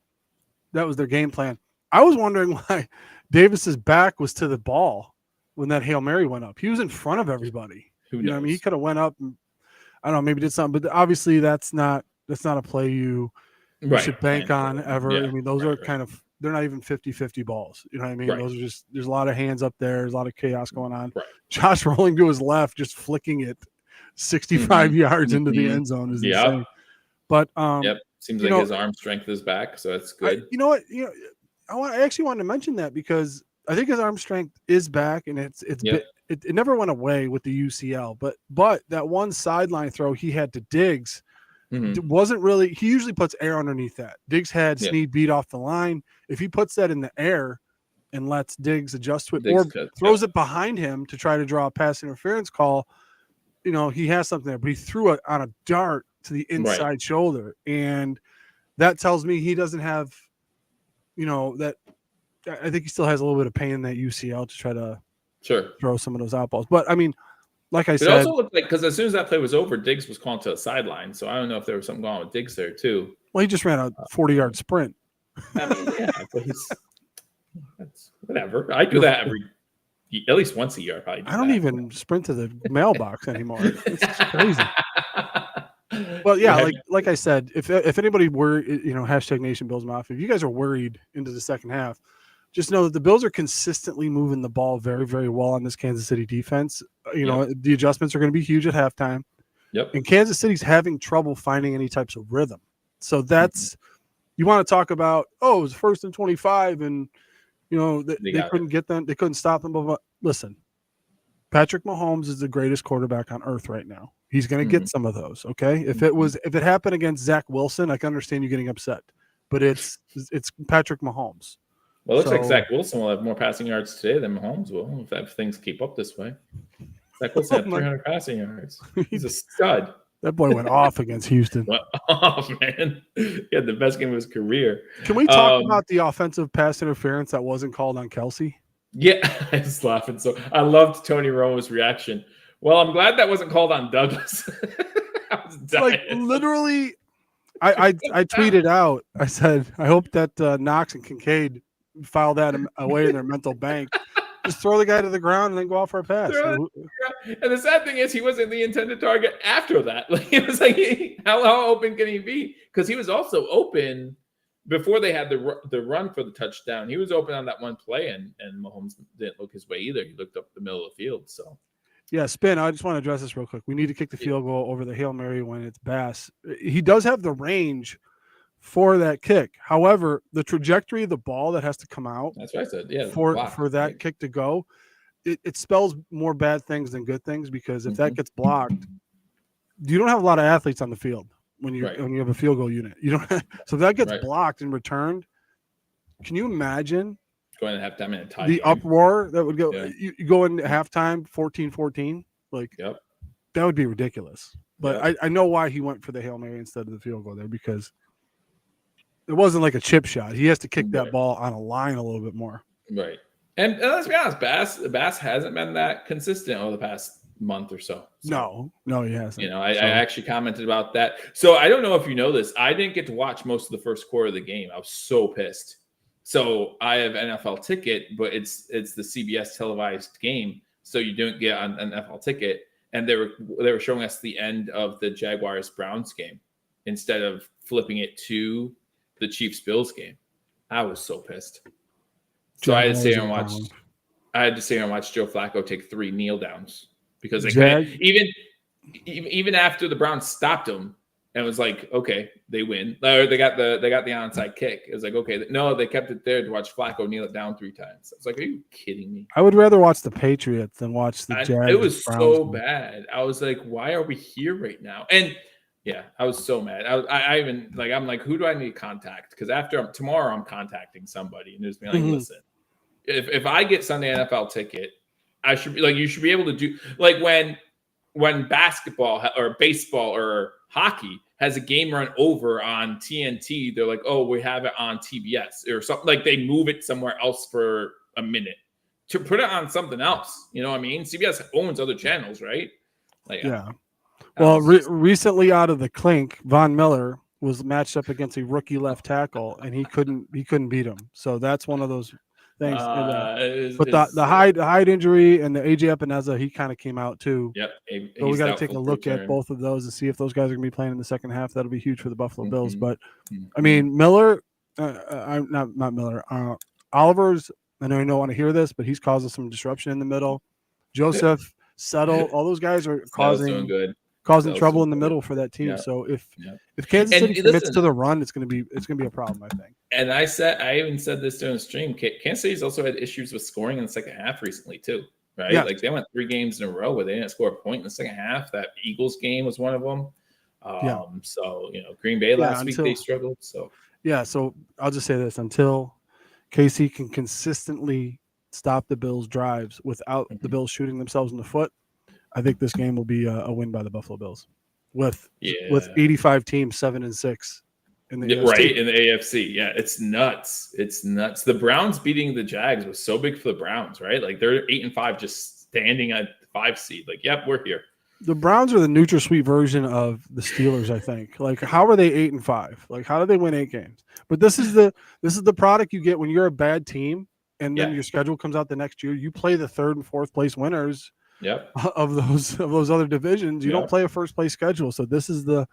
game plan. I was wondering why Davis's back was to the ball when that Hail Mary went up. He was in front of everybody. Who knows? I mean, he could have went up and I don't know, maybe did something, but obviously that's not a play you should bank on ever. Yeah, I mean, those are kind of, they're not even 50-50 balls. You know what I mean? Right. Those are just, there's a lot of hands up there. There's a lot of chaos going on. Right. Josh rolling to his left, just flicking it 65 yards into the end zone is insane. But seems like his arm strength is back, so that's good. I actually wanted to mention that because I think his arm strength is back, and it never went away with the UCL, but that one sideline throw he had to Diggs wasn't really. He usually puts air underneath that. Diggs had Snead beat off the line. If he puts that in the air and lets Diggs adjust to it, or throws it behind him to try to draw a pass interference call, he has something there. But he threw it on a dart to the inside shoulder, and that tells me he doesn't have, that. I think he still has a little bit of pain in that UCL to try to throw some of those out balls. But I mean, like I said, it also looked like, because as soon as that play was over, Diggs was calling to the sideline. So I don't know if there was something going on with Diggs there too. Well, he just ran a 40-yard sprint. I mean, yeah, that's whatever. I do that at least once a year. I don't even sprint to the mailbox anymore. It's crazy. Well, yeah, like I said, if anybody were, hashtag Nation Bills Mafia, if you guys are worried into the second half, just know that the Bills are consistently moving the ball very, very well on this Kansas City defense. The adjustments are going to be huge at halftime. Yep. And Kansas City's having trouble finding any types of rhythm. So that's you want to talk about, it was 1st and 25 and they couldn't get them, they couldn't stop them. But listen, Patrick Mahomes is the greatest quarterback on earth right now. He's going to get some of those, okay? If it happened against Zach Wilson, I can understand you getting upset. But it's Patrick Mahomes. Well, it looks like Zach Wilson will have more passing yards today than Mahomes will if things keep up this way. Zach Wilson had 300 passing yards. He's a stud. That boy went off against Houston. Went off, man. He had the best game of his career. Can we talk about the offensive pass interference that wasn't called on Kelsey? Yeah, I was laughing. So I loved Tony Romo's reaction. Well, I'm glad that wasn't called on Douglas. I was dying. Like literally, I tweeted out. I said, I hope that Knox and Kincaid file that away in their mental bank. Just throw the guy to the ground and then go off for a pass. And the sad thing is, he wasn't the intended target after that. Like it was like, how open can he be? Because he was also open before they had the run for the touchdown. He was open on that one play, and Mahomes didn't look his way either. He looked up the middle of the field. So. Yeah, Spin, I just want to address this real quick. We need to kick the field goal over the Hail Mary when it's Bass. He does have the range for that kick. However, the trajectory of the ball that has to come out, that's what I said. Yeah, for that kick to go, it spells more bad things than good things, because if that gets blocked, you don't have a lot of athletes on the field when you have a field goal unit. You don't so if that gets blocked and returned, can you imagine going to halftime in a tie? The uproar that would go. You go into halftime 14-14, like that would be ridiculous. But I know why he went for the Hail Mary instead of the field goal there, because it wasn't like a chip shot. He has to kick that ball on a line a little bit more. Right. And let's be honest, Bass hasn't been that consistent over the past month or so. No, he hasn't. I actually commented about that. So I don't know if you know this. I didn't get to watch most of the first quarter of the game. I was so pissed. So I have NFL ticket, but it's the CBS televised game, so you don't get an NFL ticket. And they were showing us the end of the Jaguars-Browns game instead of flipping it to the Chiefs-Bills game. I was so pissed. So I had to sit here and watch. I had to sit here and watch Joe Flacco take 3 kneel downs because they couldn't, even after the Browns stopped him. And it was like, okay, they win. Or they got the onside kick. It was like, okay, no, they kept it there to watch Flacco kneel it down 3 times. I was like, are you kidding me? I would rather watch the Patriots than watch the Jags. It was so bad. I was like, why are we here right now? And yeah, I was so mad. I even like, I'm like, who do I need to contact? Because tomorrow I'm contacting somebody and just being like, listen, if I get Sunday NFL ticket, I should be like, you should be able to do like when basketball or baseball or hockey has a game run over on TNT, they're like, oh, we have it on TBS or something. Like they move it somewhere else for a minute to put it on something else. You know what I mean? CBS owns other channels, right? Like, yeah. Well, recently out of the clink, Von Miller was matched up against a rookie left tackle, and he couldn't beat him. So that's one of those things. But the Hyde injury and the AJ Epineza, he kind of came out too. Yep. So we got to take a look at both of those and see if those guys are going to be playing in the second half. That'll be huge for the Buffalo Bills. But I mean, Miller, not Miller. Oliver's. I know you don't want to hear this, but he's causing some disruption in the middle. Joseph, Settle, all those guys are causing trouble in the middle for that team. Yeah. So if Kansas City commits to the run, it's gonna be a problem, I think. And I even said this during the stream. Kansas City's also had issues with scoring in the second half recently too. right? Yeah. Like they went 3 games in a row where they didn't score a point in the second half. That Eagles game was one of them. Yeah. So, Green Bay last week, they struggled. So I'll just say this: until KC can consistently stop the Bills' drives without the Bills shooting themselves in the foot, I think this game will be a win by the Buffalo Bills. With 85 teams, 7-6 in the AFC. Right, in the AFC. Yeah, it's nuts. It's nuts. The Browns beating the Jags was so big for the Browns, right? Like they're 8-5 just standing at the 5 seed. Like, yep, we're here. The Browns are the NutraSweet version of the Steelers, I think. Like, how are they 8-5? Like, how do they win 8 games? But this is the product you get when you're a bad team, and then your schedule comes out the next year. You play the 3rd and 4th place winners. Yep. Of those other divisions. You don't play a first place schedule. So this is the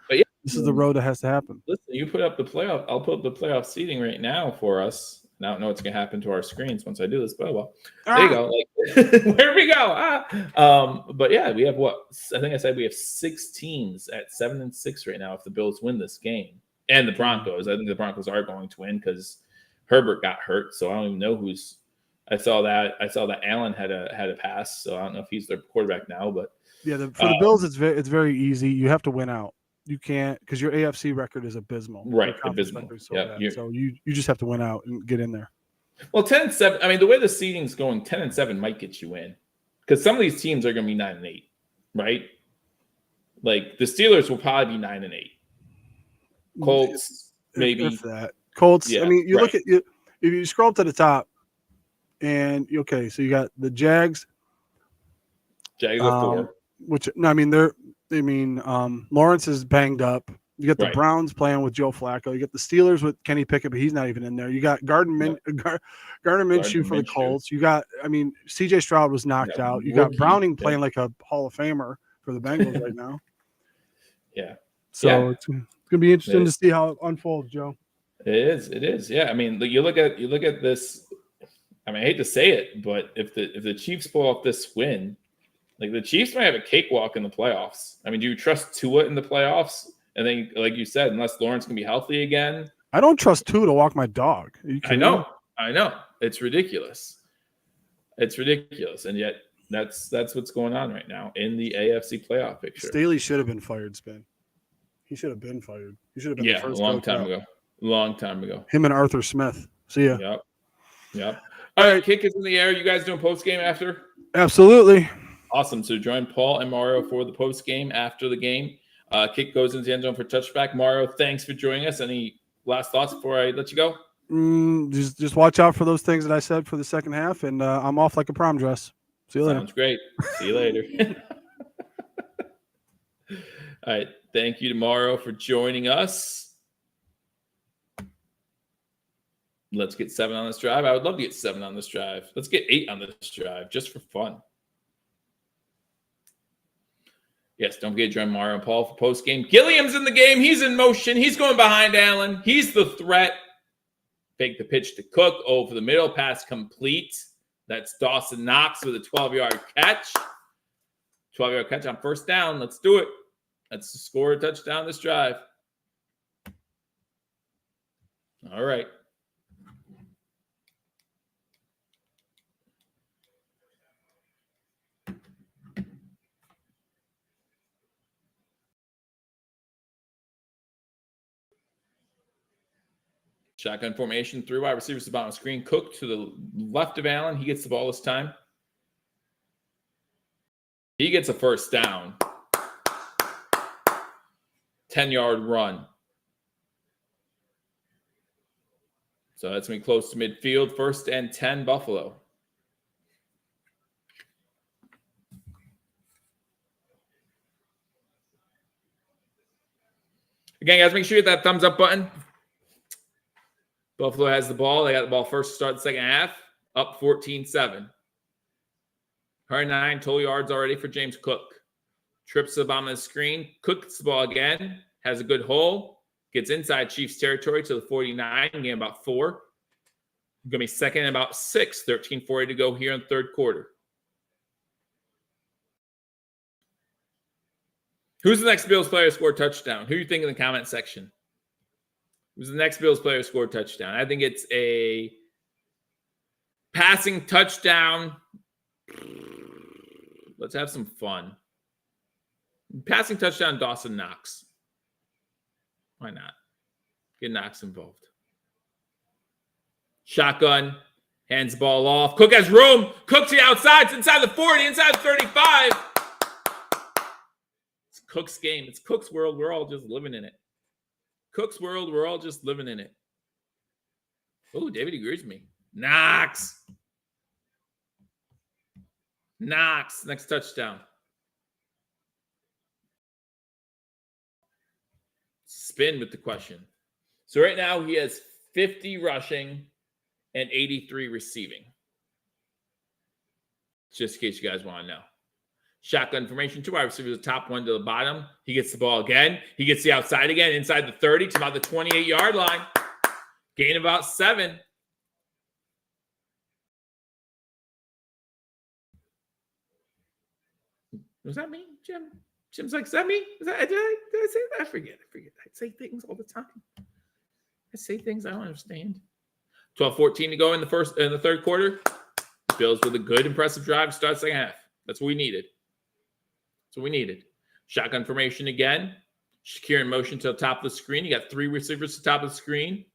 road that has to happen. Listen, you put up the playoff. I'll put up the playoff seeding right now for us. I don't know what's gonna happen to our screens once I do this, but well, there you go. Like, where we go? But yeah, we have what I think I said we have 6 teams at 7-6 right now if the Bills win this game. And the Broncos. I think the Broncos are going to win because Herbert got hurt, so I don't even know who's. I saw that Allen had a pass, so I don't know if he's their quarterback now. But yeah, for the Bills, it's very easy. You have to win out. You can't because your AFC record is abysmal. Right, abysmal. So you just have to win out and get in there. Well, 10-7. I mean, the way the seeding's going, 10-7 might get you in because some of these teams are going to be 9-8, right? Like the Steelers will probably be 9-8. Colts, maybe if that. Colts. Yeah, I mean, you look at if you scroll up to the top. And so you got the Jags. Jags are 4. Lawrence is banged up. You got the Browns playing with Joe Flacco. You got the Steelers with Kenny Pickett, but he's not even in there. You got Gardner Minshew for the Colts. You got, C.J. Stroud was knocked out. You got Browning playing like a Hall of Famer for the Bengals right now. Yeah. So it's going to be interesting to see how it unfolds, Joe. It is. Yeah. I mean, you look at this. I mean, I hate to say it, but if the Chiefs pull off this win, like the Chiefs might have a cakewalk in the playoffs. I mean, do you trust Tua in the playoffs? And then, like you said, unless Lawrence can be healthy again, I don't trust Tua to walk my dog. I know. It's ridiculous. And yet that's what's going on right now in the AFC playoff picture. Staley should have been fired, Spin. He should have been fired. He should have been the first a long time ago. Him and Arthur Smith. See ya. Yep. All right, kick is in the air. You guys doing post game after? Absolutely. Awesome. So join Paul and Mario for the post game after the game. Kick goes into the end zone for touchback. Mario, thanks for joining us. Any last thoughts before I let you go? Just watch out for those things that I said for the second half, and I'm off like a prom dress. See you later. Sounds great. See you later. All right. Thank you to Mario for joining us. Let's get 7 on this drive. I would love to get 7 on this drive. Let's get 8 on this drive just for fun. Yes, don't forget to join Mario and Paul for post game. Gilliam's in the game. He's in motion. He's going behind Allen. He's the threat. Fake the pitch to Cook. Over the middle. Pass complete. That's Dawson Knox with a 12-yard catch. 12-yard catch on first down. Let's do it. Let's score a touchdown this drive. All right. Shotgun formation, 3 wide receivers to the bottom of the screen. Cook to the left of Allen. He gets the ball this time. He gets a first down. 10-yard run. So that's going to be close to midfield. 1st and 10, Buffalo. Again, guys, make sure you hit that thumbs up button. Buffalo has the ball. They got the ball first to start the second half. Up 14-7. 109 total yards already for James Cook. Trips to the bottom of the screen. Cook gets the ball again. Has a good hole. Gets inside Chiefs territory to the 49. Gain about 4. Going to be second and about 6. 13:40 to go here in the third quarter. Who's the next Bills player to score a touchdown? Who do you think in the comment section? Who's the next Bills player to score a touchdown? I think it's a passing touchdown. Let's have some fun. Passing touchdown, Dawson Knox. Why not? Get Knox involved. Shotgun. Hands the ball off. Cook has room. Cook to the outside. It's inside the 40, inside the 35. It's Cook's game. It's Cook's world. We're all just living in it. Cook's world. We're all just living in it. Oh, David agrees with me. Knox. Knox. Next touchdown. Spin with the question. So right now he has 50 rushing and 83 receiving. Just in case you guys want to know. Shotgun formation, 2 wide receivers, the top one to the bottom. He gets the ball again. He gets the outside again, inside the 30 to about the 28-yard line. Gain about 7. Was that me, Jim? Jim's like, is that me? Did I say that? I forget. I say things all the time. I say things I don't understand. 12-14 to go in the third quarter. Bills with a good, impressive drive to start second half. That's what we needed. Shotgun formation again. Shakir in motion to the top of the screen. You got 3 receivers to the top of the screen.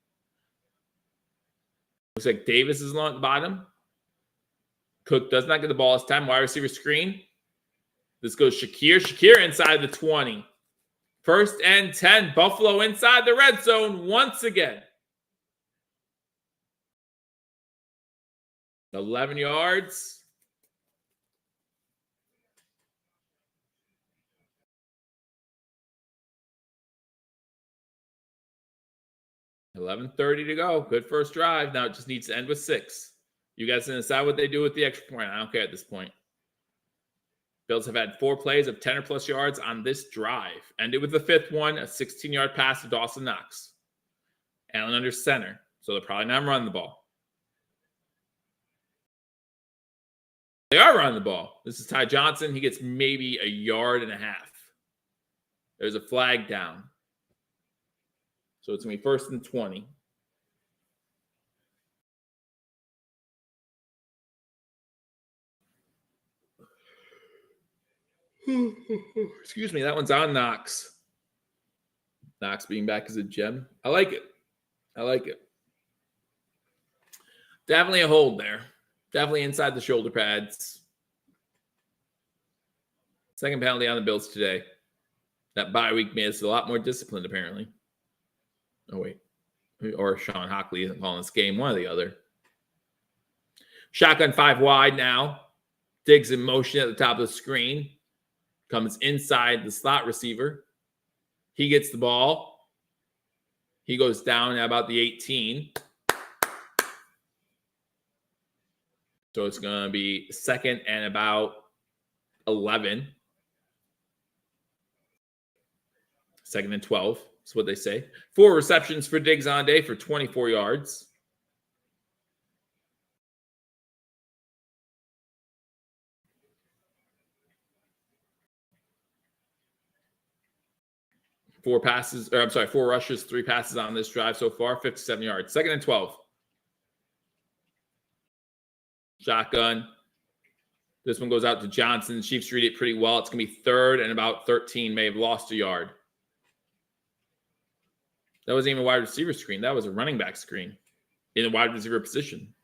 Looks like Davis is along at the bottom. Cook does not get the ball this time. Wide receiver screen. This goes Shakir. Shakir inside the 20. 1st and 10. Buffalo inside the red zone once again. 11 yards. $11:30 to go. Good first drive. Now it just needs to end with 6. You guys can decide what they do with the extra point. I don't care at this point. Bills have had 4 plays of 10 or plus yards on this drive. Ended with the 5th one, a 16-yard pass to Dawson Knox. Allen under center, so they're probably not running the ball. They are running the ball. This is Ty Johnson. He gets maybe a yard and a half. There's a flag down. So it's going to be 1st and 20. Excuse me, that one's on Knox. Knox being back as a gem. I like it. Definitely a hold there. Definitely inside the shoulder pads. Second penalty on the Bills today. That bye week made us a lot more disciplined, apparently. Oh, wait. Or Sean Hockley isn't calling this game. One or the other. Shotgun 5 wide now. Diggs in motion at the top of the screen. Comes inside the slot receiver. He gets the ball. He goes down at about the 18. So it's going to be 2nd and about 11. 2nd and 12. That's what they say. 4 receptions for Diggs on day for 24 yards. Four rushes, 3 passes on this drive so far, 57 yards. 2nd and 12. Shotgun. This one goes out to Johnson. Chiefs read it pretty well. It's going to be 3rd and about 13. May have lost a yard. That wasn't even a wide receiver screen. That was a running back screen in the wide receiver position.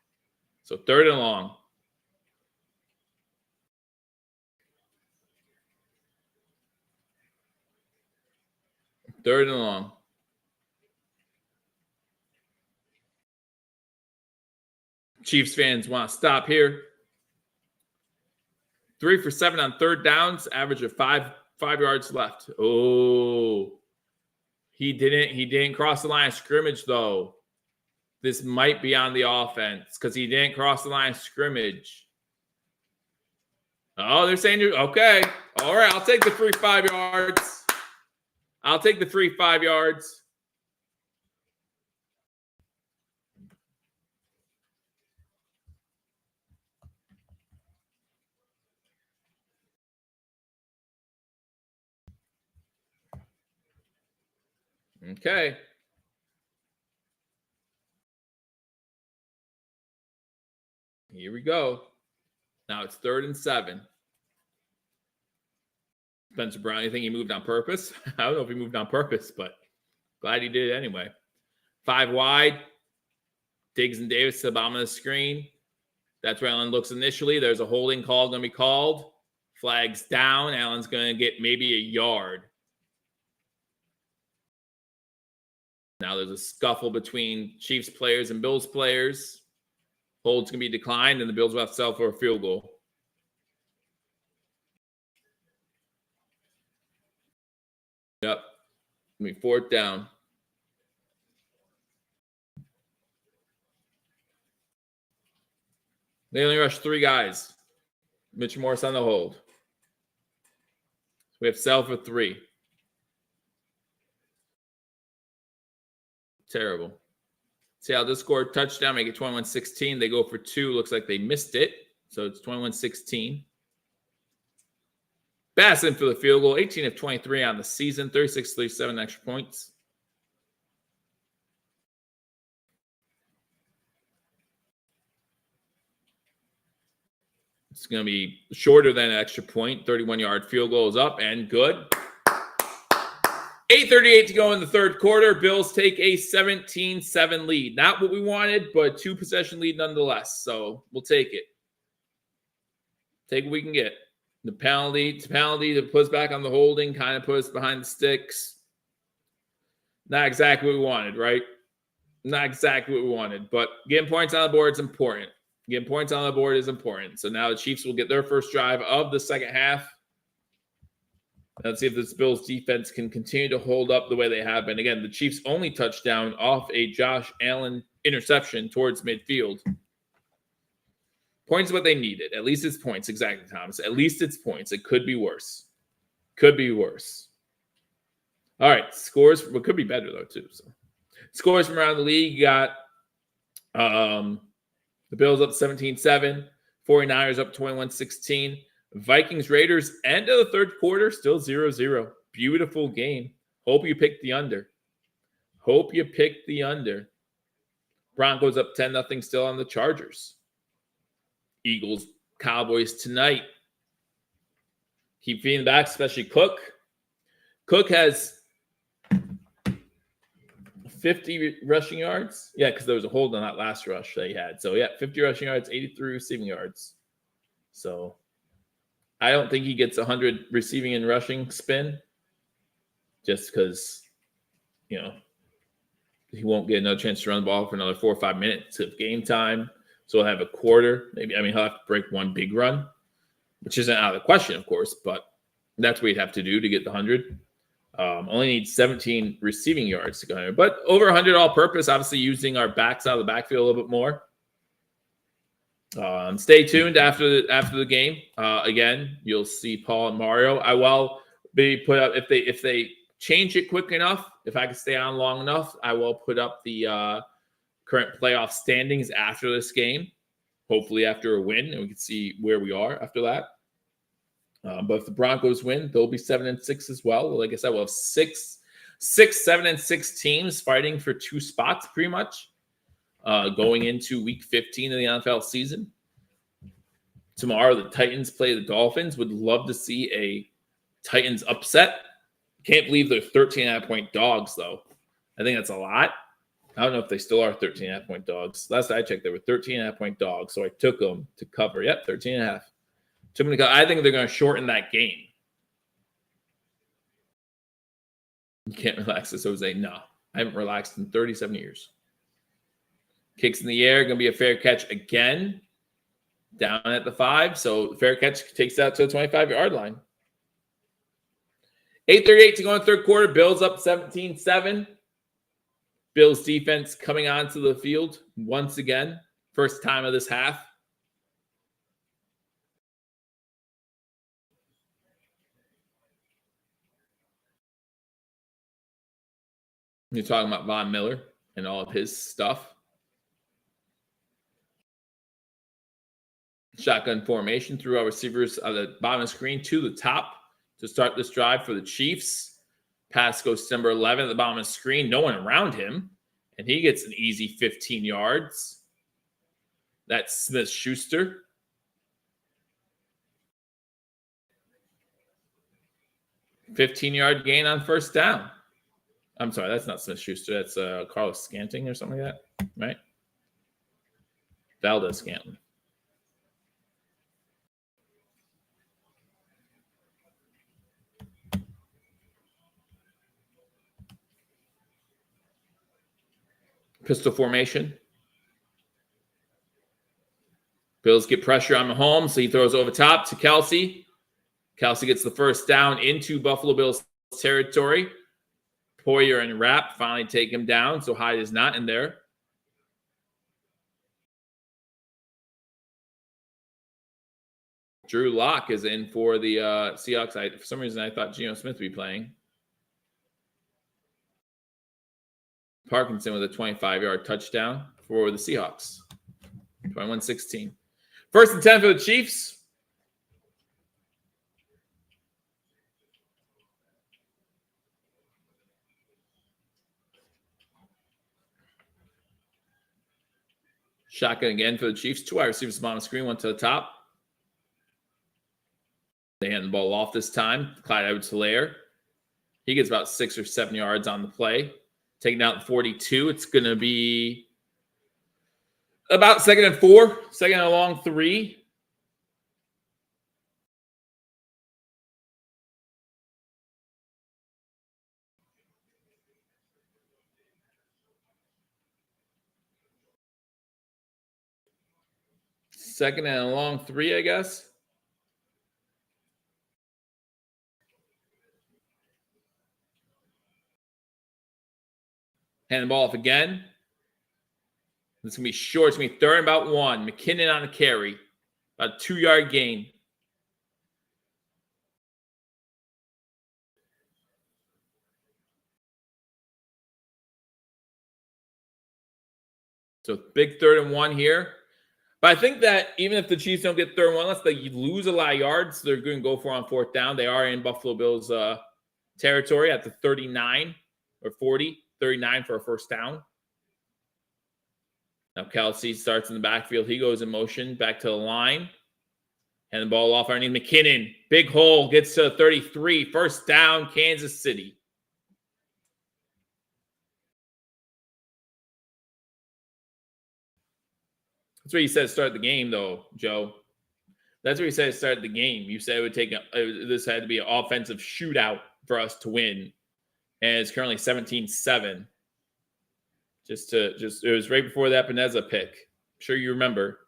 So 3rd and long. Third and long. Chiefs fans want to stop here. 3 for 7 on 3rd downs, average of 5 yards left. Oh, he didn't cross the line of scrimmage though. This might be on the offense because he didn't cross the line of scrimmage. Oh, they're saying, okay, all right, I'll take the 3 5 yards. I'll take the 3 5 yards. Okay. Here we go. Now it's 3rd and 7. Spencer Brown, you think he moved on purpose? I don't know if he moved on purpose, but glad he did it anyway. 5 wide. Diggs and Davis to the bottom of the screen. That's where Allen looks initially. There's a holding call going to be called. Flags down. Allen's going to get maybe a yard. Now there's a scuffle between Chiefs players and Bills players. Hold's going to be declined, and the Bills will have to settle for a field goal. Yep. I mean, 4th down. They only rushed 3 guys. Mitch Morris on the hold. We have sell for 3. Terrible. Seattle just scored a touchdown, make it 21-16. They go for 2. Looks like they missed it. So it's 21-16. Bass in for the field goal. 18 of 23 on the season. 36-37 extra points. It's going to be shorter than an extra point. 31-yard field goal is up and good. 8:38 to go in the third quarter. Bills take a 17-7 lead. Not what we wanted, but 2-possession lead nonetheless. So we'll take it. Take what we can get. The penalty that puts back on the holding kind of puts us behind the sticks. Not exactly what we wanted, right? Not exactly what we wanted. But getting points on the board is important. Getting points on the board is important. So now the Chiefs will get their first drive of the second half. Let's see if this Bills defense can continue to hold up the way they have been. Again, the Chiefs' only touchdown off a Josh Allen interception towards midfield. Points what they needed. At least it's points. Exactly, Thomas. At least it's points. It could be worse. Could be worse. All right. Scores. Well, could be better, though, too. So, scores from around the league. You got the Bills up 17-7. 49ers up 21-16. Vikings, Raiders, end of the third quarter, still 0-0. Beautiful game. Hope you picked the under. Broncos up 10-0 still on the Chargers. Eagles, Cowboys tonight. Keep feeding back, especially Cook. Cook has 50 rushing yards. Yeah, because there was a hold on that last rush that he had. So, yeah, 50 rushing yards, 83 receiving yards. So, I don't think he gets 100 receiving and rushing spin just because, he won't get another chance to run the ball for another 4 or 5 minutes of game time. So he'll have a quarter. Maybe, he'll have to break one big run, which isn't out of the question, of course, but that's what he'd have to do to get the 100. Only needs 17 receiving yards to go 100, but over 100 all purpose, obviously using our backs out of the backfield a little bit more. Stay tuned after the game. Again, you'll see Paul and Mario. I will be put up if they change it quick enough. If I can stay on long enough, I will put up the current playoff standings after this game. Hopefully, after a win, and we can see where we are after that. But if the Broncos win, they'll be 7-6 as well. Like I said, we'll have six 7-6 teams fighting for 2 spots, pretty much. Going into week 15 of the NFL season. Tomorrow, the Titans play the Dolphins. Would love to see a Titans upset. Can't believe they're 13.5-point dogs, though. I think that's a lot. I don't know if they still are 13.5-point dogs. Last I checked, they were 13.5-point dogs, so I took them to cover. Yep, 13.5. Took them to cover. I think they're going to shorten that game. You can't relax this, Jose. No, I haven't relaxed in 37 years. Kicks in the air, going to be a fair catch again. Down at the 5, so fair catch takes that to the 25-yard line. 8:38 to go in the third quarter. Bills up 17-7. Bills defense coming onto the field once again. First time of this half. You're talking about Von Miller and all of his stuff. Shotgun formation through our receivers on the bottom of the screen to the top to start this drive for the Chiefs. Pass goes to number 11 at the bottom of the screen. No one around him. And he gets an easy 15 yards. That's Smith-Schuster. 15-yard gain on first down. I'm sorry, that's not Smith-Schuster. That's Carlos Scanting or something like that, right? Valdez Scantling. Pistol formation. Bills get pressure on Maholmes, so he throws over top to Kelsey. Kelsey gets the first down into Buffalo Bills territory. Poyer and Rapp finally take him down, so Hyde is not in there. Drew Lock is in for the Seahawks. For some reason, I thought Geno Smith would be playing. Parkinson with a 25-yard touchdown for the Seahawks. 21-16. First and 10 for the Chiefs. Shotgun again for the Chiefs. 2 wide receivers on the screen, one to the top. They hand the ball off this time. Clyde Edwards-Helaire. He gets about 6 or 7 yards on the play. Taking out the 42. It's going to be about 2nd and 4. 2nd and a long 3. Second and a long 3, I guess. Hand the ball off again. It's going to be short. It's going to be 3rd and about 1. McKinnon on a carry. About a 2-yard gain. So big 3rd and 1 here. But I think that even if the Chiefs don't get 3rd and 1, unless they lose a lot of yards, they're going to go for on 4th down. They are in Buffalo Bills territory at the 39 or 40. 39 for a first down. Now Kelsey starts in the backfield. He goes in motion back to the line. And the ball off underneath McKinnon. Big hole. Gets to 33. First down, Kansas City. That's what you said to start the game, though, Joe. That's what you said to start the game. You said it would take this had to be an offensive shootout for us to win. And it's currently 17-7. It was right before that Peneza pick. I'm sure you remember.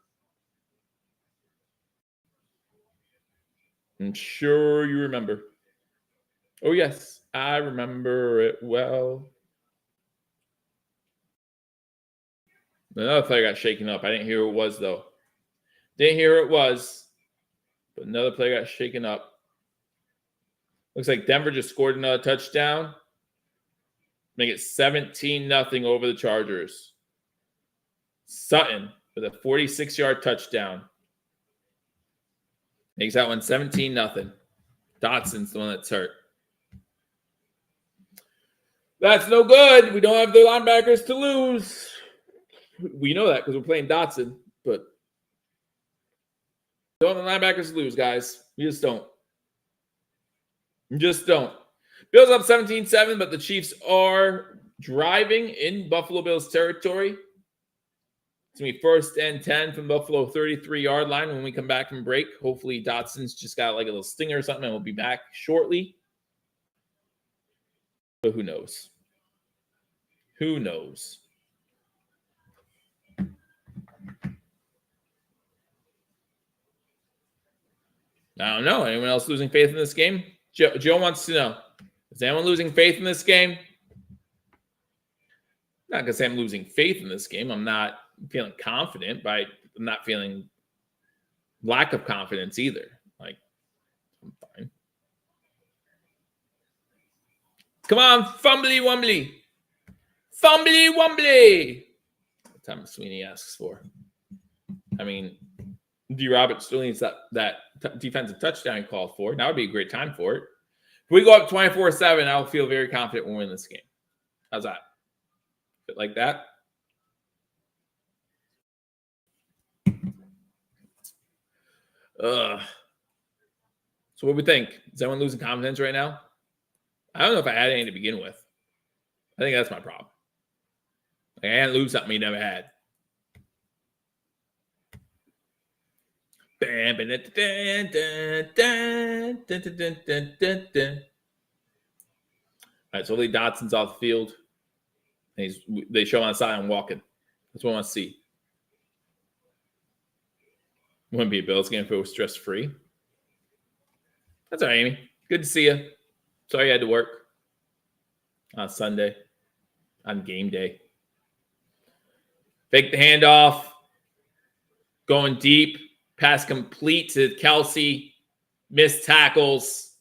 I'm sure you remember. Oh, yes, I remember it well. Another player got shaken up. I didn't hear who it was, though. Didn't hear who it was, but another player got shaken up. Looks like Denver just scored another touchdown. Make it 17-0 over the Chargers. Sutton with a 46-yard touchdown. Makes that one 17-0. Dotson's the one that's hurt. That's no good. We don't have the linebackers to lose. We know that because we're playing Dotson, but don't have the linebackers to lose, guys. We just don't. We just don't. Bills up 17-7, but the Chiefs are driving in Buffalo Bills territory. It's going to be 1st and 10 from Buffalo 33-yard line when we come back from break. Hopefully Dotson's just got like a little stinger or something and we'll be back shortly. But who knows? Who knows? I don't know. Anyone else losing faith in this game? Joe wants to know. Is anyone losing faith in this game? I'm not going to say I'm losing faith in this game. I'm not feeling confident, but I'm not feeling lack of confidence either. Like, I'm fine. Come on, fumbly wumbly. Fumbly wumbly. What time Sweeney asks for. I mean, D. Roberts still needs that defensive touchdown he called for. Now would be a great time for it. If we go up 24-7, I'll feel very confident we'll win this game. How's that? Bit like that? So what do we think? Is anyone losing confidence right now? I don't know if I had any to begin with. I think that's my problem. Like, I can't lose something he never had. All right, so Lee Dotson's off the field. And they show him on the side and walking. That's what I want to see. Wouldn't be a Bills game if it was stress-free. That's all right, Amy. Good to see you. Sorry you had to work on Sunday, on game day. Fake the handoff. Going deep. Pass complete to Kelsey. Missed tackles.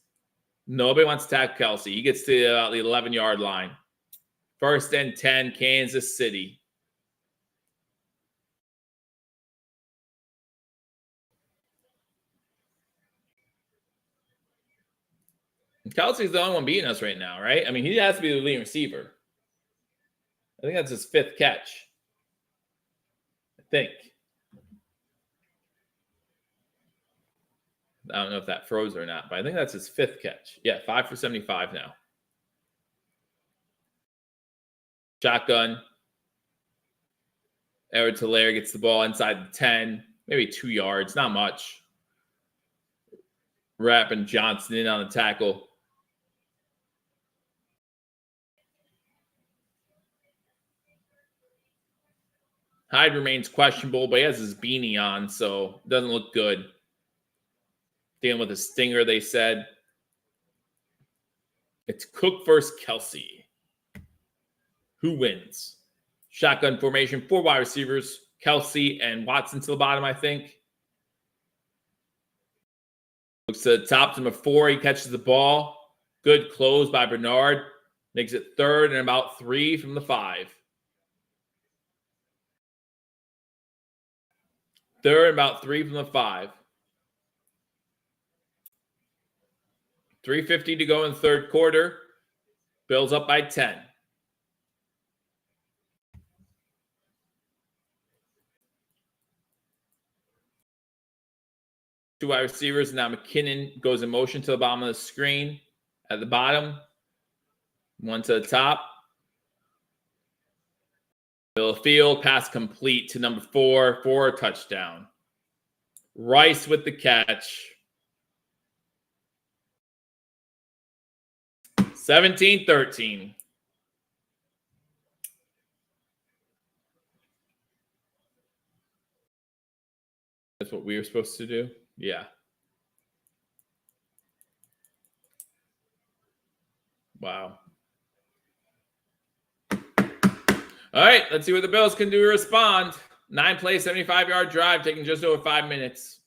Nobody wants to tackle Kelsey. He gets to about the 11-yard line. 1st and 10, Kansas City. Kelsey's the only one beating us right now, right? I mean, he has to be the leading receiver. I think that's his 5th catch. I think. I don't know if that froze or not, but I think that's his 5th catch. Yeah, 5 for 75 now. Shotgun. Edwards-Helaire gets the ball inside the 10, maybe 2 yards, not much. Wrapping Johnson in on the tackle. Hyde remains questionable, but he has his beanie on, so it doesn't look good. Dealing with a stinger, they said. It's Cook versus Kelsey. Who wins? Shotgun formation, 4 wide receivers. Kelsey and Watson to the bottom, I think. Looks to the top to number 4. He catches the ball. Good close by Bernard. Makes it 3rd and about 3 from the 5. 3rd and about 3 from the 5. 3:50 to go in the 3rd quarter. Bills up by 10. Two wide receivers. Now McKinnon goes in motion to the bottom of the screen. At the bottom. One to the top. Middle of the field. Pass complete to number 4 for a touchdown. Rice with the catch. 17-13. That's what we were supposed to do? Yeah. Wow. All right, let's see what the Bills can do to respond. 9-play, 75-yard drive, taking just over 5 minutes.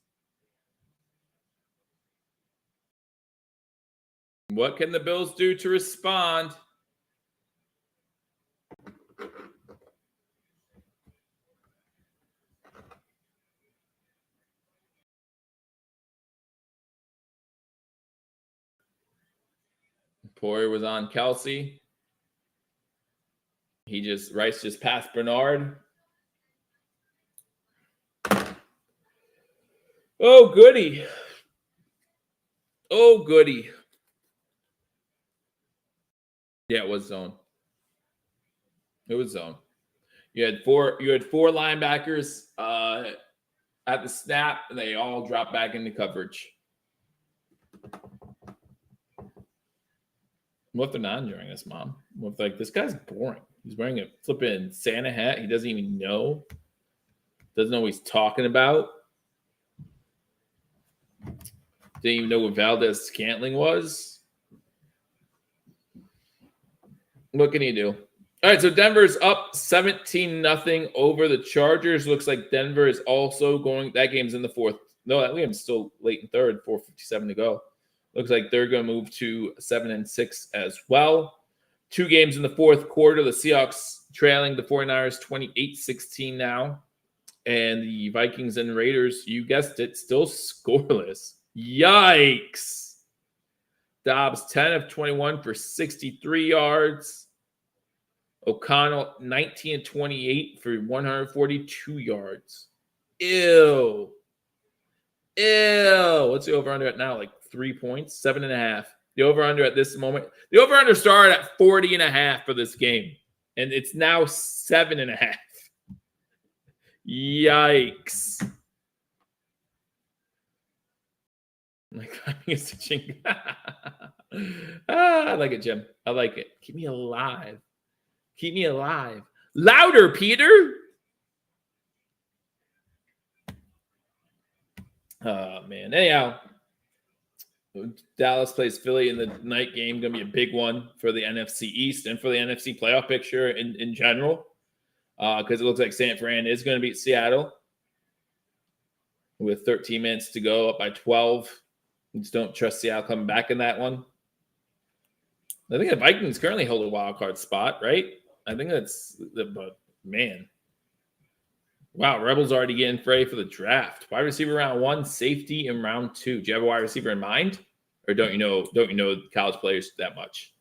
What can the Bills do to respond? Poirier was on Kelsey. Rice just passed Bernard. Oh, goody. Oh, goody. Yeah, it was zone. It was zone. You had four linebackers at the snap, and they all dropped back into coverage. What if they're not enjoying this, Mom? What if, this guy's boring? He's wearing a flipping Santa hat. He doesn't even know. Doesn't know what he's talking about. Didn't even know what Valdez-Scantling was. What can he do? All right, so Denver's up 17-0 over the Chargers. Looks like Denver is also going. That game's in the 4th. No, that game's still late in 3rd. 4:57 to go. Looks like they're going to move to 7-6 as well. 2 games in the 4th quarter. The Seahawks trailing the 49ers 28-16 now. And the Vikings and Raiders, you guessed it, still scoreless. Yikes. Dobbs, 10 of 21 for 63 yards. O'Connell, 19 of 28 for 142 yards. Ew. What's the over-under at now? 3 points? 7.5. The over-under at this moment. The over-under started at 40.5 for this game, and it's now 7.5. Yikes. Like, I like it, Jim. I like it. Keep me alive. Keep me alive. Louder, Peter. Oh, man. Anyhow, Dallas plays Philly in the night game. Going to be a big one for the NFC East and for the NFC playoff picture in general, because it looks like San Fran is going to beat Seattle with 13 minutes to go, up by 12. Just don't trust Seattle coming back in that one. I think the Vikings currently hold a wild card spot, right? I think that's but man. Wow, Rebels already getting ready for the draft. Wide receiver round 1, safety in round 2. Do you have a wide receiver in mind? Or don't you know college players that much?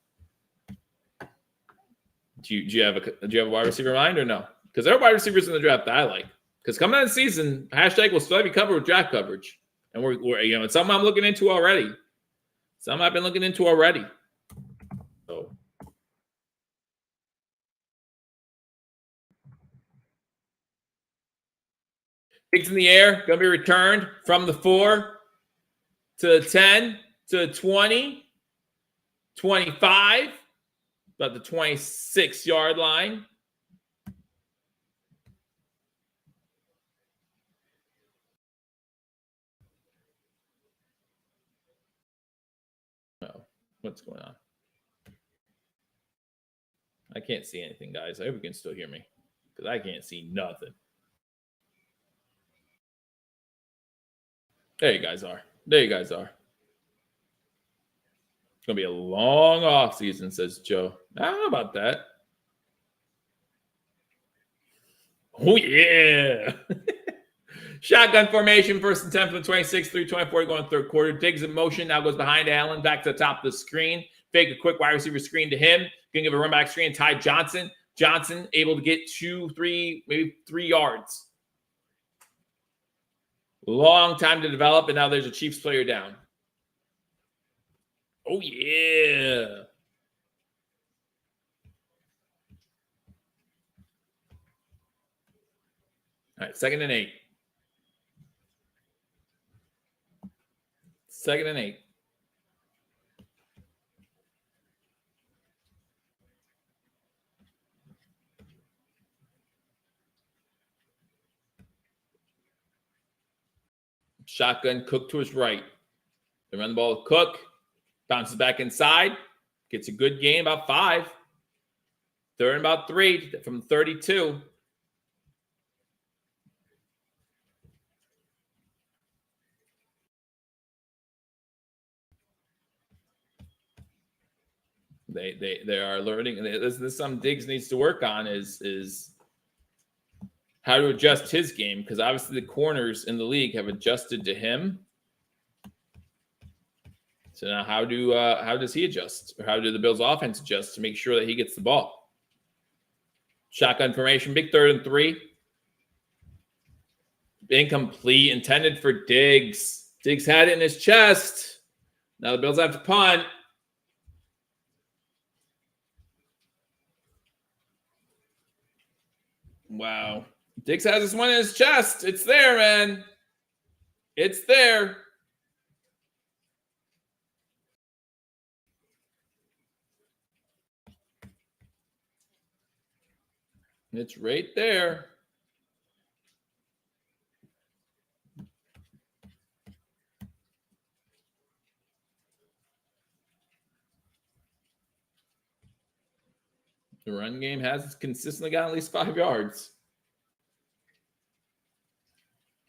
Do you have a wide receiver in mind or no? Because there are wide receivers in the draft that I like. Because coming out of the season, hashtag will still be covered with draft coverage. And we're it's something I'm looking into already. Something I've been looking into already. So kicks in the air, gonna be returned from the 4 to the 10 to the 20, 25, about the 26-yard line. What's going on? I can't see anything, guys. I hope you can still hear me because I can't see nothing. There you guys are. There you guys are. It's going to be a long off season, says Joe. I don't know about that. Oh, yeah. Shotgun formation, 1st and 10 from the 26, 3:24 going third quarter. Diggs in motion, now goes behind Allen, back to the top of the screen. Fake a quick wide receiver screen to him. Going to give a run back screen, Ty Johnson. Johnson able to get 2, 3, maybe 3 yards. Long time to develop, and now there's a Chiefs player down. Oh, yeah. All right, 2nd and 8. 2nd and 8. Shotgun, Cook to his right. They run the ball with Cook. Bounces back inside. Gets a good gain, about 5. 3rd and about 3 from 32. They are learning. This is something Diggs needs to work on is how to adjust his game, because obviously the corners in the league have adjusted to him. So now how does he adjust, or how do the Bills offense adjust to make sure that he gets the ball? Shotgun formation, big 3rd and 3. Incomplete, intended for Diggs. Diggs had it in his chest. Now the Bills have to punt. Wow. Diggs has this one in his chest. It's there, man. It's there. It's right there. The run game has consistently got at least 5 yards.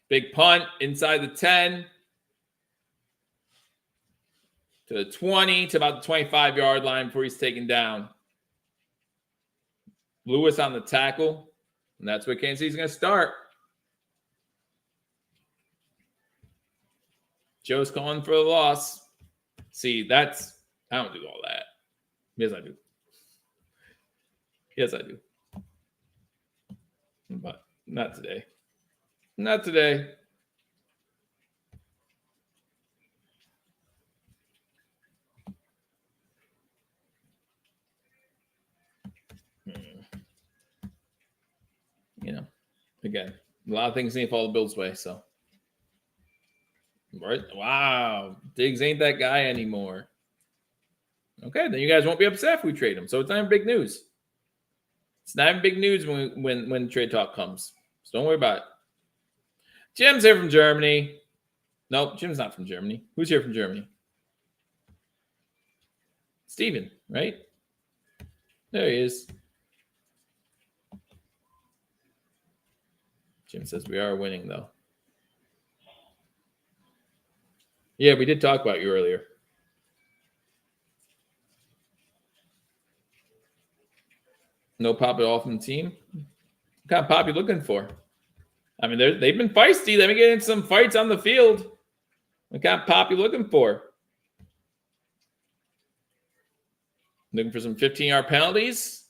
Big punt inside the 10 to the 20 to about the 25-yard line before he's taken down. Lewis on the tackle, and that's where Kansas City's going to start. Joe's calling for the loss. See, I don't do all that. Yes, I do. Yes, I do. But not today. Not today. Again, a lot of things need to fall the Bills' way. So, right? Wow, Diggs ain't that guy anymore. Okay, then you guys won't be upset if we trade him. So it's not even big news. It's not even big news when trade talk comes. So don't worry about it. Jim's here from Germany. Nope, Jim's not from Germany. Who's here from Germany? Steven, right? There he is. Jim says we are winning, though. Yeah, we did talk about you earlier. No pop at all from the team. What kind of pop you looking for? I mean, they've been feisty. Let me get into some fights on the field. What kind of pop you looking for? Looking for some 15-yard penalties?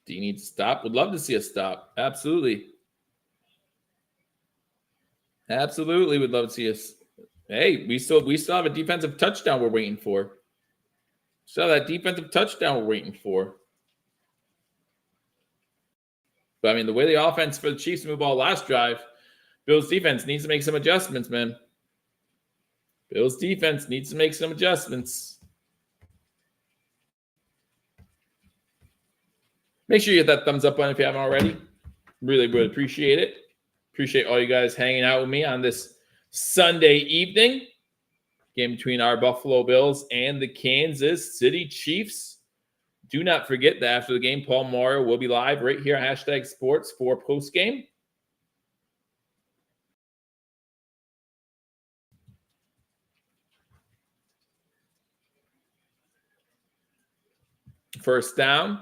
Do you need to stop? Would love to see a stop. Absolutely. Absolutely would love to see us. Hey, we still have a defensive touchdown we're waiting for. So that defensive touchdown we're waiting for. But I mean, the way the offense for the Chiefs moved ball last drive, Bills defense needs to make some adjustments, man. Bills defense needs to make some adjustments. Make sure you hit that thumbs up button if you haven't already. Really would appreciate it. Appreciate all you guys hanging out with me on this Sunday evening. Game between our Buffalo Bills and the Kansas City Chiefs. Do not forget that after the game, Paul Mario will be live right here on #sports for postgame. First down.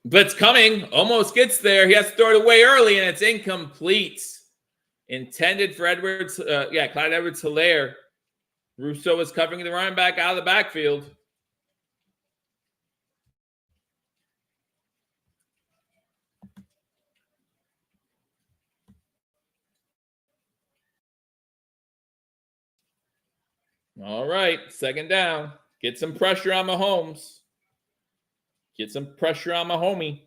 Blitz coming. Almost gets there. He has to throw it away early, and it's incomplete. Intended for Clyde Edwards-Helaire. Russo was covering the running back out of the backfield. All right, second down. Get some pressure on Maholmes. Get some pressure on my homie.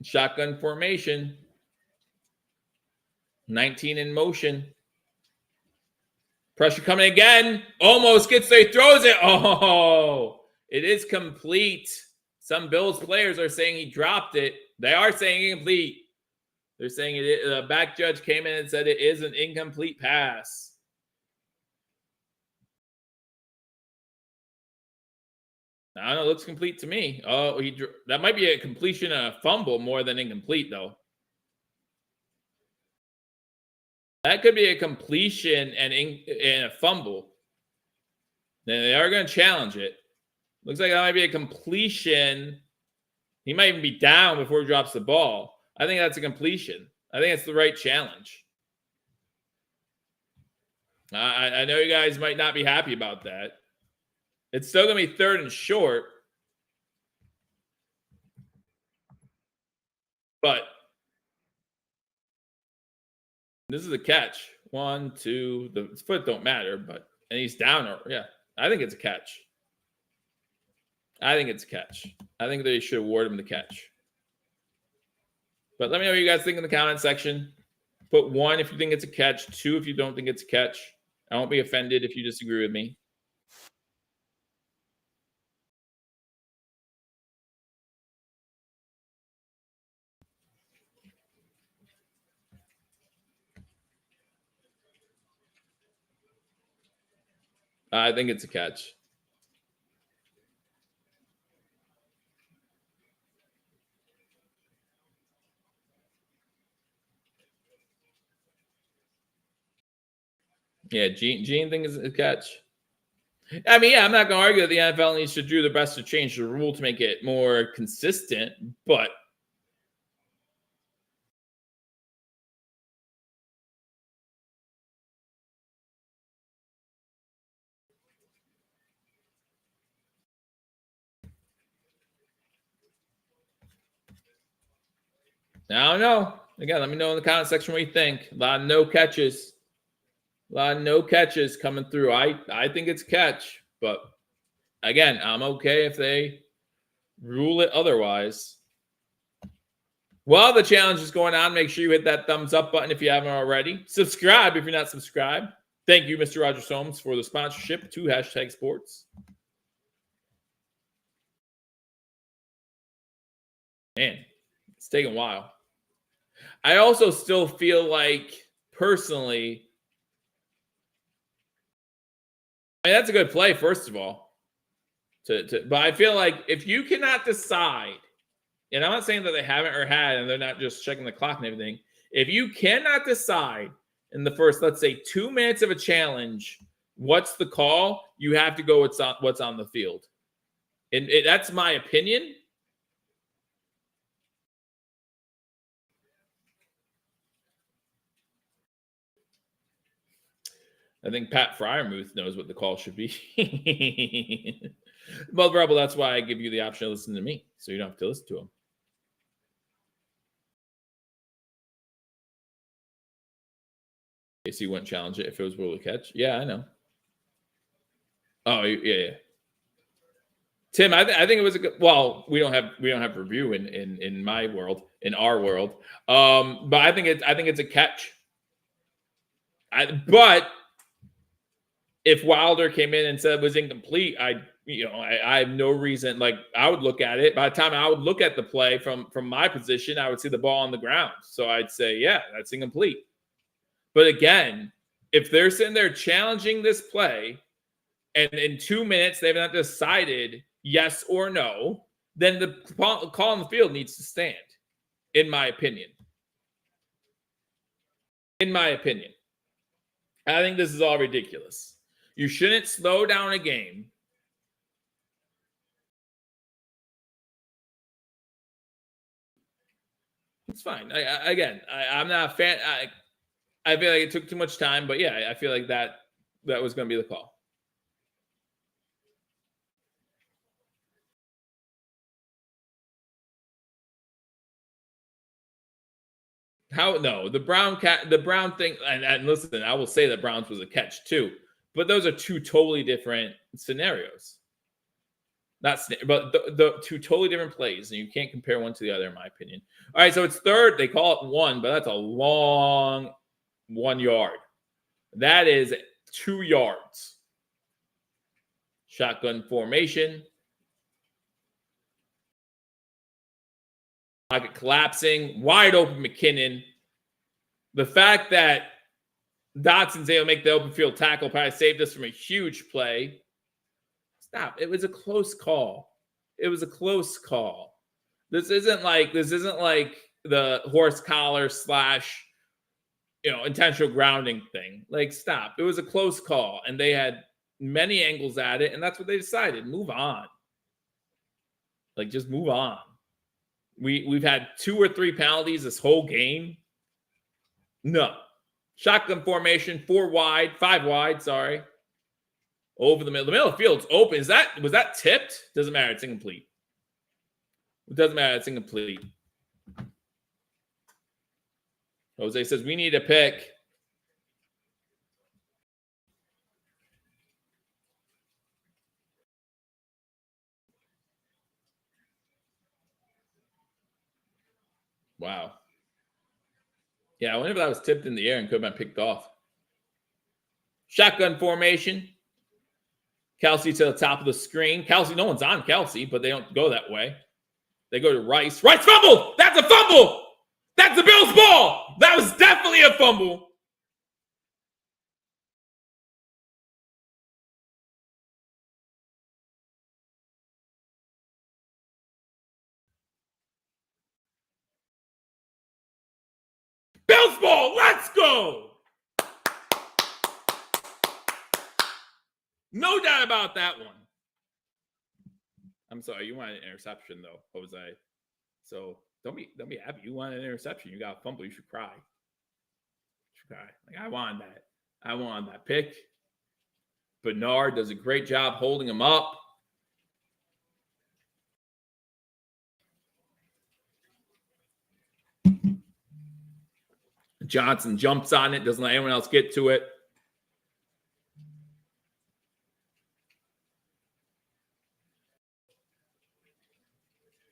Shotgun formation. 19 in motion. Pressure coming again. Almost gets there. Throws it. Oh, it is complete. Some Bills players are saying he dropped it. They are saying incomplete. They're saying it. The back judge came in and said it is an incomplete pass. I don't know. It looks complete to me. Oh, that might be a completion and a fumble more than incomplete, though. That could be a completion and a fumble. Then they are going to challenge it. Looks like that might be a completion. He might even be down before he drops the ball. I think that's a completion. I think it's the right challenge. I know you guys might not be happy about that. It's still going to be third and short. But this is a catch. 1, 2. The foot don't matter, and he's down. Yeah, I think it's a catch. I think it's a catch. I think they should award him the catch. But let me know what you guys think in the comment section. Put 1 if you think it's a catch. 2 if you don't think it's a catch. I won't be offended if you disagree with me. I think it's a catch. Yeah, Gene thinks it's a catch. I mean, yeah, I'm not going to argue that the NFL needs to do their best to change the rule to make it more consistent, but I don't know. Again, let me know in the comment section what you think. A lot of no catches. A lot of no catches coming through. I think it's catch, but again, I'm okay if they rule it otherwise. While the challenge is going on, make sure you hit that thumbs up button if you haven't already. Subscribe if you're not subscribed. Thank you, Mr. Roger Soames, for the sponsorship to Hashtag Sports. Man, it's taking a while. I also still feel like, personally, I mean, that's a good play, first of all. But I feel like if you cannot decide, and I'm not saying that they haven't or had, and they're not just checking the clock and everything. If you cannot decide in the first, let's say, 2 minutes of a challenge, what's the call? You have to go what's on the field. And that's my opinion. I think Pat Fryermuth knows what the call should be. Well, Rebel, that's why I give you the option to listen to me, so you don't have to listen to him. AC wouldn't challenge it if it was rule of catch. Yeah, I know. Oh, yeah. Tim, I think it was a good. Well, we don't have review in my world, in our world. But I think it's a catch. But if Wilder came in and said it was incomplete, I have no reason. Like, I would look at it. By the time I would look at the play from my position, I would see the ball on the ground. So I'd say, yeah, that's incomplete. But again, if they're sitting there challenging this play, and in 2 minutes they've not decided yes or no, then the call on the field needs to stand, in my opinion. In my opinion. I think this is all ridiculous. You shouldn't slow down a game. It's fine. I'm not a fan. I feel like it took too much time, but yeah, I feel like that was going to be the call. The Brown thing, and listen, I will say that Browns was a catch too, but those are two totally different scenarios. But the two totally different plays, and you can't compare one to the other, in my opinion. All right, so it's third. They call it 1, but that's a long 1 yard. That is 2 yards. Shotgun formation. Pocket collapsing. Wide open McKinnon. The fact that Dotson's able to make the open field tackle probably saved us from a huge play. Stop. It was a close call. It was a close call. This isn't like the horse collar / intentional grounding thing. Like, stop. It was a close call, and they had many angles at it, and that's what they decided. Move on. Like, just move on. We've had 2 or 3 penalties this whole game. No. Shotgun formation, 5 wide, sorry. Over the middle. The middle of the field's open. Was that tipped? Doesn't matter. It's incomplete. It doesn't matter. It's incomplete. Jose says, we need a pick. Wow. Yeah, I wonder if that was tipped in the air and could have been picked off. Shotgun formation. Kelsey to the top of the screen. Kelsey, no one's on Kelsey, but they don't go that way. They go to Rice. Rice fumble! That's a fumble! That's the Bills' ball! That was definitely a fumble. Bills' ball! Let's go! No doubt about that one. I'm sorry, you wanted an interception though, Jose. So don't be happy. You wanted an interception. You got a fumble. You should cry. Like, I wanted that. I wanted that pick. Bernard does a great job holding him up. Johnson jumps on it, doesn't let anyone else get to it.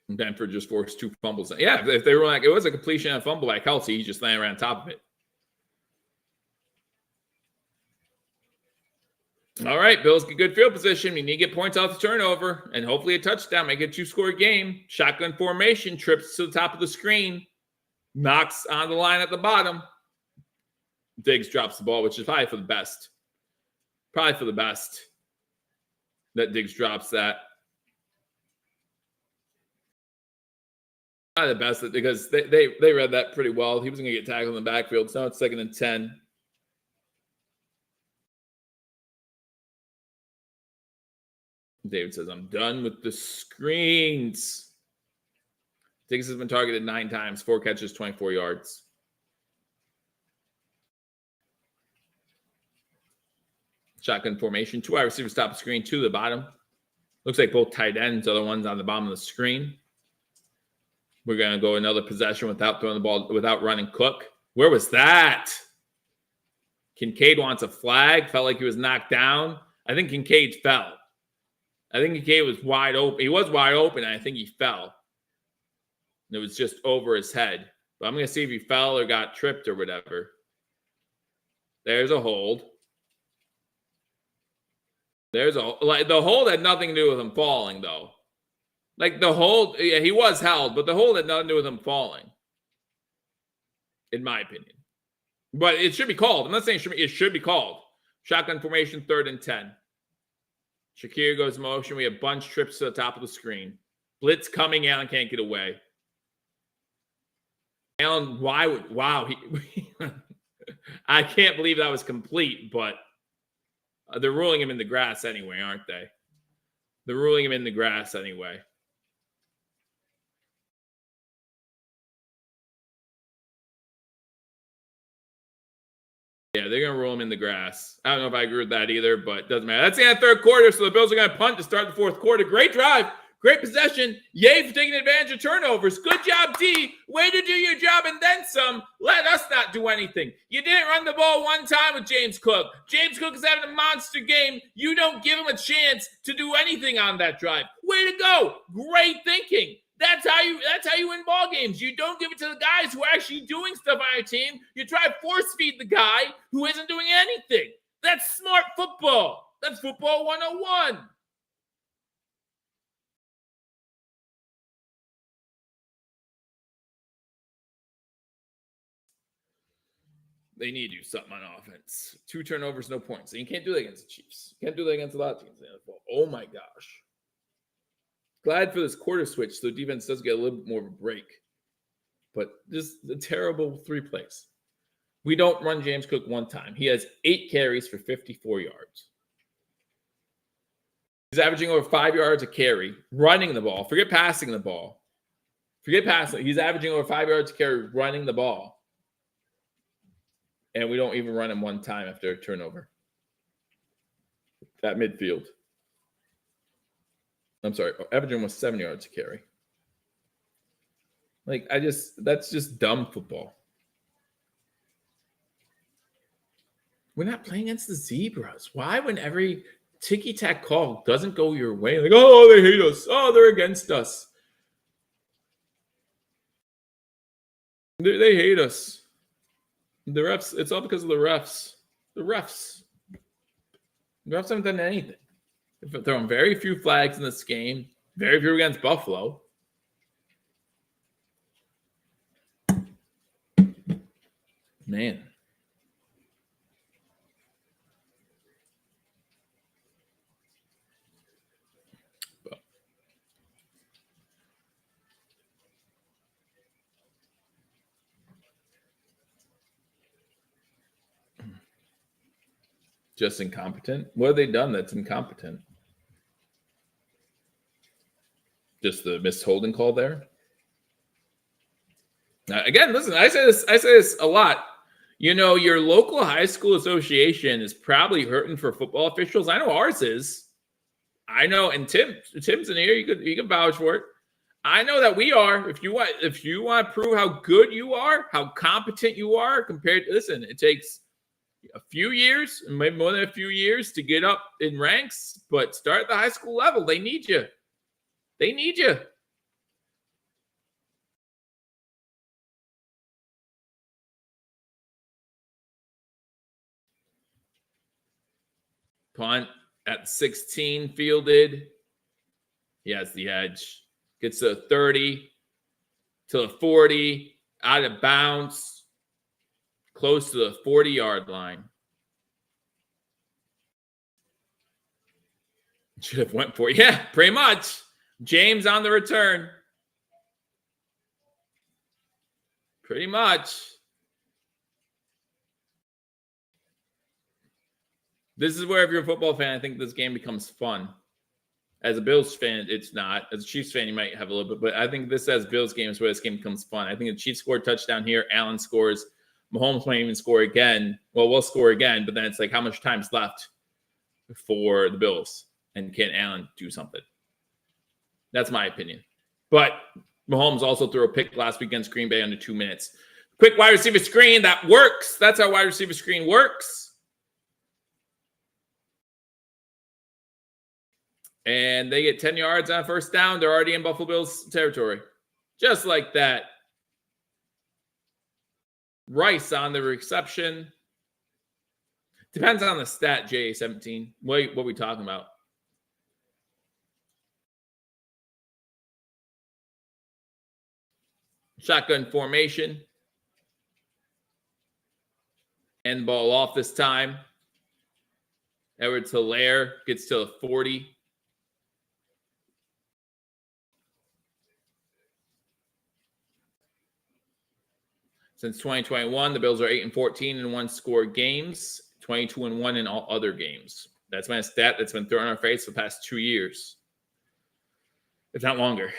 And Benford just forced 2 fumbles. Yeah, if they were like, it was a completion and a fumble by Kelsey, he's just laying around top of it. All right, Bills get good field position. We need to get points off the turnover and hopefully a touchdown. Make it a 2-score game. Shotgun formation, trips to the top of the screen, knocks on the line at the bottom. Diggs drops the ball, which is probably for the best. Probably for the best that Diggs drops that. Probably the best because they read that pretty well. He was going to get tackled in the backfield, so now it's 2nd and 10. David says, I'm done with the screens. Diggs has been targeted 9 times, 4 catches, 24 yards. Shotgun formation, 2 wide receivers top of the screen, 2 to the bottom. Looks like both tight ends are the ones on the bottom of the screen. We're going to go another possession without throwing the ball, without running Cook. Where was that? Kincaid wants a flag. Felt like he was knocked down. I think Kincaid fell. I think Kincaid was wide open. He was wide open, and I think he fell. It was just over his head. But I'm going to see if he fell or got tripped or whatever. There's a hold. There's a like the hold had nothing to do with him falling, though. Like the hold, yeah, he was held, but the hold had nothing to do with him falling, in my opinion. But it should be called. I'm not saying it should be called. Shotgun formation, 3rd and 10. Shakir goes motion. We have bunch trips to the top of the screen. Blitz coming. Allen can't get away. Allen, wow. I can't believe that was complete, but they're ruling him in the grass anyway, aren't they? They're ruling him in the grass anyway. Yeah, they're going to rule him in the grass. I don't know if I agree with that either, but it doesn't matter. That's the end of the 3rd quarter, so the Bills are going to punt to start the 4th quarter. Great drive. Great possession. Yay for taking advantage of turnovers. Good job, D. Way to do your job and then some. Let us not do anything. You didn't run the ball 1 time with James Cook. James Cook is having a monster game. You don't give him a chance to do anything on that drive. Way to go. Great thinking. That's how you win ball games. You don't give it to the guys who are actually doing stuff on your team. You try to force feed the guy who isn't doing anything. That's smart football. That's football 101. They need to do something on offense. 2 turnovers, no points. And you can't do that against the Chiefs. You can't do that against a lot of teams in the NFL. Oh, my gosh. Glad for this quarter switch so the defense does get a little bit more of a break. But just the terrible 3 plays. We don't run James Cook 1 time. He has 8 carries for 54 yards. He's averaging over 5 yards a carry, running the ball. Forget passing the ball. Forget passing. He's averaging over 5 yards a carry, running the ball. And we don't even run him 1 time after a turnover. At midfield. I'm sorry. Averaging was 7 yards to carry. That's just dumb football. We're not playing against the Zebras. Why, when every ticky-tack call doesn't go your way, like, oh, they hate us. Oh, they're against us. They hate us. The refs, it's all because of the refs. The refs haven't done anything. They've thrown very few flags in this game. Very few against Buffalo. Man. Just incompetent? What have they done that's incompetent? Just the missed holding call there? Again, listen, I say this a lot. You know, your local high school association is probably hurting for football officials. I know ours is. I know, and Tim's in here. You can vouch for it. I know that we are. If you want to prove how good you are, how competent you are compared to, listen, it takes a few years, maybe more than a few years to get up in ranks, but start at the high school level. They need you. They need you. Punt at 16 fielded. He has the edge. Gets to 30, to the 40, out of bounds, close to the 40-yard line. Should have went for it. Yeah, pretty much. James on the return. Pretty much. This is where, if you're a football fan, I think this game becomes fun. As a Bills fan, it's not. As a Chiefs fan, you might have a little bit. But I think this, as Bills games, where this game becomes fun. I think the Chiefs score a touchdown here. Allen scores. Mahomes might even score again. Well, we'll score again. But then it's like, how much time's left for the Bills? And can Allen do something? That's my opinion. But Mahomes also threw a pick last week against Green Bay under 2 minutes. Quick wide receiver screen. That works. That's how wide receiver screen works. And they get 10 yards on first down. They're already in Buffalo Bills territory. Just like that. Rice on the reception. Depends on the stat, J17. What are we talking about? Shotgun formation. End ball off this time. Edwards-Helaire gets to the 40. Since 2021, the Bills are 8-14 in one-score games, 22-1 in all other games. That's been a stat that's been thrown in our face for the past 2 years, if not longer.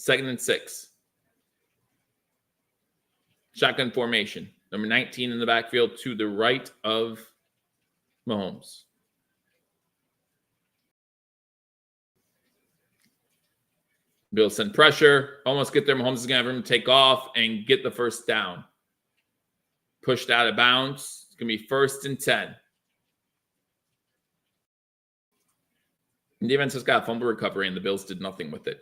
2nd and 6. Shotgun formation. Number 19 in the backfield to the right of Mahomes. Bills send pressure, almost get there. Mahomes is going to have room to take off and get the first down. Pushed out of bounds. It's going to be 1st and 10. The defense has got a fumble recovery, and the Bills did nothing with it.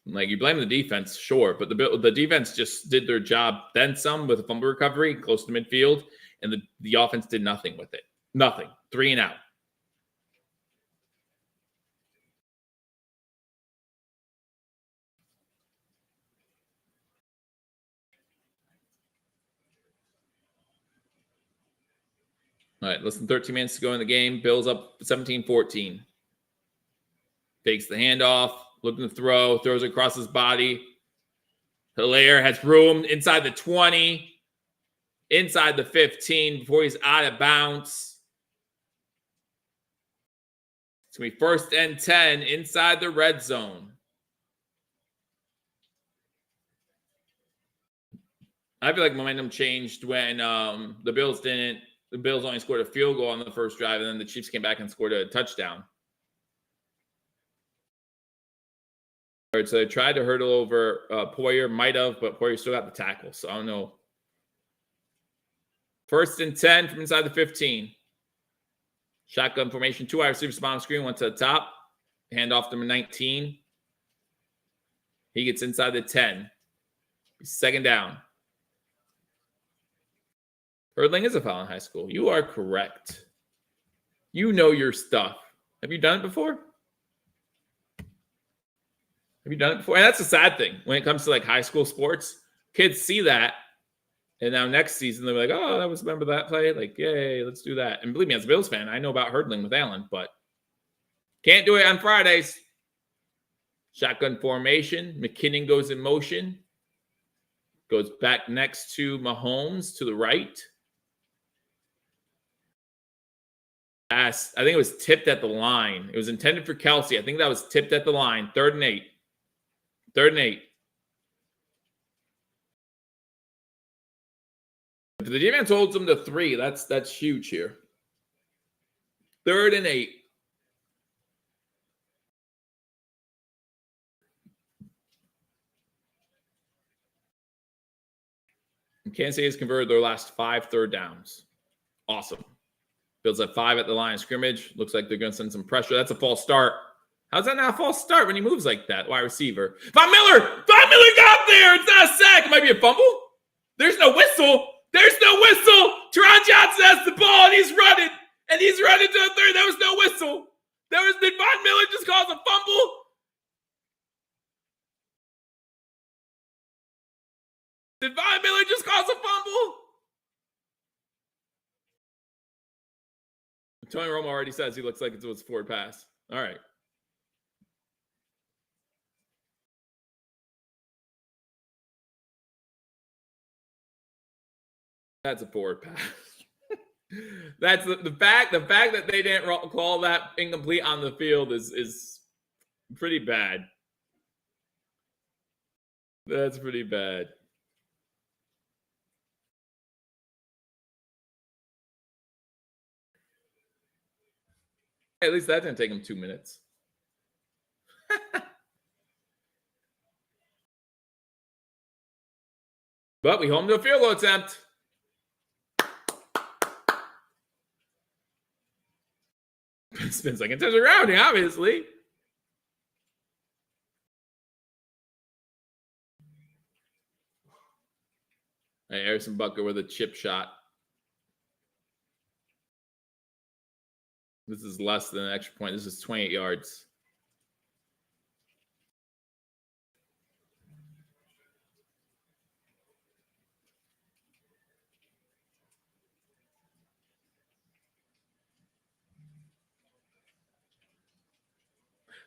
Like, you blame the defense, sure, but the defense just did their job, then some, with a fumble recovery close to midfield, and the offense did nothing with it. Nothing. 3 and out. All right, less than 13 minutes to go in the game. Bills up 17-14. Fakes the handoff, looking to throw, throws it across his body. Helaire has room inside the 20, inside the 15 before he's out of bounds. It's going to be 1st and 10 inside the red zone. I feel like momentum changed when the Bills didn't. The Bills only scored a field goal on the first drive, and then the Chiefs came back and scored a touchdown. All right, so they tried to hurdle over Poyer, might have, but Poyer still got the tackle, so I don't know. 1st and 10 from inside the 15. Shotgun formation, 2 wide receivers on the screen, one to the top. Hand off to number 19. He gets inside the 10. 2nd down. Hurdling is a foul in high school. You are correct. You know your stuff. Have you done it before? Have you done it before? And that's a sad thing when it comes to like high school sports. Kids see that, and now next season they're like, "Oh, that was remember that play? Like, yay, let's do that." And believe me, as a Bills fan, I know about hurdling with Allen, but can't do it on Fridays. Shotgun formation. McKinnon goes in motion. Goes back next to Mahomes to the right. Pass. I think it was tipped at the line. It was intended for Kelsey. I think that was tipped at the line. 3rd and 8. 3rd and 8. If the defense holds them to 3, that's huge here. 3rd and 8. Kansas City has converted their last 5 third downs. Awesome. Bills at 5 at the line of scrimmage. Looks like they're going to send some pressure. That's a false start. How's that not a false start when he moves like that? Wide receiver. Von Miller got there. It's not a sack. It might be a fumble. There's no whistle. Teron Johnson has the ball, and he's running. And he's running to the 30. There was no whistle. Did Von Miller just cause a fumble? Did Von Miller just cause a fumble? Tony Romo already says he looks like it was a forward pass. All right. That's a forward pass. That's the fact that they didn't call that incomplete on the field is pretty bad. That's pretty bad. At least that didn't take him 2 minutes. But we home to a field goal attempt. Spins like intentional grounding, obviously. Hey, Harrison Butker with a chip shot. This is less than an extra point. This is 28 yards.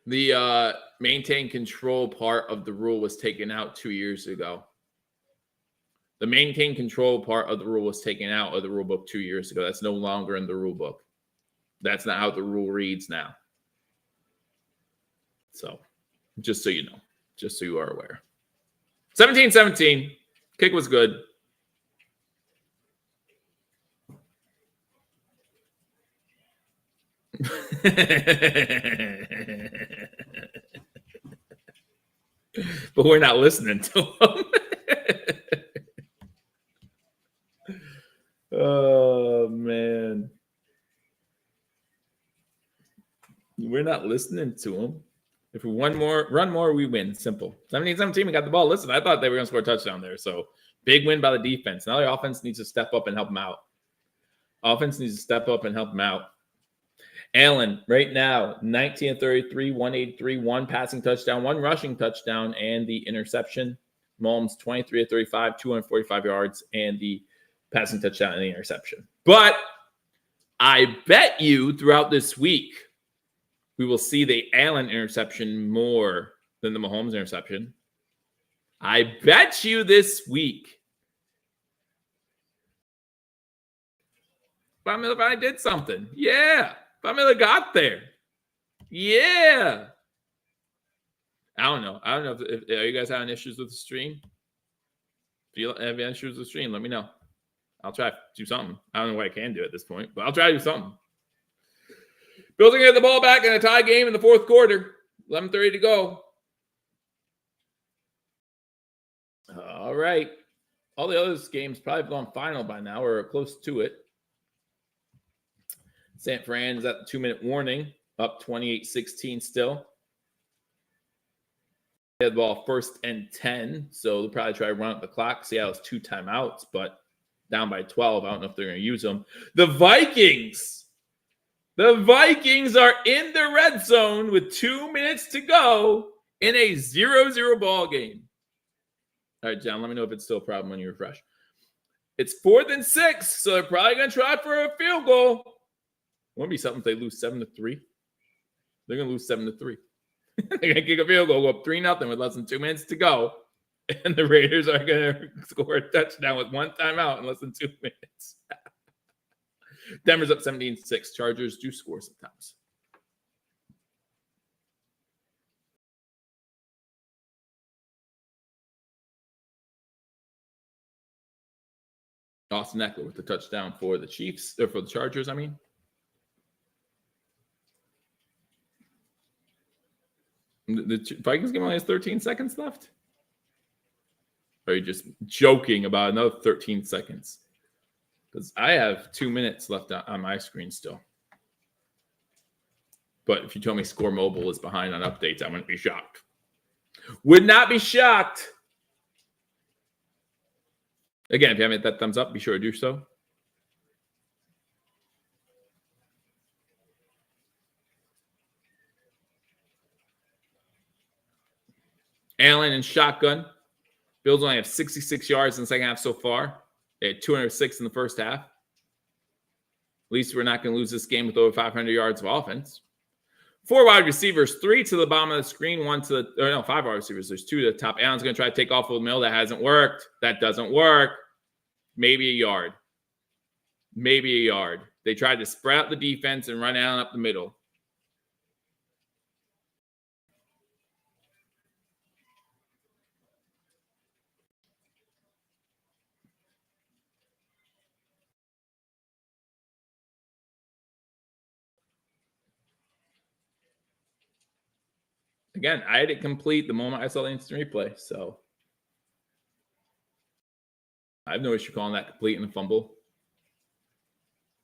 The maintain control part of the rule was taken out 2 years ago. The maintain control part of the rule was taken out of the rule book 2 years ago. That's no longer in the rule book. That's not how the rule reads now. So, just so you know, just so you are aware. 17-17. Kick was good. But we're not listening to them. Oh, man. We're not listening to them. If we run more, we win. Simple. 17-17, we got the ball. Listen, I thought they were going to score a touchdown there. So, big win by the defense. Now the offense needs to step up and help them out. Allen, right now, 19-33, 183, 1 passing touchdown, 1 rushing touchdown, and the interception. Maholmes, 23-35, 245 yards, and the passing touchdown and the interception. But I bet you throughout this week, we will see the Allen interception more than the Mahomes interception. I bet you this week. Von Miller did something. Yeah. Von Miller got there. Yeah. I don't know if are you guys having issues with the stream? If you have issues with the stream, let me know. I'll try to do something. I don't know what I can do at this point, but I'll try to do something. Bills are going to get the ball back in a tie game in the fourth quarter. 11:30 to go. All right. All the other games probably have gone final by now or close to it. San Fran is at the 2-minute warning, up 28-16 still. They had the ball 1st and 10, so they'll probably try to run up the clock. See how it's 2 timeouts, but down by 12. I don't know if they're going to use them. The Vikings are in the red zone with 2 minutes to go in a 0-0 ball game. All right, John, let me know if it's still a problem when you refresh. It's 4th and 6, so they're probably going to try for a field goal. Wouldn't be something if they lose 7-3. They're going to lose 7-3. They're going to kick a field goal, go up 3-0 with less than 2 minutes to go. And the Raiders are going to score a touchdown with 1 timeout in less than 2 minutes. Denver's up 17-6. Chargers do score sometimes. Austin Eckler with the touchdown for the Chiefs, or for the Chargers, I mean. The Vikings game only has 13 seconds left. Or are you just joking about another 13 seconds? Because I have 2 minutes left on my screen still. But if you told me Score Mobile is behind on updates, I wouldn't be shocked. Would not be shocked. Again, if you haven't hit that thumbs up, be sure to do so. Allen and shotgun. Bills only have 66 yards in the second half so far. They had 206 in the first half. At least we're not going to lose this game with over 500 yards of offense. 4 wide receivers, 3 to the bottom of the screen, 5 wide receivers. There's 2 to the top. Allen's going to try to take off with the middle. That hasn't worked. That doesn't work. Maybe a yard. Maybe a yard. They tried to spread out the defense and run Allen up the middle. Again, I had it complete the moment I saw the instant replay, so I have no issue calling that complete in a fumble.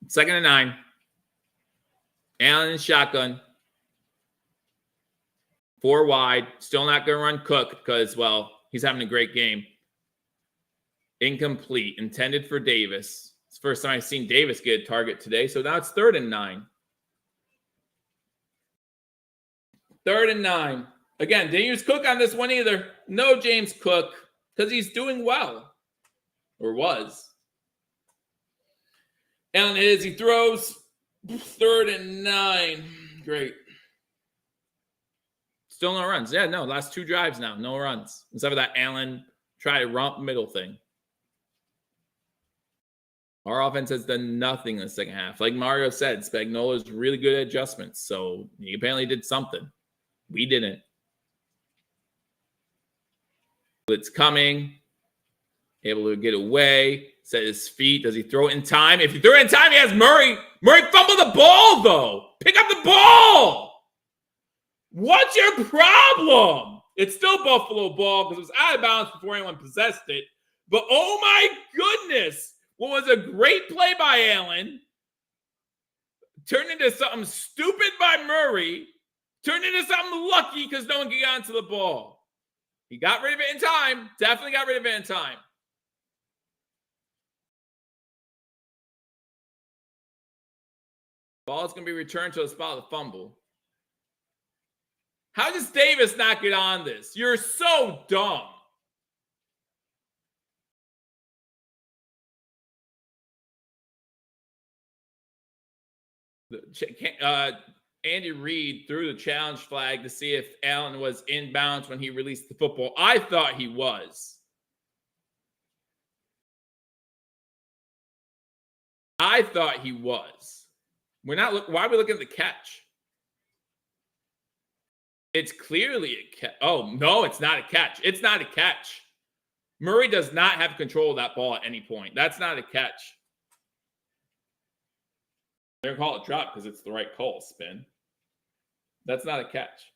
2nd and 9. Allen and shotgun. 4 wide. Still not going to run Cook because, well, he's having a great game. Incomplete. Intended for Davis. It's the first time I've seen Davis get a target today, so now it's 3rd and 9. 3rd and 9. Again, didn't use Cook on this one either. No James Cook because he's doing well. Or was. Allen is. He throws. 3rd and 9. Great. Still no runs. Yeah, no. Last 2 drives now. No runs. Except for that Allen try to romp middle thing. Our offense has done nothing in the second half. Like Mario said, Spagnuolo's really good at adjustments. So he apparently did something. We didn't. It's coming. Able to get away. Set his feet. Does he throw it in time? If he threw it in time, he has Murray. Murray fumbled the ball, though. Pick up the ball. What's your problem? It's still Buffalo ball because it was out of bounds before anyone possessed it. But oh my goodness. What was a great play by Allen. Turned into something stupid by Murray. Turned into something lucky because no one could get onto the ball. He got rid of it in time. Definitely got rid of it in time. Ball is going to be returned to the spot of the fumble. How does Davis not get on this? You're so dumb. Andy Reid threw the challenge flag to see if Allen was inbounds when he released the football. I thought he was. We're not. Why are we looking at the catch? It's clearly a catch. Oh, no, it's not a catch. It's not a catch. Murray does not have control of that ball at any point. That's not a catch. They're going to call it drop because it's the right call, Spin. That's not a catch.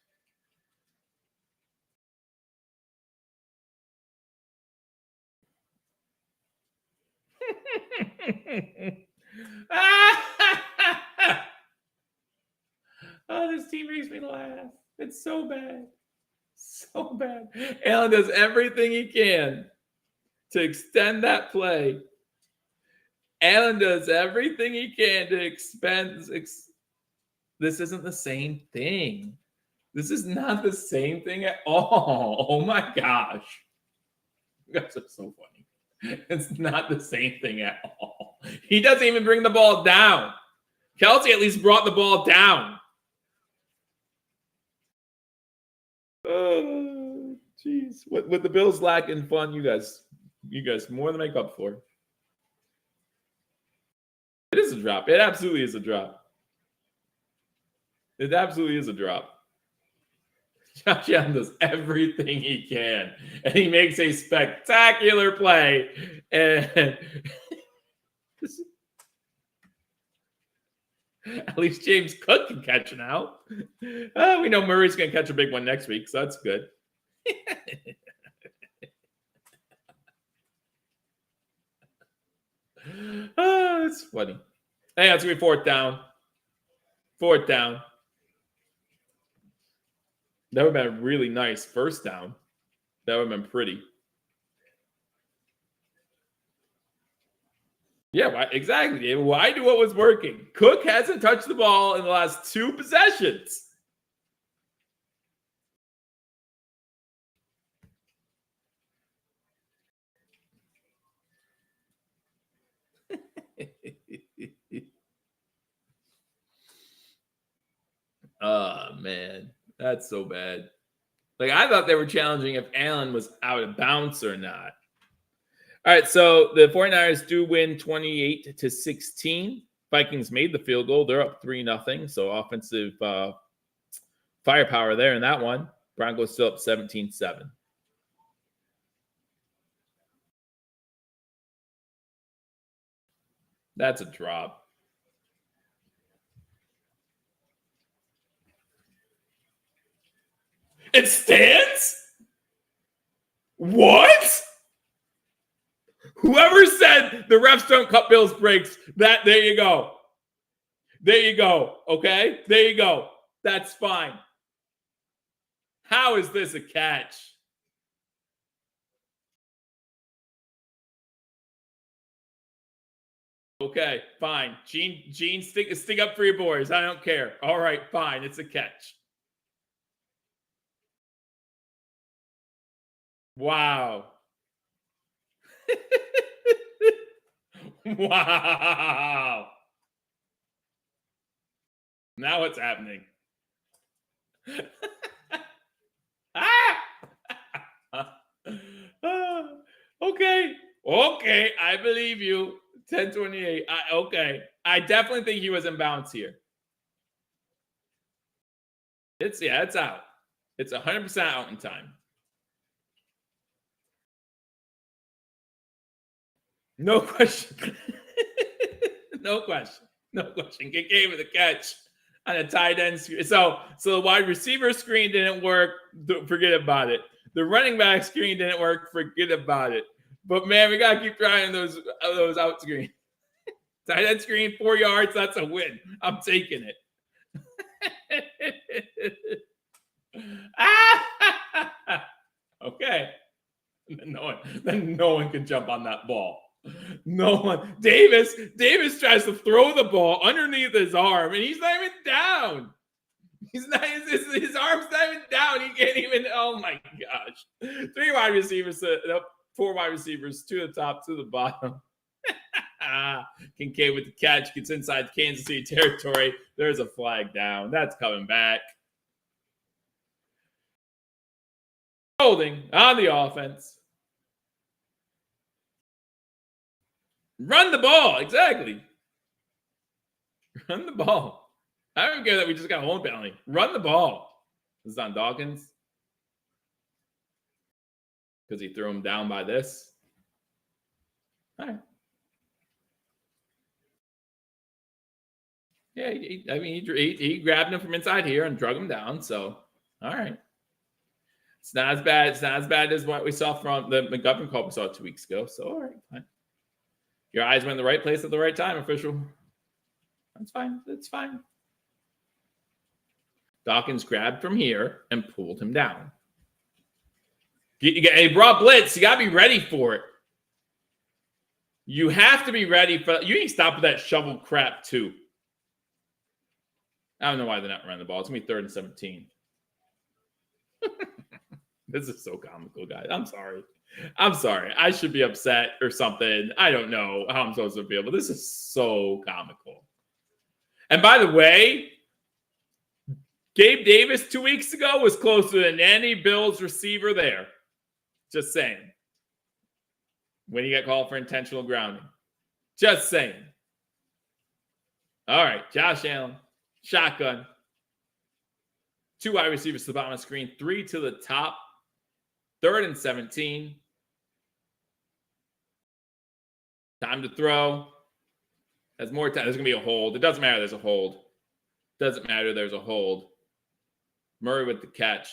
Oh, this team makes me laugh. It's so bad. So bad. Allen does everything he can to extend that play. Allen does everything he can to expend. This isn't the same thing. This is not the same thing at all. Oh my gosh. You guys are so funny. It's not the same thing at all. He doesn't even bring the ball down. Kelsey at least brought the ball down. Oh, jeez. With the Bills lacking fun, you guys more than make up for. It is a drop. It absolutely is a drop. It absolutely is a drop. Josh Allen does everything he can, and he makes a spectacular play. And at least James Cook can catch now. We know Murray's going to catch a big one next week, so that's good. Oh, it's funny. Hey, that's going to be fourth down. Fourth down. That would have been a really nice first down. That would have been pretty. Yeah, why, exactly. Why do what was working? Cook hasn't touched the ball in the last 2 possessions. Oh, man. That's so bad. Like, I thought they were challenging if Allen was out of bounds or not. All right, so the 49ers do win 28-16. Vikings made the field goal. They're up 3-0. So offensive firepower there in that one. Broncos still up 17-7. That's a drop. It stands? What? Whoever said the refs don't cut Bills breaks, there you go. There you go. Okay? There you go. That's fine. How is this a catch? Okay, fine. Gene, stick up for your boys. I don't care. All right, fine. It's a catch. Wow. Wow. Now what's happening? Okay. Okay. I believe you. 10-28. Okay. I definitely think he was in bounds here. It's out. It's 100% out in time. No question. No question. No question. Get game with a catch on a tight end screen. So the wide receiver screen didn't work. Forget about it. The running back screen didn't work. Forget about it. But man, we gotta keep trying those out screen. Tight end screen, 4 yards. That's a win. I'm taking it. Okay. Then no one can jump on that ball. No one. Davis tries to throw the ball underneath his arm, and he's not even down. He's not. His arm's not even down. He can't even. Oh my gosh! 3 wide receivers. 4 wide receivers. 2 to the top, 2 to the bottom. Kincaid with the catch gets inside Kansas City territory. There's a flag down. That's coming back. Holding on the offense. Run the ball. Exactly. Run the ball. I don't care that we just got a hold penalty. Run the ball. This is on Dawkins. Because he threw him down by this. All right. Yeah, he grabbed him from inside here and drug him down. So, all right. It's not as bad. It's not as bad as what we saw from the McGovern call we saw 2 weeks ago. So, all right, fine. Your eyes went in the right place at the right time, official. That's fine. That's fine. Dawkins grabbed from here and pulled him down. He brought blitz. You got to be ready for it. You have to be ready for. You need to stop with that shovel crap too. I don't know why they're not running the ball. It's gonna be 3rd and 17. This is so comical, guys. I'm sorry. I should be upset or something. I don't know how I'm supposed to feel, but this is so comical. And by the way, Gabe Davis 2 weeks ago was closer than any Bills receiver there. Just saying. When he got called for intentional grounding. Just saying. All right, Josh Allen. Shotgun. 2 wide receivers to the bottom of the screen. 3 to the top. 3rd and 17. Time to throw. Has more time. There's going to be a hold. It doesn't matter. There's a hold. Doesn't matter. There's a hold. Murray with the catch.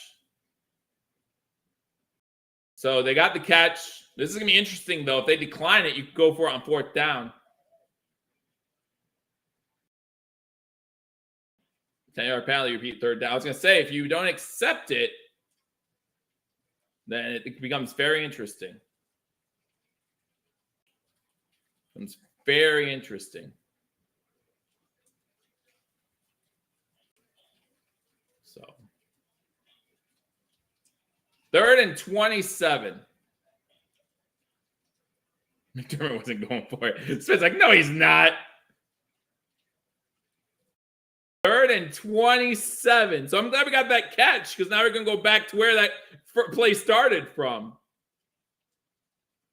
So they got the catch. This is going to be interesting, though. If they decline it, you can go for it on 4th down. 10-yard penalty, repeat third down. I was going to say, if you don't accept it, then it becomes very interesting. It's very interesting. So, 3rd and 27. McDermott wasn't going for it. Smith's like, no, he's not. 3rd and 27. So I'm glad we got that catch because now we're going to go back to where that play started from.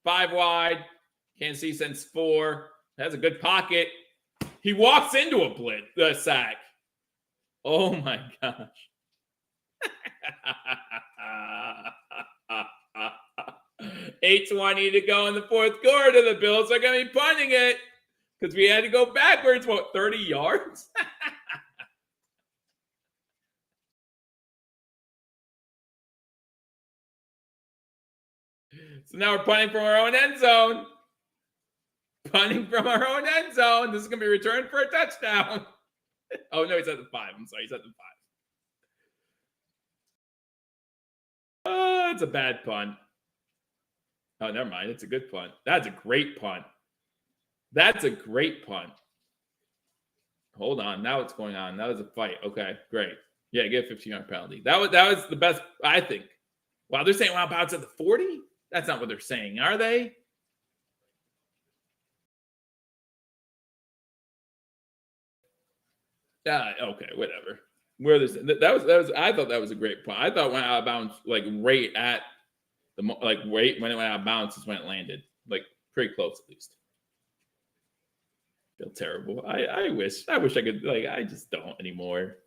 5 wide. Kansas City sends 4. Has a good pocket. He walks into a sack. Oh my gosh. 8:20 to go in the 4th quarter. The Bills are going to be punting it because we had to go backwards, 30 yards? So now we're punting from our own end zone. Punting from our own end zone. This is going to be returned for a touchdown. Oh, no, he's at the 5. I'm sorry, he's at the 5. Oh, it's a bad punt. Oh, never mind. It's a good punt. That's a great punt. That's a great punt. Hold on. Now what's going on? That was a fight. Okay, great. Yeah, get a 15-yard penalty. That was the best, I think. Wow, they're saying, wow, bounce at the 40? That's not what they're saying, are they? Okay, whatever. Where this that was I thought that was a great punt. I thought when out of bounds, like right at the right when it went out of bounds is when it landed, like pretty close at least. Feel terrible. I wish I could, like, I just don't anymore.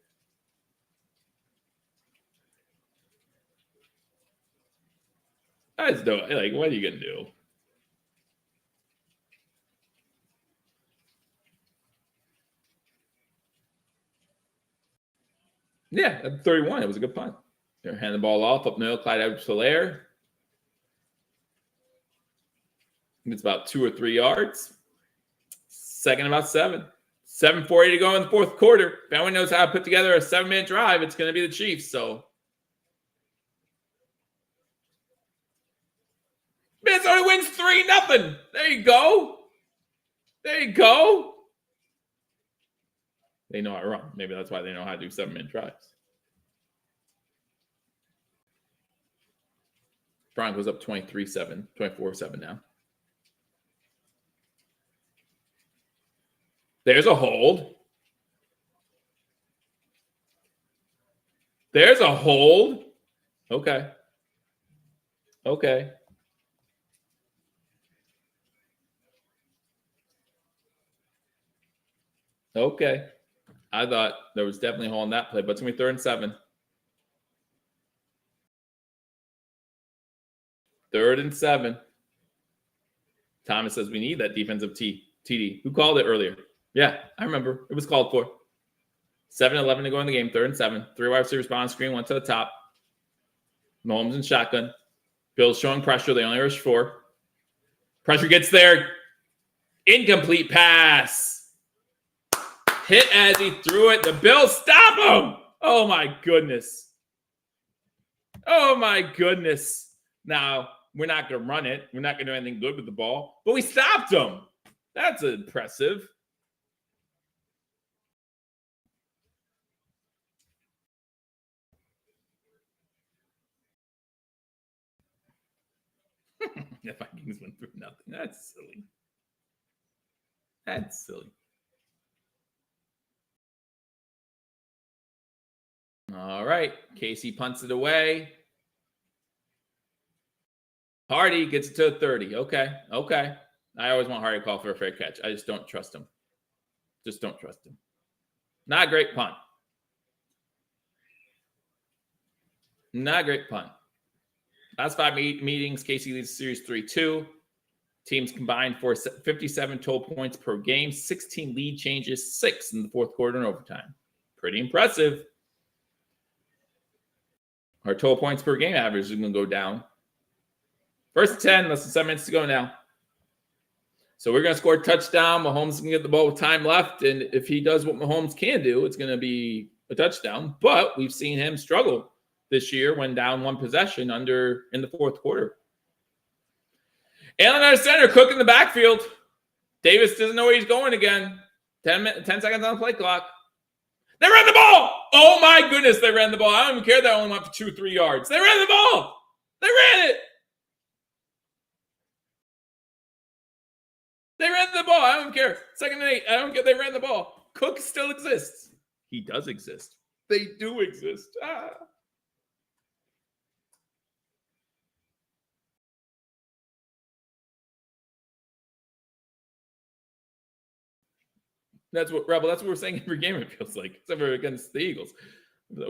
I just don't, like, what are you gonna do? Yeah, at 31, it was a good punt. They're handing the ball off up middle, Clyde Edwards-Helaire. It's about 2 or 3 yards. 2nd about 7. 7:40 to go in the 4th quarter. If anyone knows how to put together a 7-minute drive, it's going to be the Chiefs. So, Minnesota wins 3-0. There you go. There you go. They know how to run. Maybe that's why they know how to do 7-minute drives. Broncos up 23-7, 24-7 now. There's a hold. There's a hold. Okay. Okay. Okay. I thought there was definitely a hole in that play, but it's going to be 3rd and 7. 3rd and 7. Thomas says we need that defensive TD. Who called it earlier? Yeah, I remember. It was called for. 7-11 to go in the game. 3rd and 7. 3 wide receivers on screen. 1 to the top. Maholmes in shotgun. Bills showing pressure. They only rush 4. Pressure gets there. Incomplete pass. Hit as he threw it. The Bills stop him. Oh, my goodness. Oh, my goodness. Now, we're not going to run it. We're not going to do anything good with the ball. But we stopped him. That's impressive. The Vikings went through nothing. That's silly. That's silly. All right. Casey punts it away. Hardy gets it to 30. Okay. Okay. I always want Hardy to call for a fair catch. I just don't trust him. Just don't trust him. Not a great punt. Not a great punt. Last 5 meetings, Casey leads the series 3-2. Teams combined for 57 total points per game, 16 lead changes, 6 in the 4th quarter and overtime. Pretty impressive. Our total points per game average is going to go down. 1st and 10, less than 7 minutes to go now. So we're going to score a touchdown. Mahomes is going to get the ball with time left. And if he does what Mahomes can do, it's going to be a touchdown, but we've seen him struggle this year when down one possession in the fourth quarter. Allen under center, Cook in the backfield. Davis doesn't know where he's going again. 10 seconds on the play clock. They ran the ball! Oh my goodness, they ran the ball. I don't even care that only went for 2-3 yards. They ran the ball! They ran it! They ran the ball. I don't care. 2nd and 8. I don't care. They ran the ball. Cook still exists. He does exist. They do exist. That's what we're saying every game, it feels like, except for against the Eagles.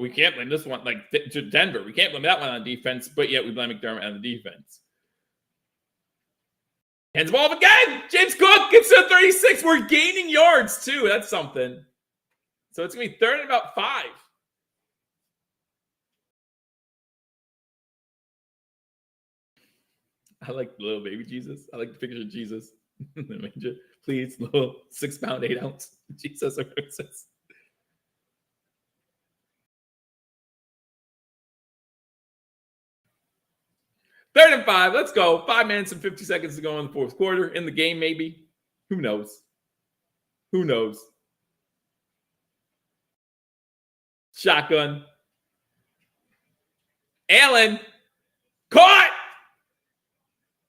We can't blame this one, like to Denver. We can't blame that one on defense, but yet we blame McDermott on the defense. Hands the ball up again. James Cook gets to 36. We're gaining yards, too. That's something. So it's going to be 3rd and about 5. I like little baby Jesus. I like the picture of Jesus. Please, little 6-pound, 8-ounce Jesus. 3rd and 5. Let's go. 5 minutes and 50 seconds to go in the fourth quarter. In the game, maybe. Who knows? Who knows? Shotgun. Allen. Caught!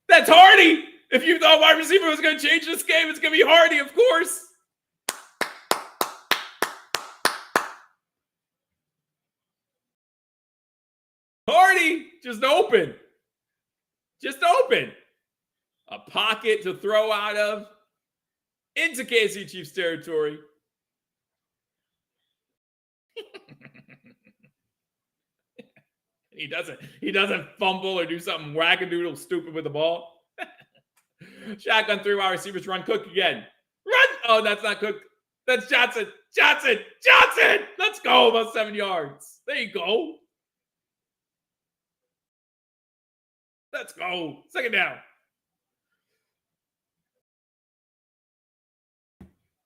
That's Hardy! If you thought wide receiver was going to change this game, it's going to be Hardy, of course. Hardy, just open. Just open. A pocket to throw out of into KC Chiefs territory. He doesn't fumble or do something wackadoodle stupid with the ball. Shotgun 3 wide receivers run. Cook again. Run! Oh, that's not Cook. That's Johnson. Johnson! Let's go. About 7 yards. There you go. Let's go. 2nd down.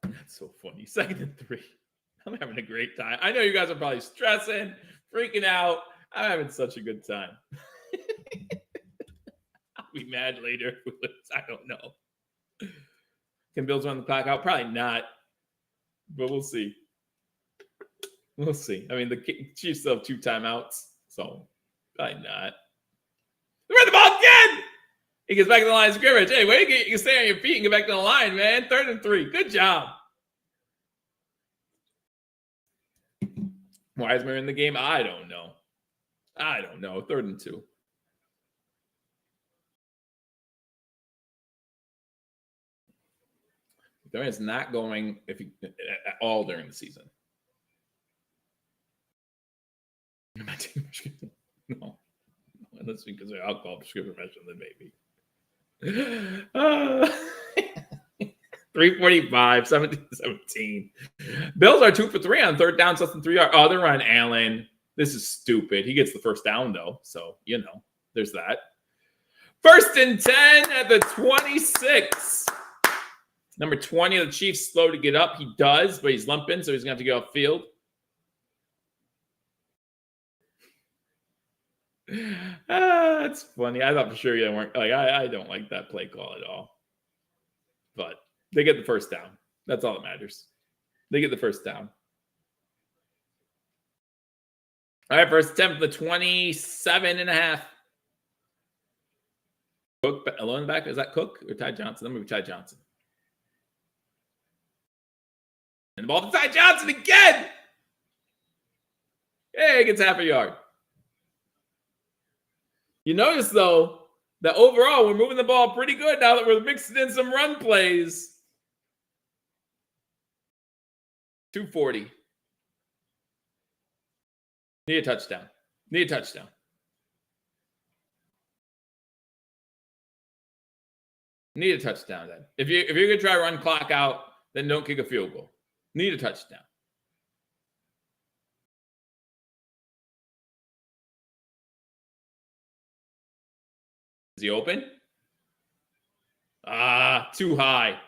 That's so funny. 2nd and 3. I'm having a great time. I know you guys are probably stressing, freaking out. I'm having such a good time. I'll be mad later if we lose. I don't know. Can Bills run the clock out? Probably not. But we'll see. We'll see. I mean, the Chiefs still have 2 timeouts, so probably not. They ran the ball again! He gets back to the line of scrimmage. Hey, wait, you can stay on your feet and get back to the line, man. 3rd and 3. Good job. Why is Murray in the game? I don't know. 3rd and 2. There is not going at all during the season. No. Unless because they're alcohol prescription professional, then maybe. 345, 17. Bills are 2 for 3 on 3rd down, less than 3 yards. Oh, they're running Allen. This is stupid. He gets the 1st down, though. So, there's that. 1st and 10 at the 26. Number 20 of the Chiefs slow to get up. He does, but he's limping, so he's going to have to get off field. That's funny. I thought for sure you weren't like I don't like that play call at all. But they get the 1st down. That's all that matters. They get the 1st down. All right, first attempt, the 27.5. Cook alone back. Is that Cook or Ty Johnson? That might be Ty Johnson. And the ball to Ty Johnson again. Hey, he gets half a yard. You notice, though, that overall we're moving the ball pretty good now that we're mixing in some run plays. 240. Need a touchdown. Need a touchdown. Need a touchdown then. If you're going to try to run clock out, then don't kick a field goal. Need a touchdown. Is he open? Too high.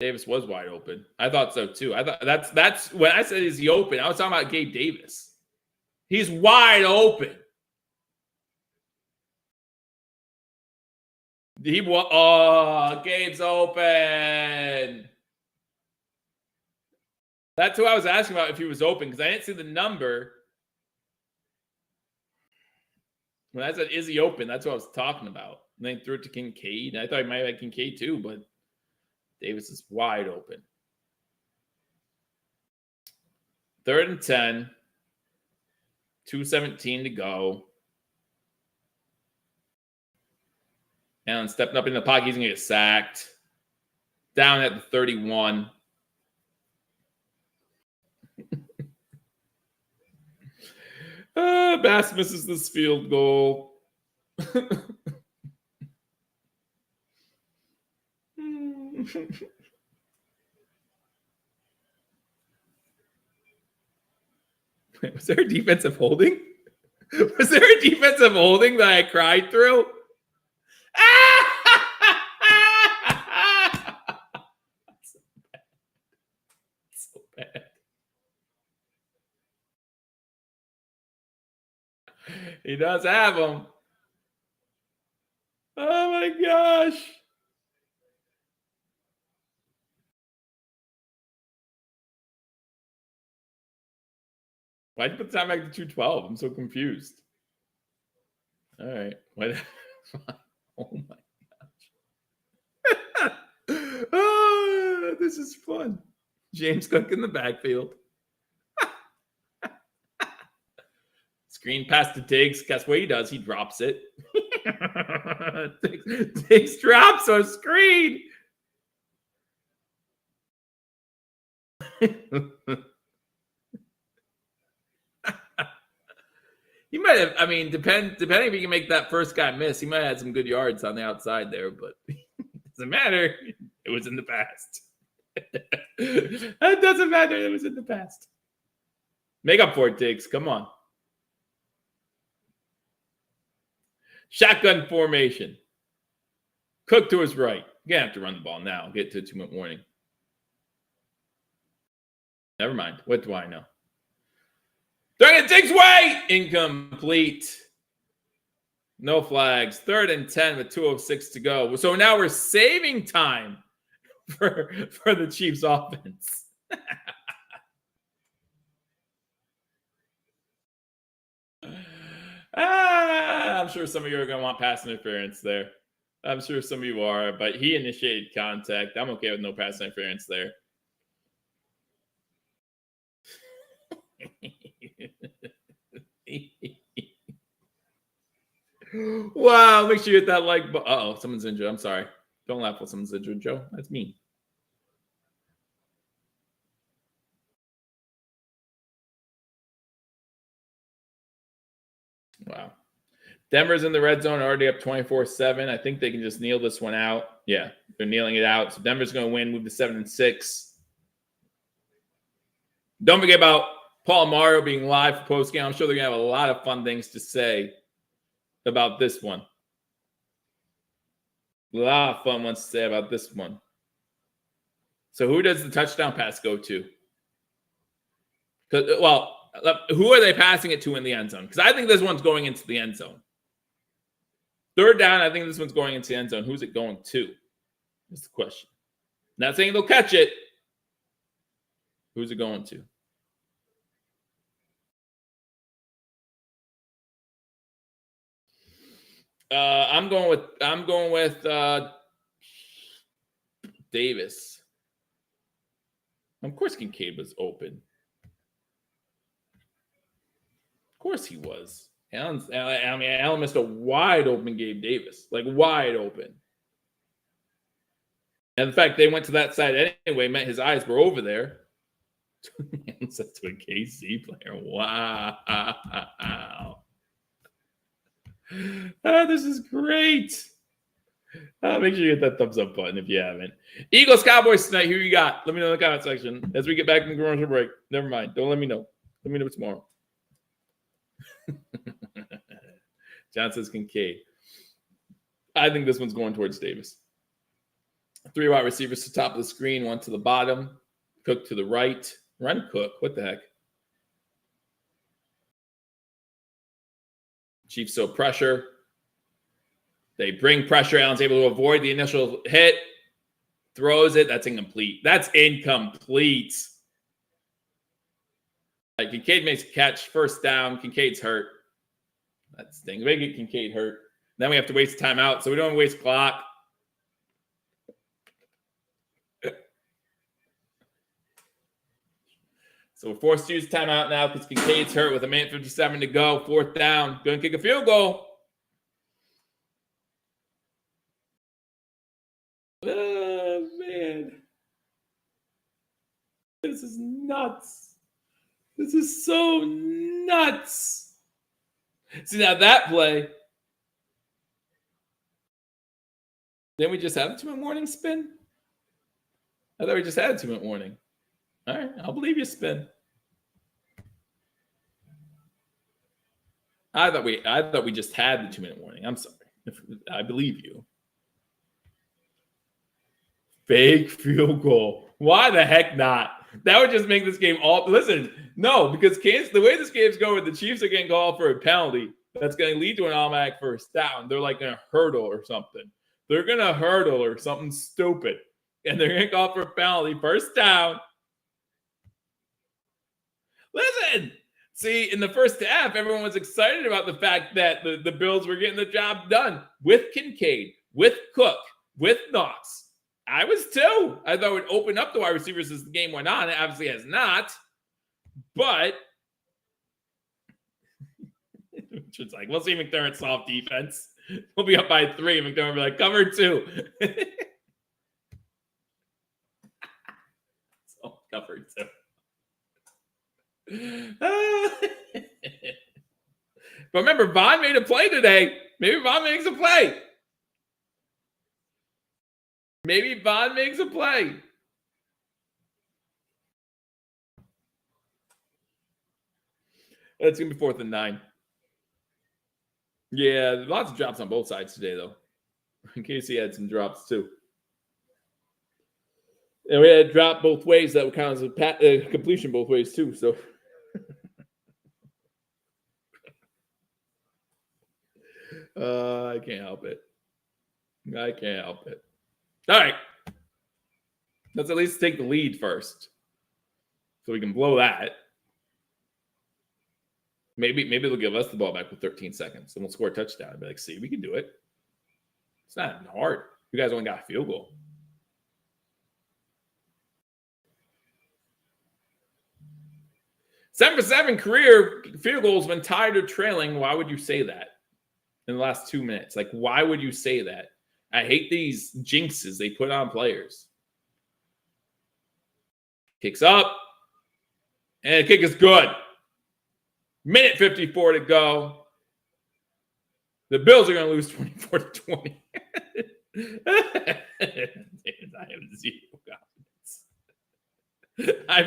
Davis was wide open. I thought so too. I thought that's when I said is he open. I was talking about Gabe Davis. He's wide open. Gabe's open. That's who I was asking about if he was open because I didn't see the number. When I said is he open, that's what I was talking about. And then threw it to Kincaid. I thought he might have had Kincaid too, but Davis is wide open. 3rd and 10. 2:17 to go. Allen stepping up in the pocket. He's going to get sacked. Down at the 31. Bass misses this field goal. Wait, was there a defensive holding? Was there a defensive holding that I cried through? So bad. He does have them. Oh my gosh. Why'd you put the time back to 2:12? I'm so confused. All right. What? Oh my gosh. Oh, this is fun. James Cook in the backfield. Screen pass to Diggs. Guess what he does? He drops it. Diggs drops a screen. He might have, I mean, depending if he can make that first guy miss, he might have had some good yards on the outside there, but it doesn't matter. It was in the past. It doesn't matter. It was in the past. Make up for it, Diggs. Come on. Shotgun formation. Cook to his right. You're going to have to run the ball now. Get to a 2-minute warning. Never mind. What do I know? Throwing it Diggs' way. Incomplete. No flags. 3rd and 10 with 2:06 to go. So now we're saving time for the Chiefs offense. I'm sure some of you are going to want pass interference there. I'm sure some of you are, but he initiated contact. I'm okay with no pass interference there. Wow, make sure you hit that like button. Uh-oh, someone's injured. I'm sorry. Don't laugh when someone's injured, Joe. That's mean. Wow. Denver's in the red zone, already up 24-7. I think they can just kneel this one out. Yeah, they're kneeling it out. So Denver's going to win, move to 7-6. Don't forget about Paul Mario being live for postgame. I'm sure they're going to have a lot of fun things to say about this one. A lot of fun ones to say about this one. So who does the touchdown pass go to? Well, who are they passing it to in the end zone? Because I think this one's going into the end zone. 3rd down, I think this one's going into the end zone. Who's it going to? That's the question. Not saying they'll catch it. Who's it going to? I'm going with Davis. Of course, Kincaid was open. Of course, he was. Allen missed a wide open Gabe Davis, like wide open. And in fact, they went to that side anyway. Meant his eyes were over there. Set to a KC player. Wow. This is great. Make sure you hit that thumbs up button if you haven't. Eagles Cowboys tonight. Who you got? Let me know in the comment section as we get back from the commercial break. Never mind. Don't let me know. Let me know tomorrow. John says Kincaid. I think this one's going towards Davis. Three wide receivers to the top of the screen, one to the bottom. Cook to the right. Run Cook. What the heck? Chiefs show pressure. They bring pressure. Allen's able to avoid the initial hit. Throws it. That's incomplete. That's incomplete. Kincaid makes a catch. First down. Kincaid's hurt. That stinks. We get Kincaid hurt. Then we have to waste timeout, so we don't waste clock. So we're forced to use timeout now because Kincaid's hurt with 1:57 to go. Fourth down. Going to kick a field goal. Oh, man. This is nuts. This is so nuts. See, now that play. Then we just had a 2-minute warning spin? I thought we just had a 2-minute warning. All right, I'll believe you, spin. I thought we just had the 2-minute warning. I'm sorry. I believe you. Fake field goal. Why the heck not? That would just make this game all. Listen, no, because the way this game's going, the Chiefs are getting called for a penalty that's going to lead to an automatic first down. They're like going to hurdle or something. They're going to hurdle or something stupid, and they're going to call for a penalty. First down. Listen, see, in the first half, everyone was excited about the fact that the Bills were getting the job done with Kincaid, with Cook, with Knox. I was too. I thought it would open up the wide receivers as the game went on. It obviously has not. But it's like, we'll see McDermott's soft defense. We'll be up by 3. McDermott will be like, cover 2. So, cover 2. But remember, Vaughn made a play today. Maybe Vaughn makes a play. Maybe Vaughn makes a play. It's going to be 4th and 9. Yeah, lots of drops on both sides today, though. In case he had some drops, too. And we had a drop both ways that would count as a completion both ways, too. So, I can't help it. I can't help it. All right. Let's at least take the lead first, so we can blow that. Maybe they'll give us the ball back with 13 seconds, and we'll score a touchdown. I'll be like, see, we can do it. It's not hard. You guys only got a field goal. Seven for 7 career field goals when tied or trailing. Why would you say that in the last 2 minutes? Like, why would you say that? I hate these jinxes they put on players. Kicks up. And the kick is good. 1:54 to go. The Bills are going to lose 24-20. I have zero confidence. I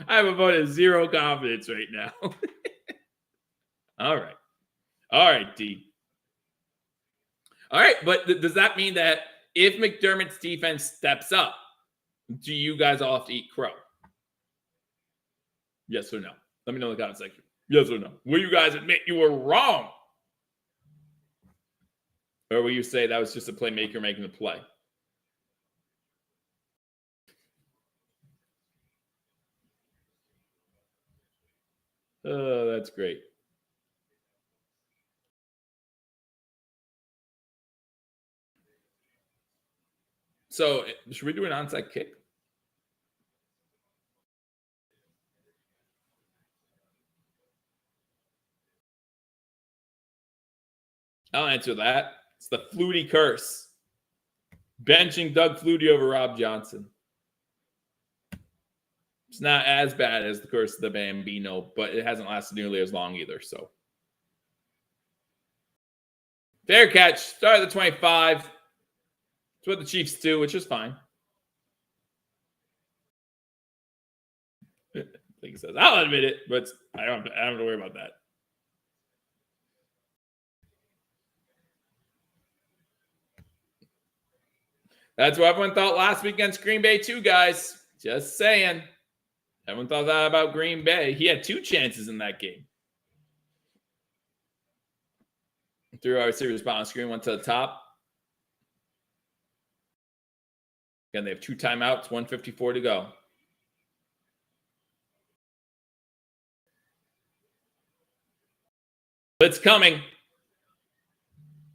have a vote of zero confidence right now. All right. All right, D. All right, but does that mean that if McDermott's defense steps up, do you guys all have to eat crow? Yes or no? Let me know in the comment section. Yes or no? Will you guys admit you were wrong? Or will you say that was just a playmaker making the play? Oh, that's great. So, should we do an onside kick? I'll answer that. It's the Flutie curse. Benching Doug Flutie over Rob Johnson. It's not as bad as the curse of the Bambino, but it hasn't lasted nearly as long either. So, fair catch. Start at the 25. It's what the Chiefs do, which is fine. Like he says, I'll admit it, but I don't have to worry about that. That's what everyone thought last week against Green Bay too, guys. Just saying. Everyone thought that about Green Bay. He had 2 chances in that game. Threw our receivers on screen, went to the top. Again, they have 2 timeouts, 1:54 to go. Blitz coming.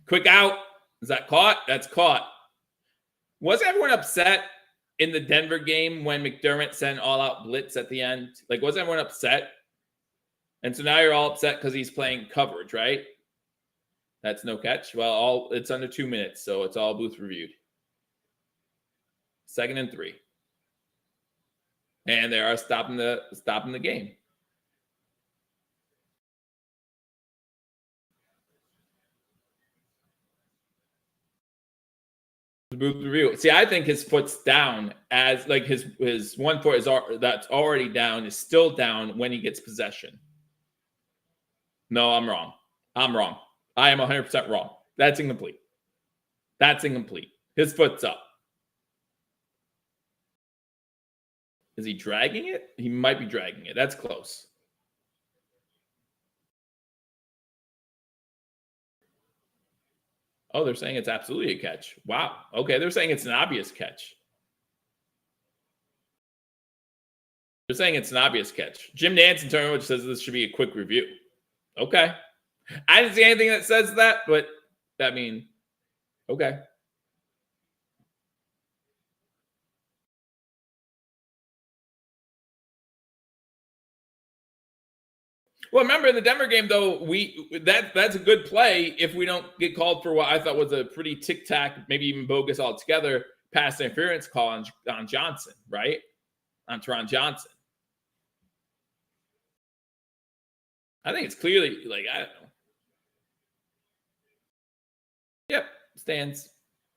Quick out. Is that caught? That's caught. Was everyone upset in the Denver game when McDermott sent all-out blitz at the end? Like, was everyone upset? And so now you're all upset because he's playing coverage, right? That's no catch. Well, it's under 2 minutes, so it's all booth reviewed. 2nd and 3. And they are stopping the game. Booth review. See, I think his foot's down as like his 1 foot is that's already down is still down when he gets possession. No, I'm wrong. I am 100% wrong. That's incomplete. His foot's up. Is he dragging it? He might be dragging it. That's close. Oh, they're saying it's absolutely a catch. Wow. Okay, they're saying it's an obvious catch. Jim Nance in turn, which says this should be a quick review. Okay. I didn't see anything that says that, but I mean, okay. Well, remember in the Denver game, though, that's a good play if we don't get called for what I thought was a pretty tic-tac, maybe even bogus altogether, pass interference call on Johnson, right? On Teron Johnson. I think it's clearly, like, I don't know. Yep, stands.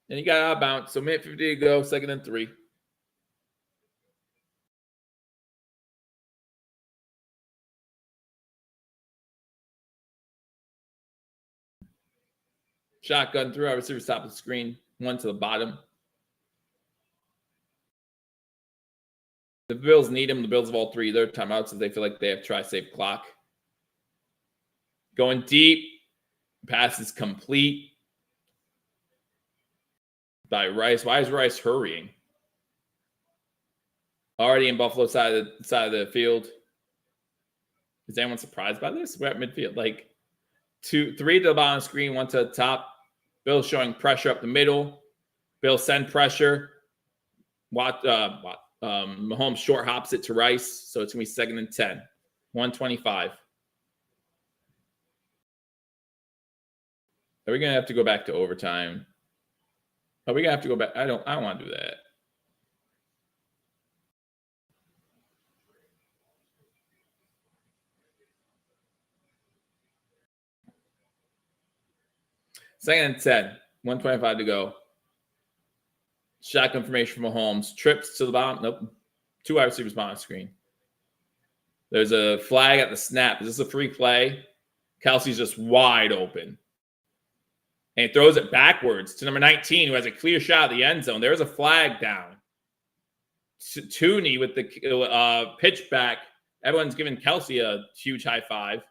And he got out of bounds. So minute 50 to go, 2nd and 3. Shotgun through our receivers top of the screen, 1 to the bottom. The Bills need him. The Bills have all 3 of their timeouts if they feel like they have try-save clock. Going deep. Pass is complete by Rice. Why is Rice hurrying? Already in Buffalo side of the field. Is anyone surprised by this? We're at midfield. Like 3 to the bottom of the screen, 1 to the top. Bill showing pressure up the middle. Bill send pressure. Maholmes short hops it to Rice. So it's going to be 2nd and 10. 1:25. Are we going to have to go back to overtime? Are we going to have to go back? I don't want to do that. Second and 10. 1:25 to go. Shotgun formation from Maholmes. Trips to the bottom. Nope. 2 wide receivers bottom screen. There's a flag at the snap. Is this a free play? Kelsey's just wide open. And he throws it backwards to number 19, who has a clear shot of the end zone. There's a flag down. Tooney with the pitch back. Everyone's giving Kelsey a huge high five.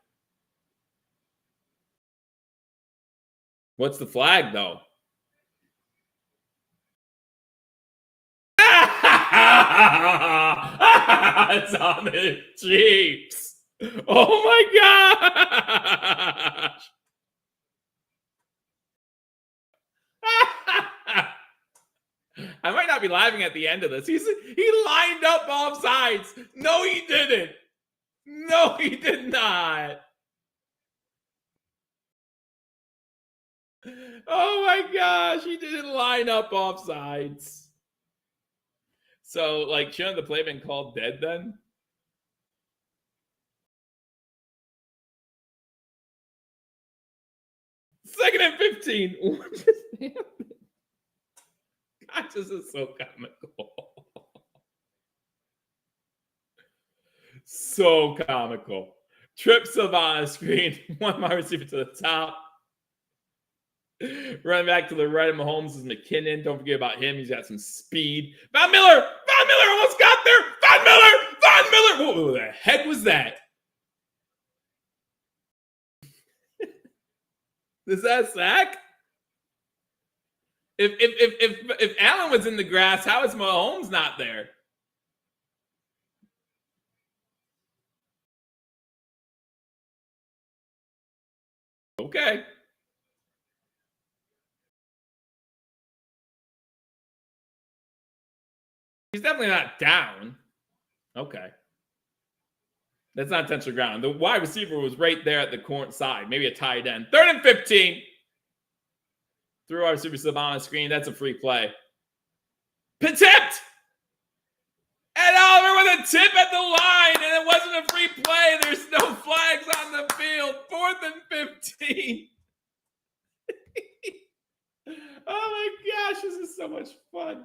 What's the flag, though? It's on the Chiefs. Oh, my gosh. I might not be laughing at the end of this. He lined up both sides. No, he didn't. No, he did not. Oh my gosh, he didn't line up off sides. So, like, shouldn't the play been called dead then? Second and 15. What just happened? God, this is so comical. So comical. Trips up on the screen. 1 wide receiver to the top. Running back to the right of Maholmes is McKinnon. Don't forget about him. He's got some speed. Von Miller almost got there. Von Miller. What the heck was that? Is that a sack? If Allen was in the grass, how is Mahomes not there? Okay. He's definitely not down. Okay. That's not intentional ground. The wide receiver was right there at the corner side. Maybe a tight end. 3rd and 15. Threw our receiver sub on the screen. That's a free play. Tipped! And Oliver with a tip at the line, and it wasn't a free play. There's no flags on the field. 4th and 15. Oh my gosh, this is so much fun.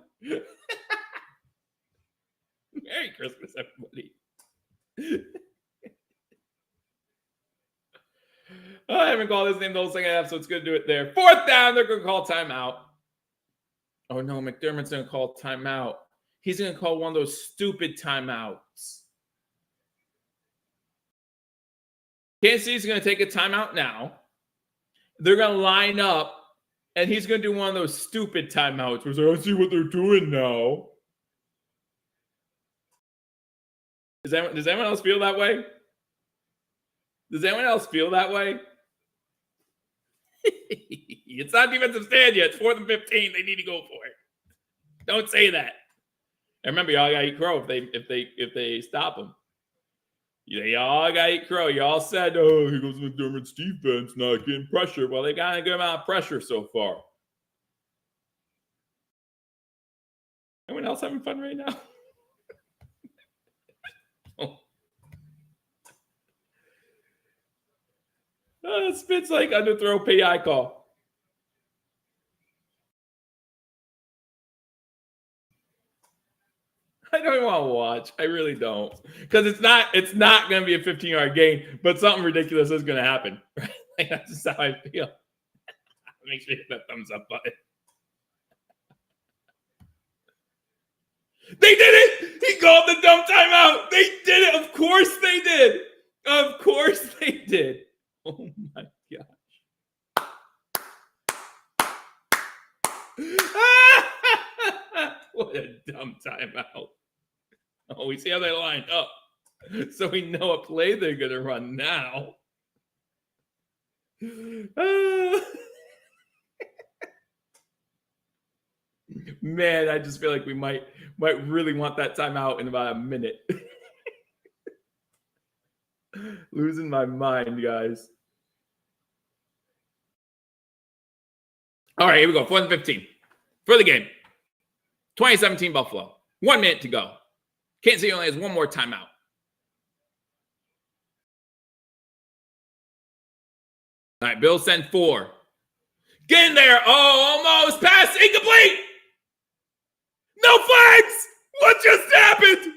Merry Christmas, everybody. I haven't called his name the whole second half, so it's good to do it there. 4th down, they're going to call timeout. Oh no, McDermott's going to call timeout. He's going to call one of those stupid timeouts. Kansas City's going to take a timeout now. They're going to line up, and he's going to do one of those stupid timeouts where he's like, I see what they're doing now. Does anyone else feel that way? Does anyone else feel that way? It's not defensive stand yet. It's 4th and 15. They need to go for it. Don't say that. And remember, y'all gotta eat crow if they stop him. Y'all gotta eat crow. Y'all said, oh, here goes McDermott's defense not getting pressure. Well, they got a good amount of pressure so far. Anyone else having fun right now? It spits like underthrow PI call. I don't even want to watch. I really don't. Because it's not going to be a 15-yard gain, but something ridiculous is going to happen. Right? Like, that's just how I feel. Make sure you hit that thumbs up button. They did it! He called the dumb timeout. They did it. Of course they did. Of course they did. Oh my gosh. What a dumb timeout. Oh, we see how they lined up. So we know what play they're going to run now. Man, I just feel like we might really want that timeout in about a minute. Losing my mind, guys. All right, here we go. 4th and 15 for the game. 2017 Buffalo. 1 minute to go. Kansas City only has one more timeout. All right, Bills send 4. Get in there. Oh, almost. Pass incomplete. No flags. What just happened?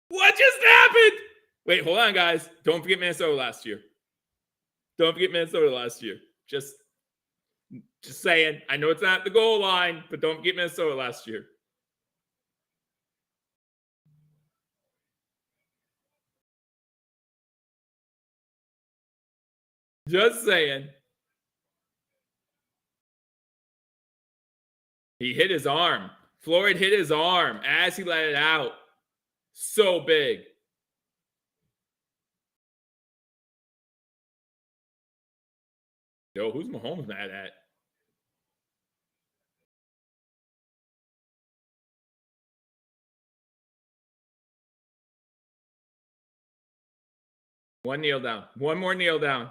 What just happened? Wait, hold on, guys. Don't forget Minnesota last year. Don't forget Minnesota last year. Just saying. I know it's not the goal line, but don't forget Minnesota last year. Just saying. He hit his arm. Floyd hit his arm as he let it out. So big. Yo, who's Mahomes mad at? One kneel down. One more kneel down.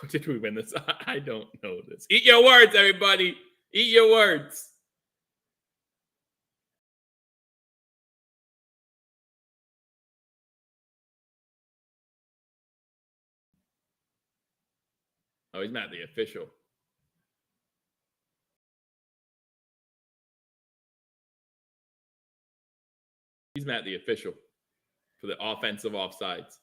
How did we win this? I don't know this. Eat your words, everybody. Eat your words. Oh, he's mad at the official. He's mad at the official for the offensive offsides.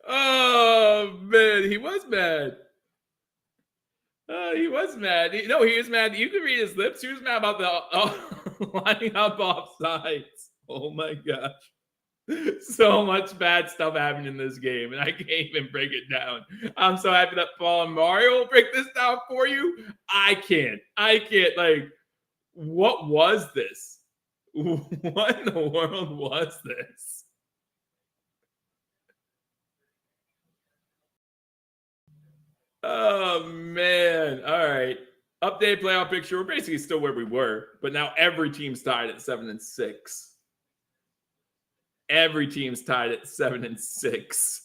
Oh, man. He was mad. He was mad. He was mad. You can read his lips. He was mad about the lining up offsides. Oh, my gosh. So much bad stuff happened in this game, and I can't even break it down. I'm so happy that Paul and Mario will break this down for you. I can't. Like, what was this? What in the world was this? Oh, man. All right. Updated playoff picture. We're basically still where we were, but now every team's tied at 7-6. Every team's tied at 7-6.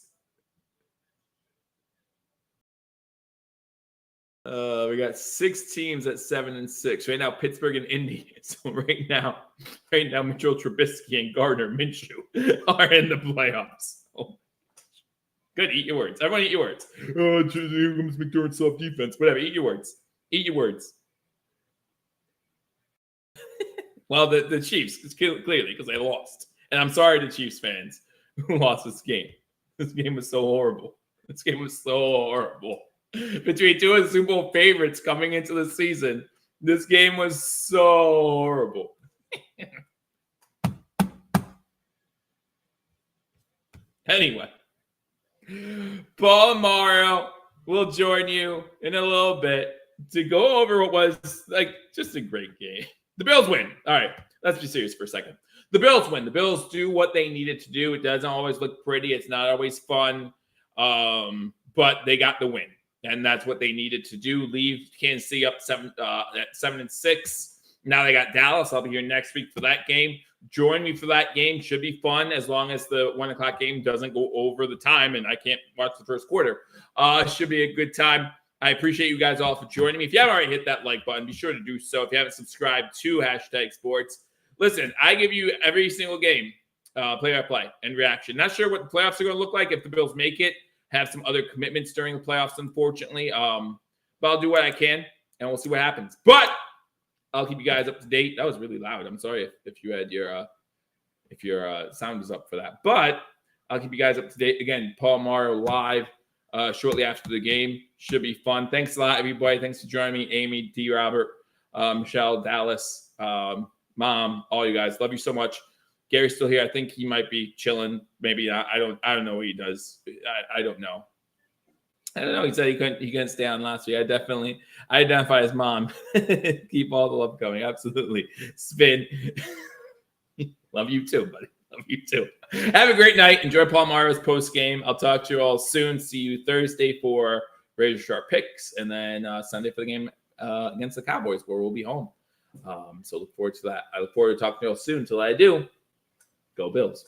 We got 6 teams at 7-6 right now. Pittsburgh and Indy. So right now, Mitchell Trubisky and Gardner Minshew are in the playoffs. Oh, good. Eat your words. Everyone, eat your words. Oh, here comes McDermott's soft defense. Whatever. Eat your words. Eat your words. Well, the Chiefs, clearly, because they lost. And I'm sorry to Chiefs fans who lost this game. This game was so horrible. Between two of the Super Bowl favorites coming into the season, this game was so horrible. Anyway, Paul and Mario will join you in a little bit to go over what was like just a great game. The Bills win. All right, let's be serious for a second. The Bills win. The Bills do what they needed to do. It doesn't always look pretty. It's not always fun, but they got the win. And that's what they needed to do. Leave Kansas City up at 7-6. Now they got Dallas. I'll be here next week for that game. Join me for that game. Should be fun as long as the 1 o'clock game doesn't go over the time and I can't watch the first quarter. Should be a good time. I appreciate you guys all for joining me. If you haven't already hit that like button, be sure to do so. If you haven't subscribed to #sports, listen, I give you every single game play-by-play and reaction. Not sure what the playoffs are going to look like if the Bills make it. Have some other commitments during the playoffs, unfortunately. But I'll do what I can, and we'll see what happens. But I'll keep you guys up to date. That was really loud. I'm sorry if you had your sound was up for that. But I'll keep you guys up to date. Again, Paul Mario live shortly after the game. Should be fun. Thanks a lot, everybody. Thanks for joining me. Amy, D. Robert, Michelle, Dallas, Mom, all you guys. Love you so much. Gary's still here. I think he might be chilling. Maybe not. I don't know what he does. I don't know. He said he couldn't stay on last week. I identify as Mom. Keep all the love going. Absolutely. Spin. Love you too, buddy. Love you too. Have a great night. Enjoy Paul Mario's post game. I'll talk to you all soon. See you Thursday for Razor Sharp picks, and then Sunday for the game against the Cowboys, where we'll be home. So look forward to that. I look forward to talking to you all soon. Until I do. Go Bills.